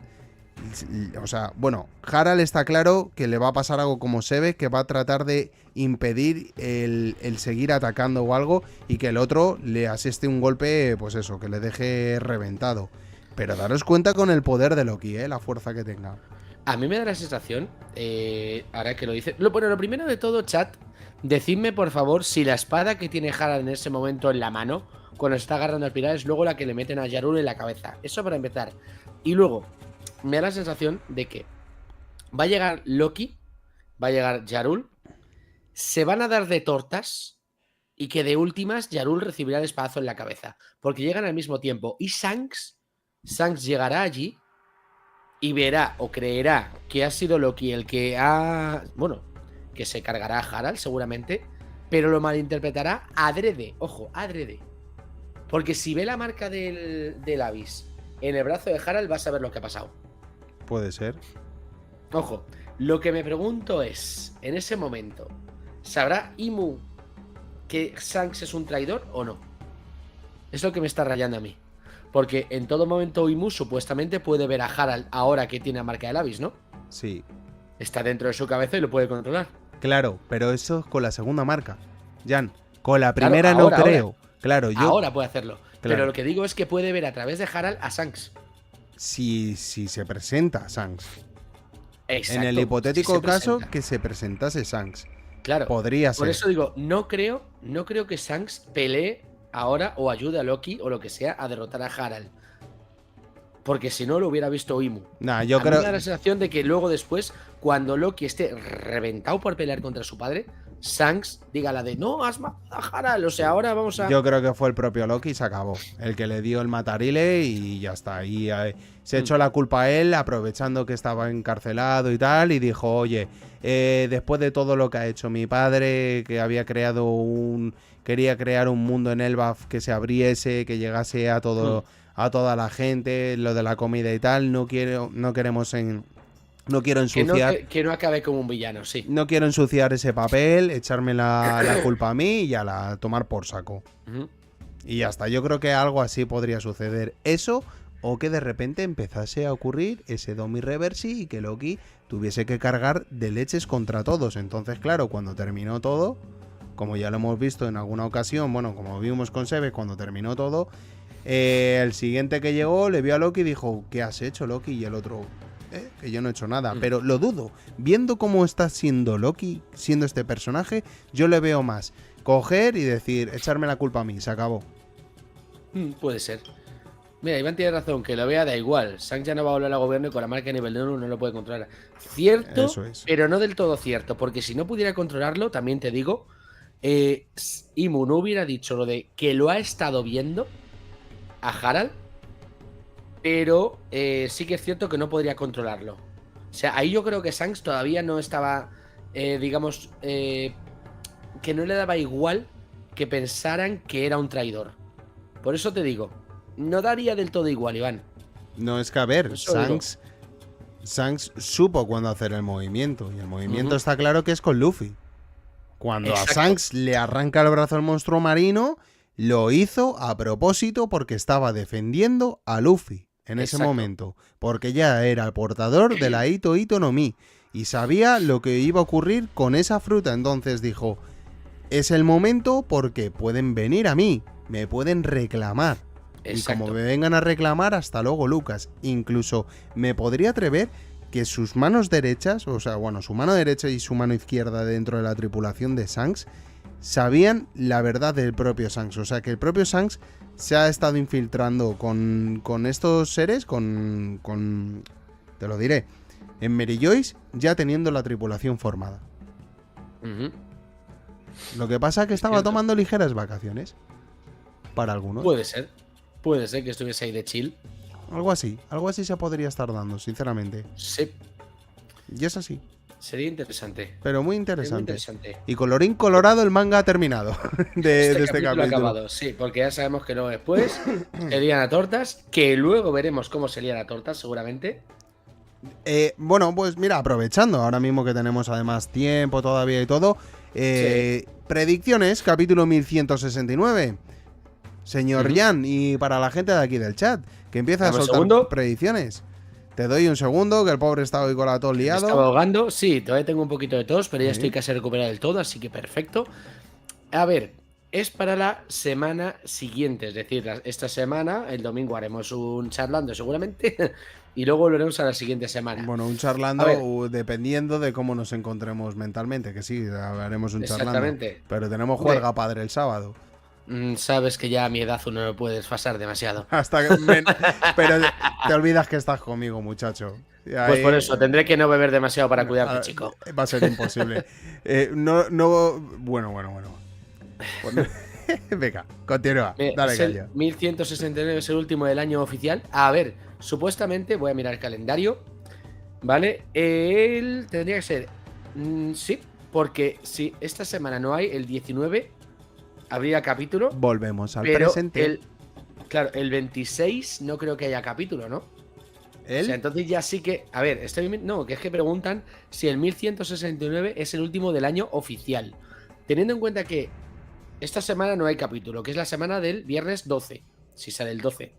O sea, bueno, Harald está claro que le va a pasar algo como Sebek, que va a tratar de impedir el seguir atacando o algo, y que el otro le aseste un golpe, pues eso, que le deje reventado. Pero daros cuenta con el poder de Loki, la fuerza que tenga. A mí me da la sensación, ahora que lo dice... Bueno, lo primero de todo, chat, decidme por favor si la espada que tiene Harald en ese momento en la mano, cuando se está agarrando al pilar, es luego la que le meten a Yarul en la cabeza. Eso para empezar. Y luego, me da la sensación de que va a llegar Loki, va a llegar Yarul, se van a dar de tortas y que de últimas Yarul recibirá el espadazo en la cabeza. Porque llegan al mismo tiempo. Y Shanks llegará allí y verá o creerá que ha sido Loki el que ha... Bueno, que se cargará a Harald seguramente, pero lo malinterpretará adrede. Ojo, adrede. Porque si ve la marca del Abyss en el brazo de Harald va a saber lo que ha pasado. Puede ser. Ojo, lo que me pregunto es, en ese momento, ¿sabrá Imu que Shanks es un traidor o no? Es lo que me está rayando a mí. Porque en todo momento Imu supuestamente puede ver a Harald ahora que tiene la marca del Abyss, ¿no? Sí. Está dentro de su cabeza y lo puede controlar. Claro, pero eso es con la segunda marca. Jan, con la Claro, primera ahora, no creo. Claro, yo. Ahora puede hacerlo. Claro. Pero lo que digo es que puede ver a través de Harald a Shanks. Si se presenta Shanks. Exacto. En el hipotético si se caso presenta. que se presentase Shanks. Claro. Podría Por ser. eso digo, no creo que Shanks pelee ahora o ayude a Loki o lo que sea a derrotar a Harald. Porque si no lo hubiera visto Imu. Nah, yo a mí creo. me da la sensación de que luego después, cuando Loki esté reventado por pelear contra su padre, Shanks diga la de no, has matado a Harald. O sea, ahora vamos a. Yo creo que fue el propio Loki y se acabó. El que le dio el matarile y ya está. Y se echó la culpa a él, aprovechando que estaba encarcelado y tal. Y dijo, oye, después de todo lo que ha hecho mi padre, que había creado quería crear un mundo en Elbaf que se abriese, que llegase a todo. A toda la gente, lo de la comida y tal, no quiero ensuciar. Que no acabe como un villano, sí. No quiero ensuciar ese papel, echarme la culpa a mí y a tomar por saco. Y ya está, yo creo que algo así podría suceder. Eso, o que de repente empezase a ocurrir ese Domi Reversi y que Loki tuviese que cargar de leches contra todos. Entonces, claro, cuando terminó todo, como ya lo hemos visto en alguna ocasión, bueno, como vimos con Sebe, cuando terminó todo, el siguiente que llegó le vio a Loki y dijo, ¿qué has hecho, Loki? Y el otro, que yo no he hecho nada. Pero lo dudo. Viendo cómo está siendo Loki, siendo este personaje, yo le veo más coger y decir, echarme la culpa a mí, se acabó. Puede ser. Mira, Iván tiene razón, que lo vea da igual. Shanks ya no va a volver al gobierno y con la marca a nivel 1 no lo puede controlar. Cierto, Eso es. pero no del todo cierto, porque si no pudiera controlarlo, también te digo, Imu no hubiera dicho lo de que lo ha estado viendo a Harald, pero sí que es cierto que no podría controlarlo. O sea, ahí yo creo que Shanks todavía no estaba, digamos, que no le daba igual que pensaran que era un traidor. Por eso te digo, no daría del todo igual, Iván. No, es que a ver, Shanks supo cuándo hacer el movimiento. Y el movimiento está claro que es con Luffy. Cuando a Shanks le arranca el brazo al monstruo marino, lo hizo a propósito porque estaba defendiendo a Luffy en ese momento. Porque ya era el portador de la Ito no Mi. Y sabía lo que iba a ocurrir con esa fruta. Entonces dijo, es el momento porque pueden venir a mí. Me pueden reclamar. Y como me vengan a reclamar, hasta luego, Lucas. Incluso me podría atrever que sus manos derechas, o sea, bueno, su mano derecha y su mano izquierda dentro de la tripulación de Shanks, sabían la verdad del propio Shanks. O sea, que el propio Shanks se ha estado infiltrando con estos seres, te lo diré, en Mary Joyce, ya teniendo la tripulación formada. Lo que pasa es que estaba tomando ligeras vacaciones. Para algunos. Puede ser que estuviese ahí de chill. Algo así se podría estar dando, sinceramente. Sí. Y es así. Sería interesante. Pero muy interesante. Y colorín colorado, el manga ha terminado de este capítulo. Acabado, sí, porque ya sabemos que luego después se lían a tortas, que luego veremos cómo se lían a tortas, seguramente. Bueno, pues mira, aprovechando ahora mismo que tenemos además tiempo todavía y todo, predicciones, capítulo 1169. Señor Jan, y para la gente de aquí del chat, que empieza a soltar predicciones. Te doy un segundo, que el pobre está hoy con la tos liado. Me estaba ahogando, sí, todavía tengo un poquito de tos, pero ya estoy casi recuperado del todo, así que perfecto. A ver, es para la semana siguiente, es decir, esta semana, el domingo haremos un charlando seguramente, y luego volveremos a la siguiente semana. Bueno, un charlando dependiendo de cómo nos encontremos mentalmente, que sí, haremos un charlando. Exactamente. Pero tenemos juerga padre el sábado. Sabes que ya a mi edad uno no puede desfasar demasiado. Pero te olvidas que estás conmigo, muchacho. Ahí, pues por eso, tendré que no beber demasiado para cuidarte, chico. Va a ser imposible. Bueno. Venga, continúa. Dale caña. 1169 es el último del año oficial. A ver, supuestamente, voy a mirar el calendario. ¿Vale? Él tendría que ser... sí, porque si esta semana no hay, el 19... habría capítulo. Volvemos al presente. Claro, el 26 no creo que haya capítulo, ¿no? ¿Él? O sea, entonces ya sí que. A ver, no, que es que preguntan si el 1169 es el último del año oficial. Teniendo en cuenta que esta semana no hay capítulo, que es la semana del viernes 12, si sale el 12.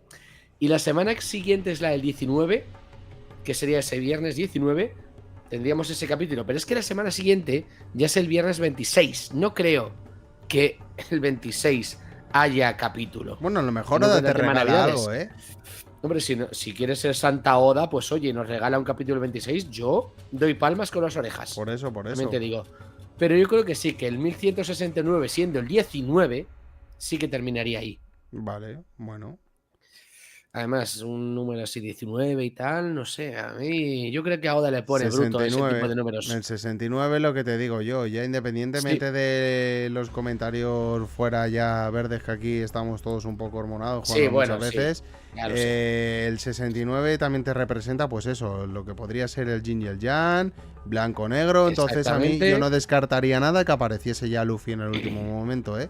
Y la semana siguiente es la del 19, que sería ese viernes 19, tendríamos ese capítulo. Pero es que la semana siguiente ya es el viernes 26. No creo que el 26 haya capítulo. Bueno, a lo mejor Teniendo en Oda te cuenta el tema regala Navidades. algo, ¿eh? Hombre, si quieres ser Santa Oda, pues oye, nos regala un capítulo 26, yo doy palmas con las orejas. Por eso. También te digo. Pero yo creo que sí, que el 1169, siendo el 19, sí que terminaría ahí. Vale, bueno. Además, un número así 19 y tal, no sé, a mí yo creo que a Oda le pone bruto ese tipo de números. El 69 es lo que te digo yo, ya independientemente Sí, de los comentarios fuera ya verdes, que aquí estamos todos un poco hormonados sí, jugando bueno, muchas sí, veces, ya lo sé. el 69 también te representa pues eso, lo que podría ser el Yin y el Yang, blanco-negro, entonces a mí yo no descartaría nada que apareciese ya Luffy en el último momento, ¿eh?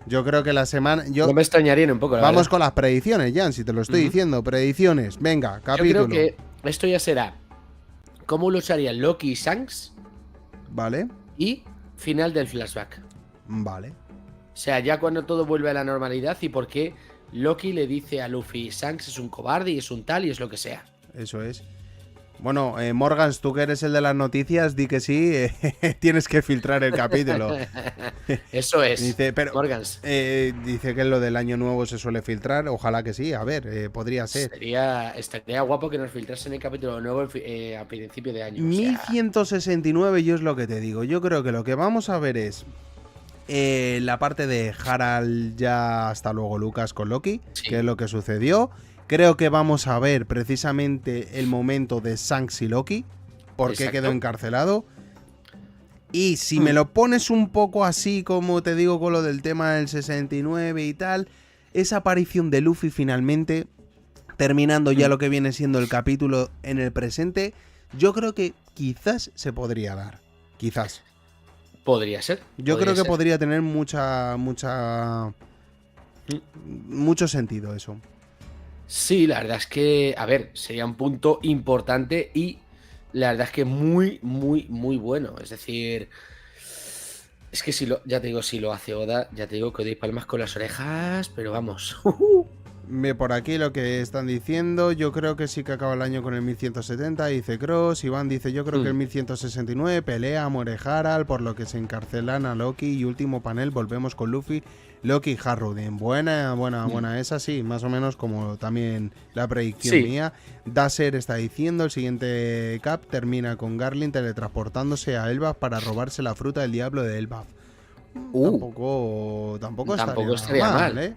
Yo creo que la semana... No me extrañaría ni un poco, la Vamos verdad. con las predicciones, Jan, si te lo estoy diciendo. Predicciones, venga, capítulo. Yo creo que esto ya será cómo lucharían Loki y Shanks Vale, y final del flashback. vale. O sea, ya cuando todo vuelve a la normalidad y por qué Loki le dice a Luffy, Shanks es un cobarde y es un tal y es lo que sea. Eso es. Bueno, Morgans, tú que eres el de las noticias, di que sí, tienes que filtrar el capítulo. Eso es. Dice, pero Morgans. dice que lo del año nuevo se suele filtrar. Ojalá que sí, a ver, podría ser. Estaría guapo que nos filtrasen el capítulo nuevo a principio de año. O sea, 1169, yo es lo que te digo. Yo creo que lo que vamos a ver es la parte de Harald ya hasta luego Lucas con Loki, sí. que es lo que sucedió. Creo que vamos a ver precisamente el momento de Shanks y Loki, por qué quedó encarcelado. Y si me lo pones un poco así, como te digo, con lo del tema del 69 y tal, esa aparición de Luffy finalmente, terminando ya lo que viene siendo el capítulo en el presente, yo creo que quizás se podría dar. Quizás. Podría ser. Yo creo que podría tener mucho sentido eso. Sí, la verdad es que, a ver, sería un punto importante y la verdad es que muy, muy, muy bueno. Es decir, es que ya te digo, si lo hace Oda, ya te digo que doy palmas con las orejas, pero vamos. Por aquí lo que están diciendo, yo creo que sí que acaba el año con el 1170, dice Cross. Iván dice, yo creo que el 1169, pelea, muere Harald, por lo que se encarcelan a Loki y último panel, volvemos con Luffy, Loki y Harrowden. Buena, esa sí, más o menos como también la predicción mía. Daser está diciendo, el siguiente cap termina con Garlin teletransportándose a Elbaf para robarse la fruta del diablo de Elbaf. Tampoco estaría mal, ¿eh?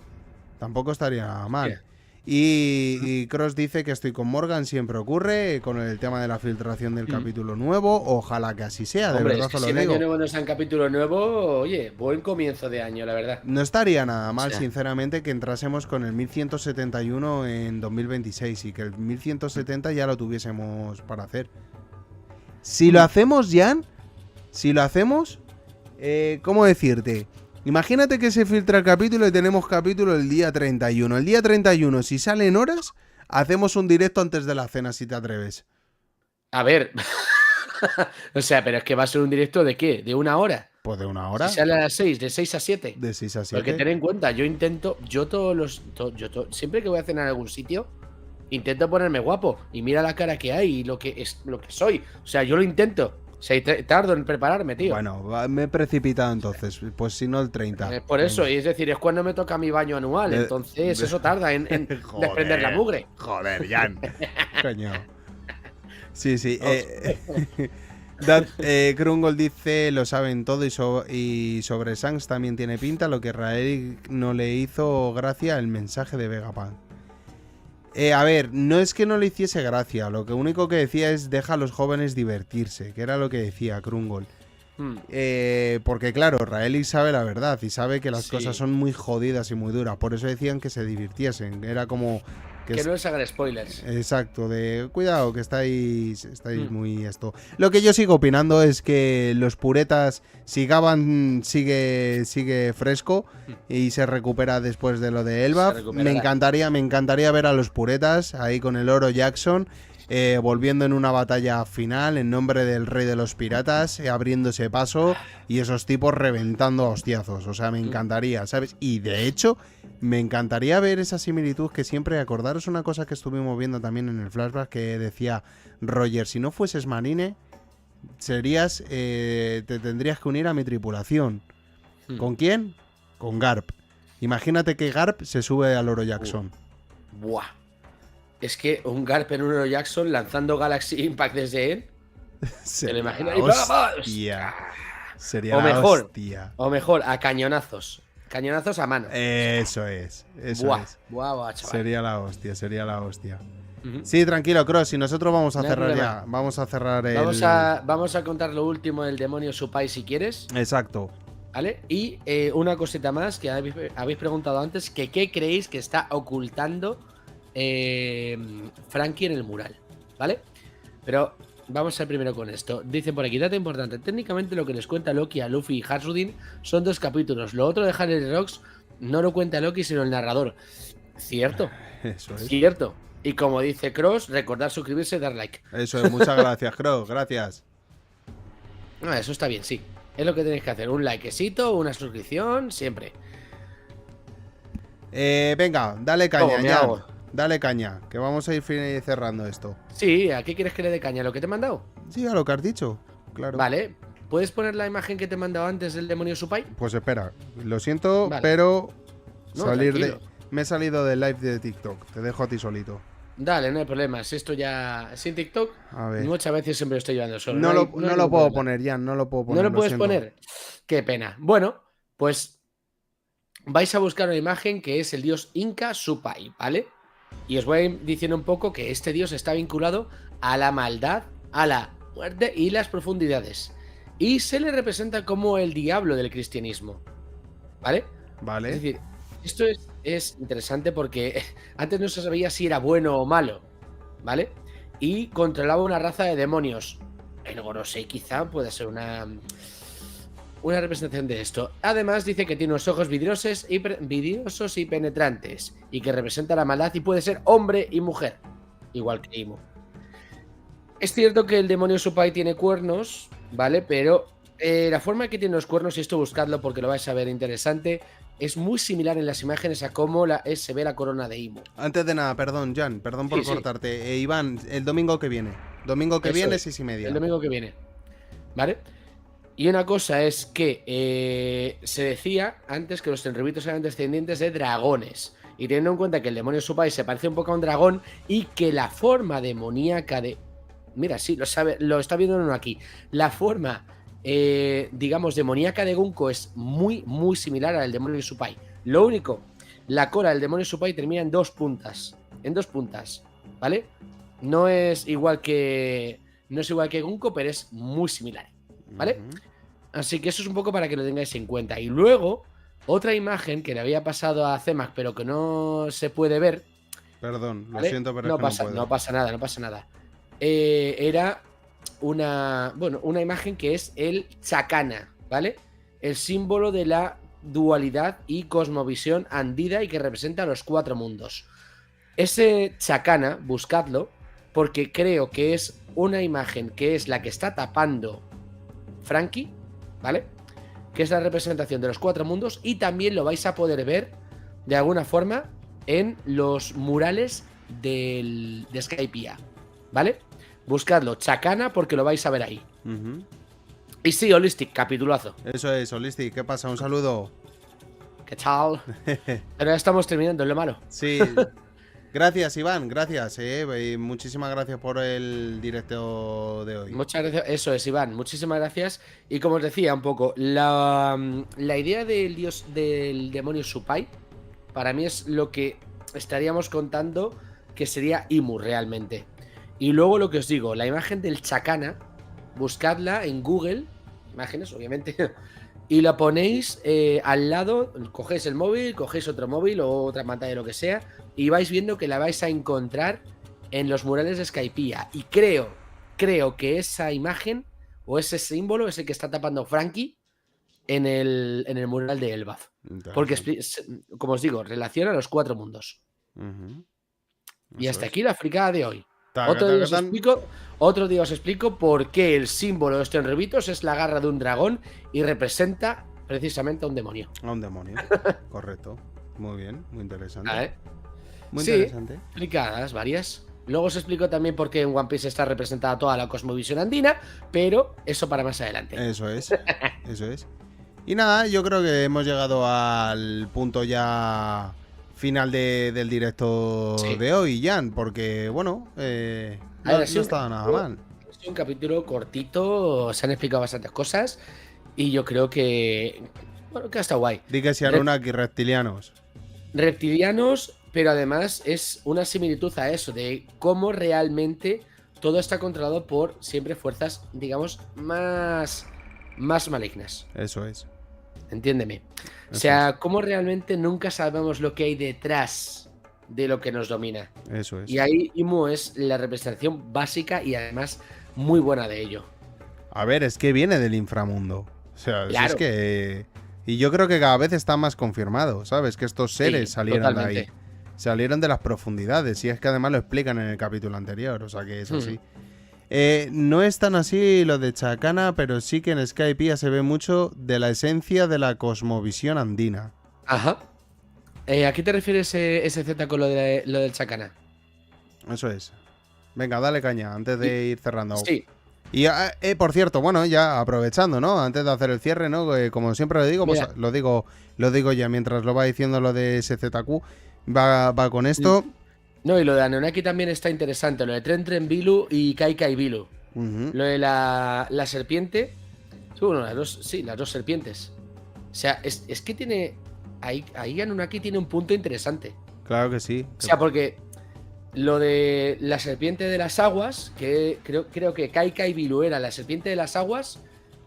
Tampoco estaría mal. Yeah. Y Cross dice que estoy con Morgan, siempre ocurre, con el tema de la filtración del capítulo nuevo. Ojalá que así sea, de verdad es que si el año nuevo no sea un capítulo nuevo, oye, buen comienzo de año, la verdad. No estaría nada mal, sinceramente, que entrásemos con el 1171 en 2026 y que el 1170 ya lo tuviésemos para hacer. Si lo hacemos, Jan, ¿cómo decirte? Imagínate que se filtra el capítulo y tenemos capítulo el día 31. El día 31, si salen horas, hacemos un directo antes de la cena, si te atreves. A ver. O sea, pero es que va a ser un directo ¿de qué? ¿De una hora? Pues de una hora. Si sale a las 6, de 6 a 7. De 6 a 7. Porque ten en cuenta, siempre que voy a cenar en algún sitio, intento ponerme guapo. Y mira la cara que hay y lo que soy. O sea, yo lo intento. O sea, tardo en prepararme, tío. Bueno, me he precipitado entonces. Pues si no, el 30. Por eso, y es decir, es cuando me toca mi baño anual. Entonces, eso tarda en desprender la mugre. Joder, Jan. Coño. Sí. Krungol dice, lo saben todo y sobre Shanks también tiene pinta. Lo que Rael no le hizo gracia el mensaje de Vegapunk. A ver, no es que no le hiciese gracia, lo que único que decía es deja a los jóvenes divertirse, que era lo que decía Krungol. Porque claro, Raeli sabe la verdad y sabe que las Sí. cosas son muy jodidas y muy duras. Por eso decían que se divirtiesen. Era como... Que no les hagan spoilers. Exacto, de cuidado, que estáis muy esto. Lo que yo sigo opinando es que los puretas, si Gaban sigue fresco y se recupera después de lo de Elbaf, me encantaría ver a los puretas ahí con el oro Jackson, volviendo en una batalla final en nombre del rey de los piratas, abriéndose paso y esos tipos reventando a hostiazos. O sea, me encantaría, ¿sabes? Y de hecho... me encantaría ver esa similitud que siempre, acordaros una cosa que estuvimos viendo también en el flashback que decía Roger, si no fueses marine, serías, te tendrías que unir a mi tripulación. ¿Con quién? Con Garp. Imagínate que Garp se sube al Oro Jackson. Buah. Es que un Garp en un Oro Jackson lanzando Galaxy Impact desde él. ¿Te lo imaginas? Hostia. Sería o la mejor, hostia. O mejor, a cañonazos. Cañonazos a mano. Eso es. Buah, chaval. Sería la hostia. Sí, tranquilo, Cross, y nosotros vamos a cerrar ya. Vamos a cerrar el... Vamos a contar lo último del demonio Supai si quieres. Exacto. ¿Vale? Y una cosita más que habéis preguntado antes, que qué creéis que está ocultando Frankie en el mural, ¿vale? Pero vamos a ir primero con esto. Dicen por aquí, dato importante, técnicamente lo que les cuenta Loki a Luffy y Hatsudin son 2 capítulos. Lo otro de Harry Rocks no lo cuenta Loki, sino el narrador. Cierto. Eso es. Cierto. Y como dice Cross, recordar suscribirse y dar like. Eso es, muchas gracias, Cross, gracias. Eso está bien, sí. Es lo que tenéis que hacer, un likecito, una suscripción, siempre. Venga, dale caña, ya. Dale caña, que vamos a ir cerrando esto. Sí, ¿a qué quieres que le dé caña? ¿Lo que te he mandado? Sí, a lo que has dicho, claro. Vale, ¿puedes poner la imagen que te he mandado antes del demonio Supai? Pues espera, lo siento, vale. pero No, tranquilo. me he salido del live de TikTok, te dejo a ti solito. Dale, no hay problema, si esto ya... Sin TikTok, a ver. Muchas veces siempre lo estoy llevando solo. No lo puedo poner, Jan, no lo puedo poner. ¿No lo puedes poner? Qué pena. Bueno, pues vais a buscar una imagen que es el dios Inca Supai, ¿vale? Y os voy diciendo un poco que este dios está vinculado a la maldad, a la muerte y las profundidades. Y se le representa como el diablo del cristianismo, ¿vale? Vale. Es decir, esto es interesante porque antes no se sabía si era bueno o malo, ¿vale? Y controlaba una raza de demonios. El Gorosei quizá puede ser una representación de esto. Además dice que tiene unos ojos vidriosos y penetrantes y que representa la maldad y puede ser hombre y mujer, igual que Imo. Es cierto que el demonio Supai tiene cuernos, ¿vale? Pero la forma que tiene los cuernos, y esto buscadlo porque lo vais a ver interesante, es muy similar en las imágenes a cómo se ve la corona de Imo. Antes de nada, perdón, Jan, perdón por cortarte. Iván, el domingo que viene. Domingo que viene, 6:30. El domingo que viene, ¿vale? Y una cosa es que se decía antes que los tenryubitos eran descendientes de dragones. Y teniendo en cuenta que el demonio Supai se parece un poco a un dragón y que la forma demoníaca de... Mira, sí, lo está viendo uno aquí. La forma, digamos, demoníaca de Gunko es muy, muy similar al demonio Supai. Lo único, la cola del demonio Supai termina en 2 puntas. En 2 puntas, ¿vale? No es igual que Gunko, pero es muy similar, ¿vale? Así que eso es un poco para que lo tengáis en cuenta. Y luego, otra imagen que le había pasado a Zemak, pero que no se puede ver. Perdón, ¿vale? Lo siento, pero no es que pasa, no puedo. No pasa nada, no pasa nada. Era una imagen que es el Chakana, ¿vale? El símbolo de la dualidad y cosmovisión andina y que representa los 4 mundos. Ese Chakana, buscadlo, porque creo que es una imagen que es la que está tapando Frankie, ¿vale? Que es la representación de los 4 mundos y también lo vais a poder ver de alguna forma en los murales de Skypiea, ¿vale? Buscadlo, Chakana, porque lo vais a ver ahí. Y sí, Holistic, capitulazo. Eso es, Holistic, ¿qué pasa? Un saludo. ¿Qué tal? Pero ya estamos terminando, es lo malo. Sí. Gracias, Iván, gracias. Y muchísimas gracias por el directo de hoy. Muchas gracias, eso es, Iván, muchísimas gracias. Y como os decía un poco, la idea del demonio Supai, para mí es lo que estaríamos contando que sería Imu realmente. Y luego lo que os digo, la imagen del Chakana, buscadla en Google, imágenes, obviamente, y la ponéis al lado, cogéis el móvil, cogéis otro móvil o otra pantalla, lo que sea, y vais viendo que la vais a encontrar en los murales de Skypiea. Y creo que esa imagen o ese símbolo es el que está tapando Frankie en el mural de Elbaf. Porque, como os digo, relaciona los 4 mundos. Y hasta aquí la fricada de hoy. Otro día os explico por qué el símbolo de estos enrebitos es la garra de un dragón y representa precisamente a un demonio. A un demonio, correcto. Muy bien, muy interesante. Muy interesante. Fricadas varias. Luego os explico también por qué en One Piece está representada toda la cosmovisión andina, pero eso para más adelante. Eso es, eso es. Y nada, yo creo que hemos llegado al punto ya final del directo de hoy, Jan, porque bueno, no ha estado nada mal. Ha sido un capítulo cortito, se han explicado bastantes cosas y yo creo que, bueno, que ha estado guay. Di que si Anunnaki reptilianos. Reptilianos, pero además es una similitud a eso, de cómo realmente todo está controlado por siempre fuerzas, digamos, más malignas. Eso es. Entiéndeme. O sea, cómo realmente nunca sabemos lo que hay detrás de lo que nos domina. Eso es. Y ahí Imu es la representación básica y además muy buena de ello. A ver, es que viene del inframundo. O sea, claro. Es que... Y yo creo que cada vez está más confirmado, ¿sabes? Que estos seres salieron de ahí. Salieron de las profundidades. Y es que además lo explican en el capítulo anterior. O sea que es así. No es tan así lo de Chacana, pero sí que en Skypiea se ve mucho de la esencia de la cosmovisión andina. Ajá. ¿A qué te refieres SZ con lo del Chacana? Eso es. Venga, dale caña, antes de ir cerrando. Sí. Y por cierto, bueno, ya aprovechando, ¿no? Antes de hacer el cierre, ¿no? Como siempre lo digo, pues lo digo ya mientras lo va diciendo lo de SZQ. Va con esto. No, y lo de Anunnaki también está interesante. Lo de Tren Tren Bilu y Kai Kai Bilu. Lo de la serpiente. Bueno, las dos serpientes. O sea, es que tiene. Ahí Anunnaki tiene un punto interesante. Claro que sí. O sea, porque lo de la serpiente de las aguas, que creo que Kai Kai Bilu era la serpiente de las aguas,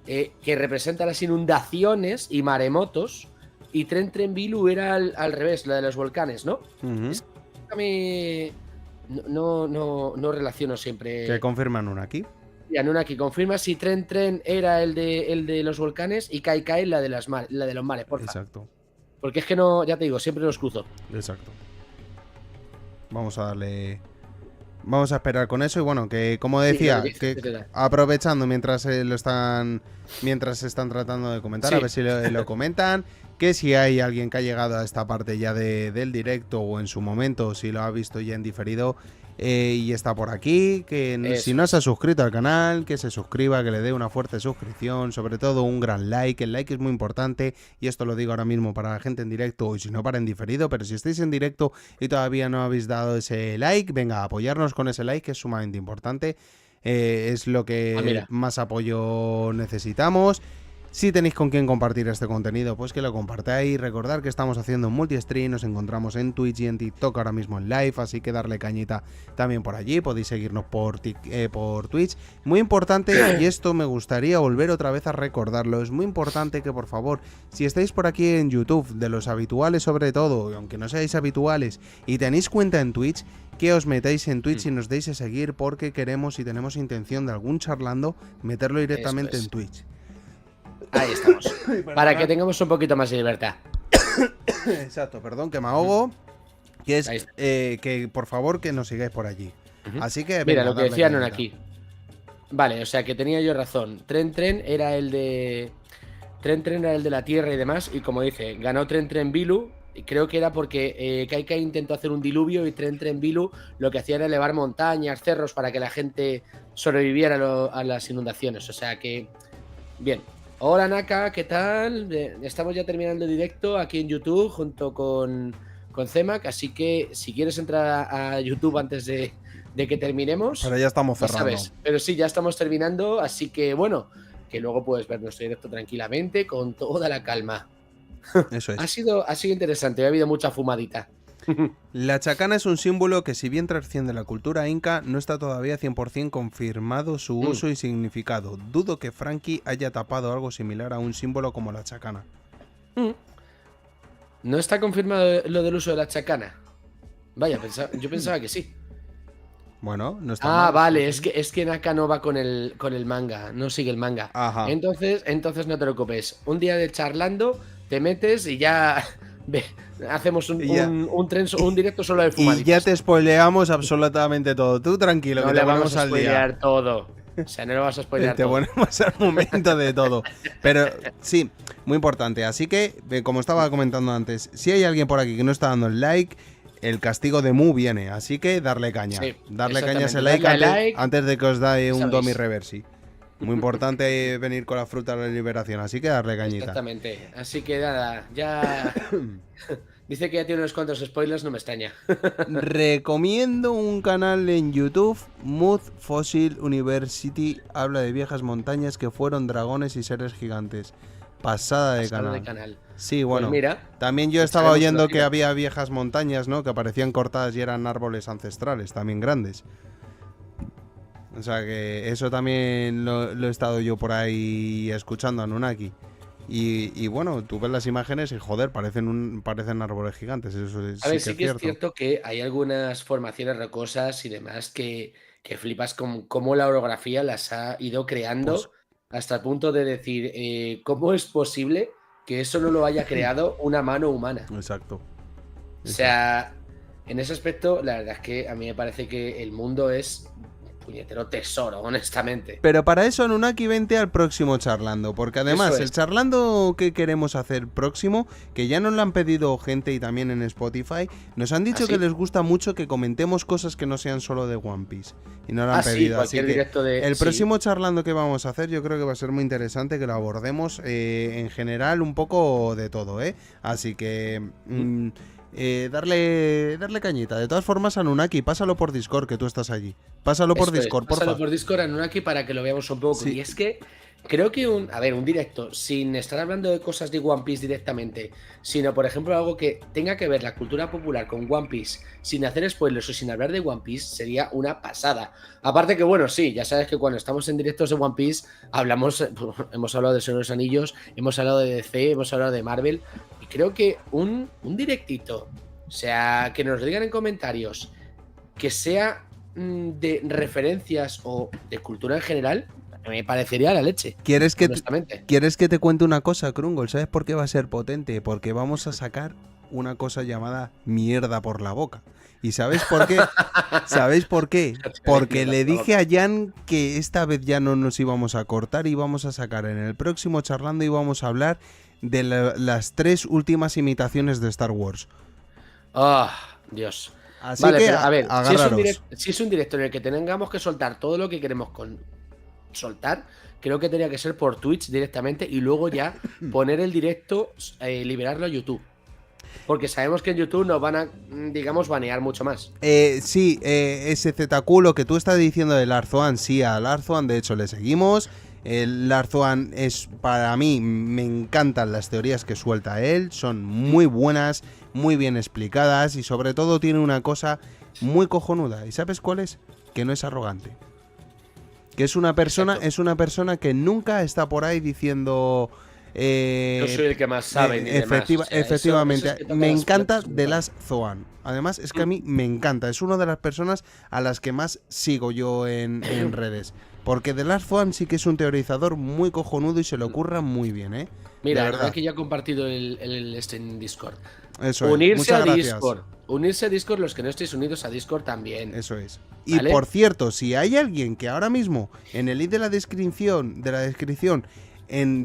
que representa las inundaciones y maremotos. Y Tren Tren Bilu era al revés, la de los volcanes, ¿no? No relaciono siempre. ¿Qué confirman Anunnaki? Y Anunnaki confirma si Tren Tren era el de los volcanes y Kai Kai la de los mares, por favor. Exacto. Porque es que no, ya te digo, siempre los cruzo. Exacto. Vamos a darle. Vamos a esperar con eso. Y bueno, que como decía, aprovechando mientras están tratando de comentar, a ver si lo comentan. Que si hay alguien que ha llegado a esta parte ya del directo o en su momento, si lo ha visto ya en diferido y está por aquí, que si no se ha suscrito al canal, que se suscriba, que le dé una fuerte suscripción, sobre todo un gran like. El like es muy importante y esto lo digo ahora mismo para la gente en directo y si no para en diferido, pero si estáis en directo y todavía no habéis dado ese like, venga a apoyarnos con ese like que es sumamente importante. Es lo que más apoyo necesitamos. Si tenéis con quién compartir este contenido, pues que lo compartáis. Recordad que estamos haciendo multi-stream, nos encontramos en Twitch y en TikTok ahora mismo en live, así que darle cañita también por allí. Podéis seguirnos por Twitch. Muy importante, y esto me gustaría volver otra vez a recordarlo, es muy importante que por favor, si estáis por aquí en YouTube, de los habituales sobre todo, aunque no seáis habituales, y tenéis cuenta en Twitch, que os metáis en Twitch y nos deis a seguir porque queremos y tenemos intención de algún charlando meterlo directamente en Twitch. Ahí estamos. Para que tengamos un poquito más de libertad. Exacto, perdón, que me ahogo. Que es que por favor que nos sigáis por allí. Así que mira, lo que decían aquí. Vale, o sea que tenía yo razón. Tren Tren era el de la Tierra y demás. Y como dice, ganó Tren Tren Bilu. Y creo que era porque Kai Kai intentó hacer un diluvio y Tren Tren Bilu lo que hacía era elevar montañas, cerros para que la gente sobreviviera a las inundaciones. O sea que, bien. Hola Naka, ¿qué tal? Estamos ya terminando el directo aquí en YouTube junto con Cemac, así que si quieres entrar a YouTube antes de que terminemos... Pero ya estamos cerrando. Sabes. Pero sí, ya estamos terminando, así que bueno, que luego puedes ver nuestro directo tranquilamente con toda la calma. Eso es. Ha sido interesante, ha habido mucha fumadita. La chacana es un símbolo que, si bien trasciende la cultura inca, no está todavía 100% confirmado su uso y significado. Dudo que Frankie haya tapado algo similar a un símbolo como la chacana. ¿No está confirmado lo del uso de la chacana? Vaya, yo pensaba que sí. Bueno, no está mal. Vale, es que Naka no va con el manga, no sigue el manga. Ajá. Entonces no te preocupes. Un día de charlando, te metes y ya hacemos un directo solo de fumaditas. Y ya te spoileamos absolutamente todo. Tú tranquilo, no que le te vamos ponemos a al día. spoilear todo. O sea, no le vas a spoilear Te todo. ponemos al momento de todo. Pero sí, muy importante. Así que, como estaba comentando antes, si hay alguien por aquí que no está dando el like, el castigo de Mu viene. Así que darle caña. Sí, darle caña a ese exactamente. like antes de que os dé un sabéis. Domi Reversi. Muy importante venir con la fruta de la liberación. Así que darle cañita. Exactamente. Así que nada, ya... Dice que ya tiene unos cuantos spoilers, no me extraña. Recomiendo un canal en YouTube, Mood Fossil University. Habla de viejas montañas que fueron dragones y seres gigantes. Pasada de canal. Sí, bueno. Pues mira, también yo estaba oyendo que había viejas montañas, ¿no? Que aparecían cortadas y eran árboles ancestrales, también grandes. O sea que eso también lo he estado yo por ahí escuchando, Anunnaki. Y bueno, tú ves las imágenes y joder, parecen árboles gigantes. Eso a ver, sí sí que es cierto que hay algunas formaciones rocosas y demás que flipas con cómo la orografía las ha ido creando, Pues, hasta el punto de decir, ¿cómo es posible que eso no lo haya creado una mano humana? exacto. O sea, en ese aspecto, la verdad es que a mí me parece que el mundo es un puñetero tesoro, honestamente. Pero para eso, Anunnaki, vente al próximo charlando. Porque además, Eso es. el charlando que queremos hacer próximo, que ya nos lo han pedido gente y también en Spotify, nos han dicho ¿Ah, sí? que les gusta mucho que comentemos cosas que no sean solo de One Piece. Y nos lo han pedido. Sí, así cualquier que directo de... el sí. próximo charlando que vamos a hacer, yo creo que va a ser muy interesante que lo abordemos en general un poco de todo, ¿eh? Así que... darle cañita. De todas formas, Anunnaki, pásalo por Discord, que tú estás allí. Pásalo por Discord, porfa. Pásalo por Discord, Anunnaki, para que lo veamos un poco. Sí. Y es que creo que un directo, sin estar hablando de cosas de One Piece directamente, sino, por ejemplo, algo que tenga que ver la cultura popular con One Piece, sin hacer spoilers o sin hablar de One Piece, sería una pasada. Aparte que, bueno, sí, ya sabes que cuando estamos en directos de One Piece, hemos hablado de Señor de los Anillos, hemos hablado de DC, hemos hablado de Marvel, y creo que un directito, o sea, que nos lo digan en comentarios, que sea de referencias o de cultura en general, me parecería la leche. ¿Quieres que honestamente. te cuente una cosa, Krungle? ¿Sabes por qué va a ser potente? Porque vamos a sacar una cosa llamada mierda por la boca. ¿Y sabéis por qué? ¿Sabéis por qué? Porque le dije a Jan que esta vez ya no nos íbamos a cortar y íbamos a sacar en el próximo charlando y vamos a hablar de las 3 últimas imitaciones de Star Wars. Dios. Así vale, que pero, a ver, agárraros. si es un directo en el que tengamos que soltar todo lo que queremos soltar, creo que tenía que ser por Twitch directamente y luego ya poner el directo, liberarlo a YouTube. Porque sabemos que en YouTube nos van a, digamos, banear mucho más. Sí, ese ZQ, lo que tú estás diciendo del Arzoan, sí, al Arzoan, de hecho le seguimos. El Arzoan es, para mí, me encantan las teorías que suelta él, son muy buenas, muy bien explicadas y sobre todo tiene una cosa muy cojonuda. ¿Y sabes cuál es? Que no es arrogante. Que es una persona que nunca está por ahí diciendo... Yo soy el que más sabe. Efectivamente, eso me encanta The Last Zoan. Además, es que a mí me encanta. Es una de las personas a las que más sigo yo en redes. Porque The Last Zoan sí que es un teorizador muy cojonudo y se le ocurra muy bien, ¿eh? Mira, la verdad que ya he compartido el en Discord. Eso Unirse es. a Discord. Unirse a Discord, los que no estéis unidos a Discord también. Eso es. ¿Vale? Y por cierto, si hay alguien que ahora mismo en el link de la descripción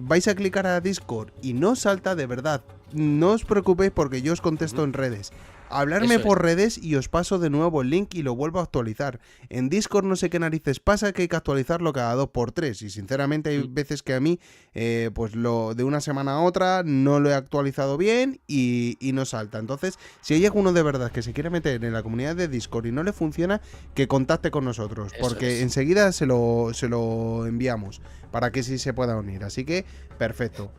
vais a clicar a Discord y no salta, de verdad, no os preocupéis porque yo os contesto en redes. Hablarme por redes y os paso de nuevo el link y lo vuelvo a actualizar. En Discord no sé qué narices pasa, que hay que actualizarlo cada 2x3 y sinceramente hay veces que a mí pues lo de una semana a otra no lo he actualizado bien y no salta. Entonces, si hay alguno de verdad que se quiere meter en la comunidad de Discord y no le funciona, que contacte con nosotros, porque enseguida se lo enviamos para que sí se pueda unir. Así que, perfecto.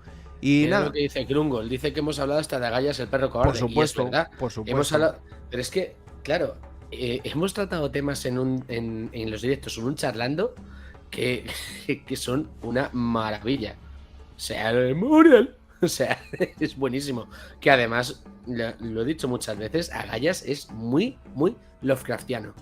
Y Mira nada, lo que dice Krungol. Dice que hemos hablado hasta de Agallas, el perro cobarde. por supuesto, y es verdad. por supuesto. Hemos hablado... Pero es que, claro, hemos tratado temas en los directos, en un charlando, que son una maravilla. O sea, el Muriel. O sea, es buenísimo. Que además, lo he dicho muchas veces, Agallas es muy, muy Lovecraftiano.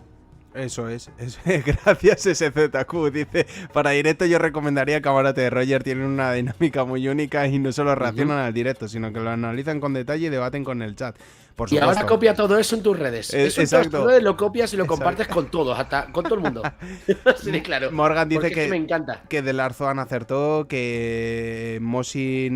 Eso es. Gracias SZQ. Dice, para directo yo recomendaría Camarote de Roger. Tienen una dinámica muy única y no solo reaccionan al directo, sino que lo analizan con detalle y debaten con el chat. Por y supuesto. ahora copia todo eso en tus redes. Eso en exacto. tus redes lo copias y lo compartes con todos, hasta con todo el mundo. Así de claro. Morgan dice que me encanta. Que Del Arzoan acertó, que Mosi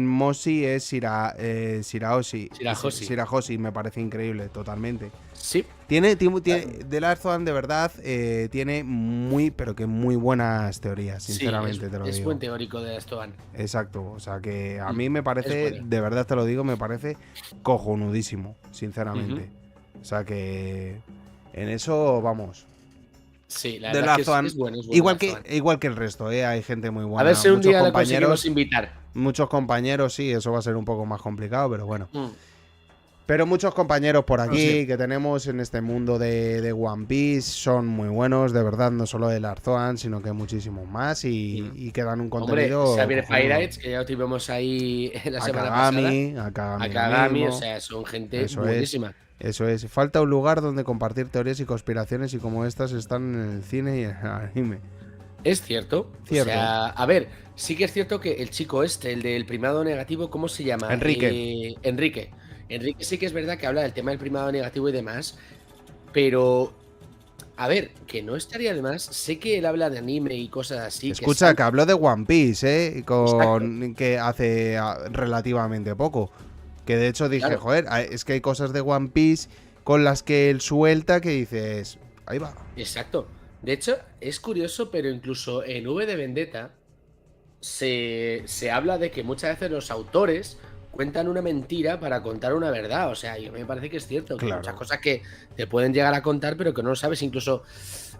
es Sirahoshi. Sirahoshi, me parece increíble, totalmente. Sí. Del Arzoan, de verdad, tiene muy, pero que muy buenas teorías, sinceramente, sí, te lo digo. Es buen teórico de Arzoan. Exacto, o sea que a mí me parece, de verdad te lo digo, me parece cojonudísimo, sinceramente. O sea que en eso vamos. Sí, la verdad que es bueno. Igual que el resto, hay gente muy buena. A ver si un día la conseguimos invitar. Muchos compañeros, sí, eso va a ser un poco más complicado, pero bueno. Pero muchos compañeros por aquí que tenemos en este mundo de One Piece son muy buenos, de verdad, no solo del Arzoan, sino que muchísimos más y que dan un contenido. Hombre, Xavier Pirates, que ya lo tuvimos ahí la semana pasada. A Kagami, o sea, son gente buenísima. Eso es. Falta un lugar donde compartir teorías y conspiraciones y como estas están en el cine y en el anime. Es cierto. O sea, a ver, sí que es cierto que el chico el del primado negativo, ¿cómo se llama? Enrique sí que es verdad que habla del tema del primado negativo y demás, pero a ver, que no estaría de más. Sé que él habla de anime y cosas así. Escucha, que habló de One Piece, que hace relativamente poco. Que de hecho dije, joder, es que hay cosas de One Piece con las que él suelta que dices, ahí va. Exacto. De hecho, es curioso, pero incluso en V de Vendetta se habla de que muchas veces los autores cuentan una mentira para contar una verdad. O sea, yo me parece que es cierto. Que hay muchas cosas que te pueden llegar a contar, pero que no lo sabes. Incluso,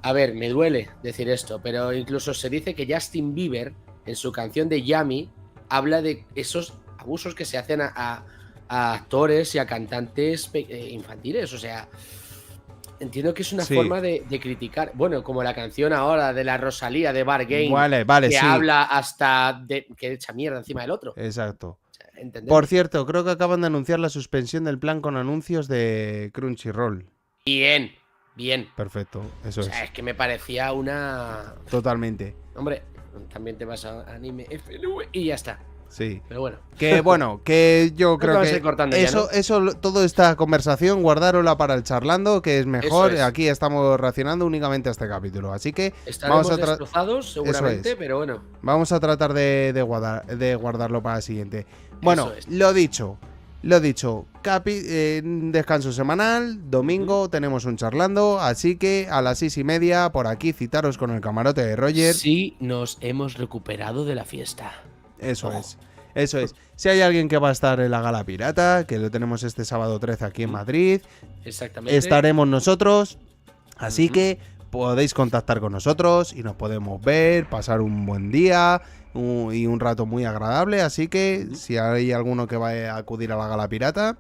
a ver, me duele decir esto, pero incluso se dice que Justin Bieber, en su canción de Yummy, habla de esos abusos que se hacen a actores y a cantantes infantiles. O sea, entiendo que es una forma de criticar. Bueno, como la canción ahora de la Rosalía de Bar Game, que habla hasta que echa mierda encima del otro. Exacto. ¿Entendés? Por cierto, creo que acaban de anunciar la suspensión del plan con anuncios de Crunchyroll. Bien. Perfecto, eso es. O sea, es que me parecía una... Totalmente. Hombre, también te vas a anime FLV y ya está. Sí. Pero bueno. Que yo creo que eso, toda esta conversación, guardárosla para el charlando, que es mejor. Aquí estamos reaccionando únicamente a este capítulo. Así que estaremos destrozados seguramente, pero bueno. Vamos a tratar de guardarlo para el siguiente. Bueno, lo dicho. Descanso semanal, domingo tenemos un charlando, así que a las 6:30 por aquí citaros con el camarote de Roger. Sí, nos hemos recuperado de la fiesta. Eso es. Si hay alguien que va a estar en la Gala Pirata, que lo tenemos este sábado 13 aquí en Madrid, exactamente, estaremos nosotros, así que podéis contactar con nosotros y nos podemos ver, pasar un buen día y un rato muy agradable, así que si hay alguno que vaya a acudir a la Gala Pirata...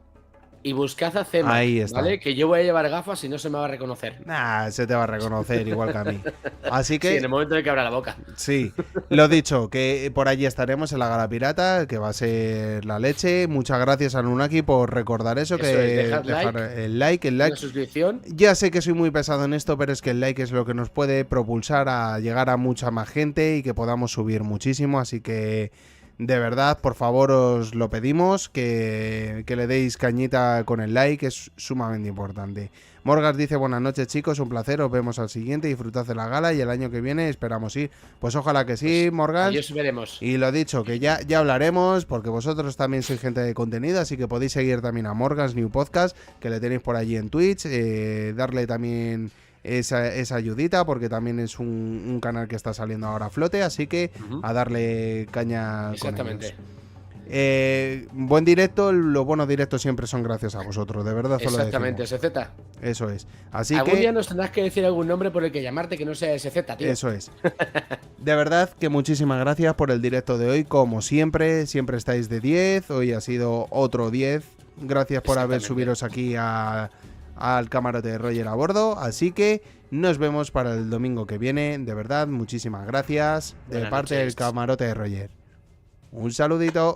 Y buscad a Zema, ahí está. ¿vale? Que yo voy a llevar gafas y no se me va a reconocer. Nah, se te va a reconocer igual que a mí. Así que... Sí, en el momento de que abra la boca. Sí, lo dicho, que por allí estaremos en la Gala Pirata, que va a ser la leche. Muchas gracias a Nunaki por recordar eso, que dejar el like. La suscripción. Ya sé que soy muy pesado en esto, pero es que el like es lo que nos puede propulsar a llegar a mucha más gente y que podamos subir muchísimo, así que... De verdad, por favor, os lo pedimos, que le deis cañita con el like, es sumamente importante. Morgas dice, buenas noches chicos, un placer, os vemos al siguiente, disfrutad de la gala y el año que viene esperamos ir. Pues ojalá que sí, Morgas. Adiós, veremos. Y lo dicho, que ya hablaremos, porque vosotros también sois gente de contenido, así que podéis seguir también a Morgas New Podcast, que le tenéis por allí en Twitch, darle también... Esa ayudita, porque también es un canal que está saliendo ahora a flote, así que a darle caña. Exactamente. Con ellos. Buen directo, los buenos directos siempre son gracias a vosotros, de verdad. Exactamente, SZ. Eso es. Así Algún que día nos tendrás que decir algún nombre por el que llamarte que no sea SZ, tío. eso es. De verdad que muchísimas gracias por el directo de hoy. Como siempre estáis de 10. Hoy ha sido otro 10. Gracias por haber subiros aquí al camarote de Roger a bordo. Así que nos vemos para el domingo que viene. De verdad, muchísimas gracias. De parte del camarote de Roger. Un saludito.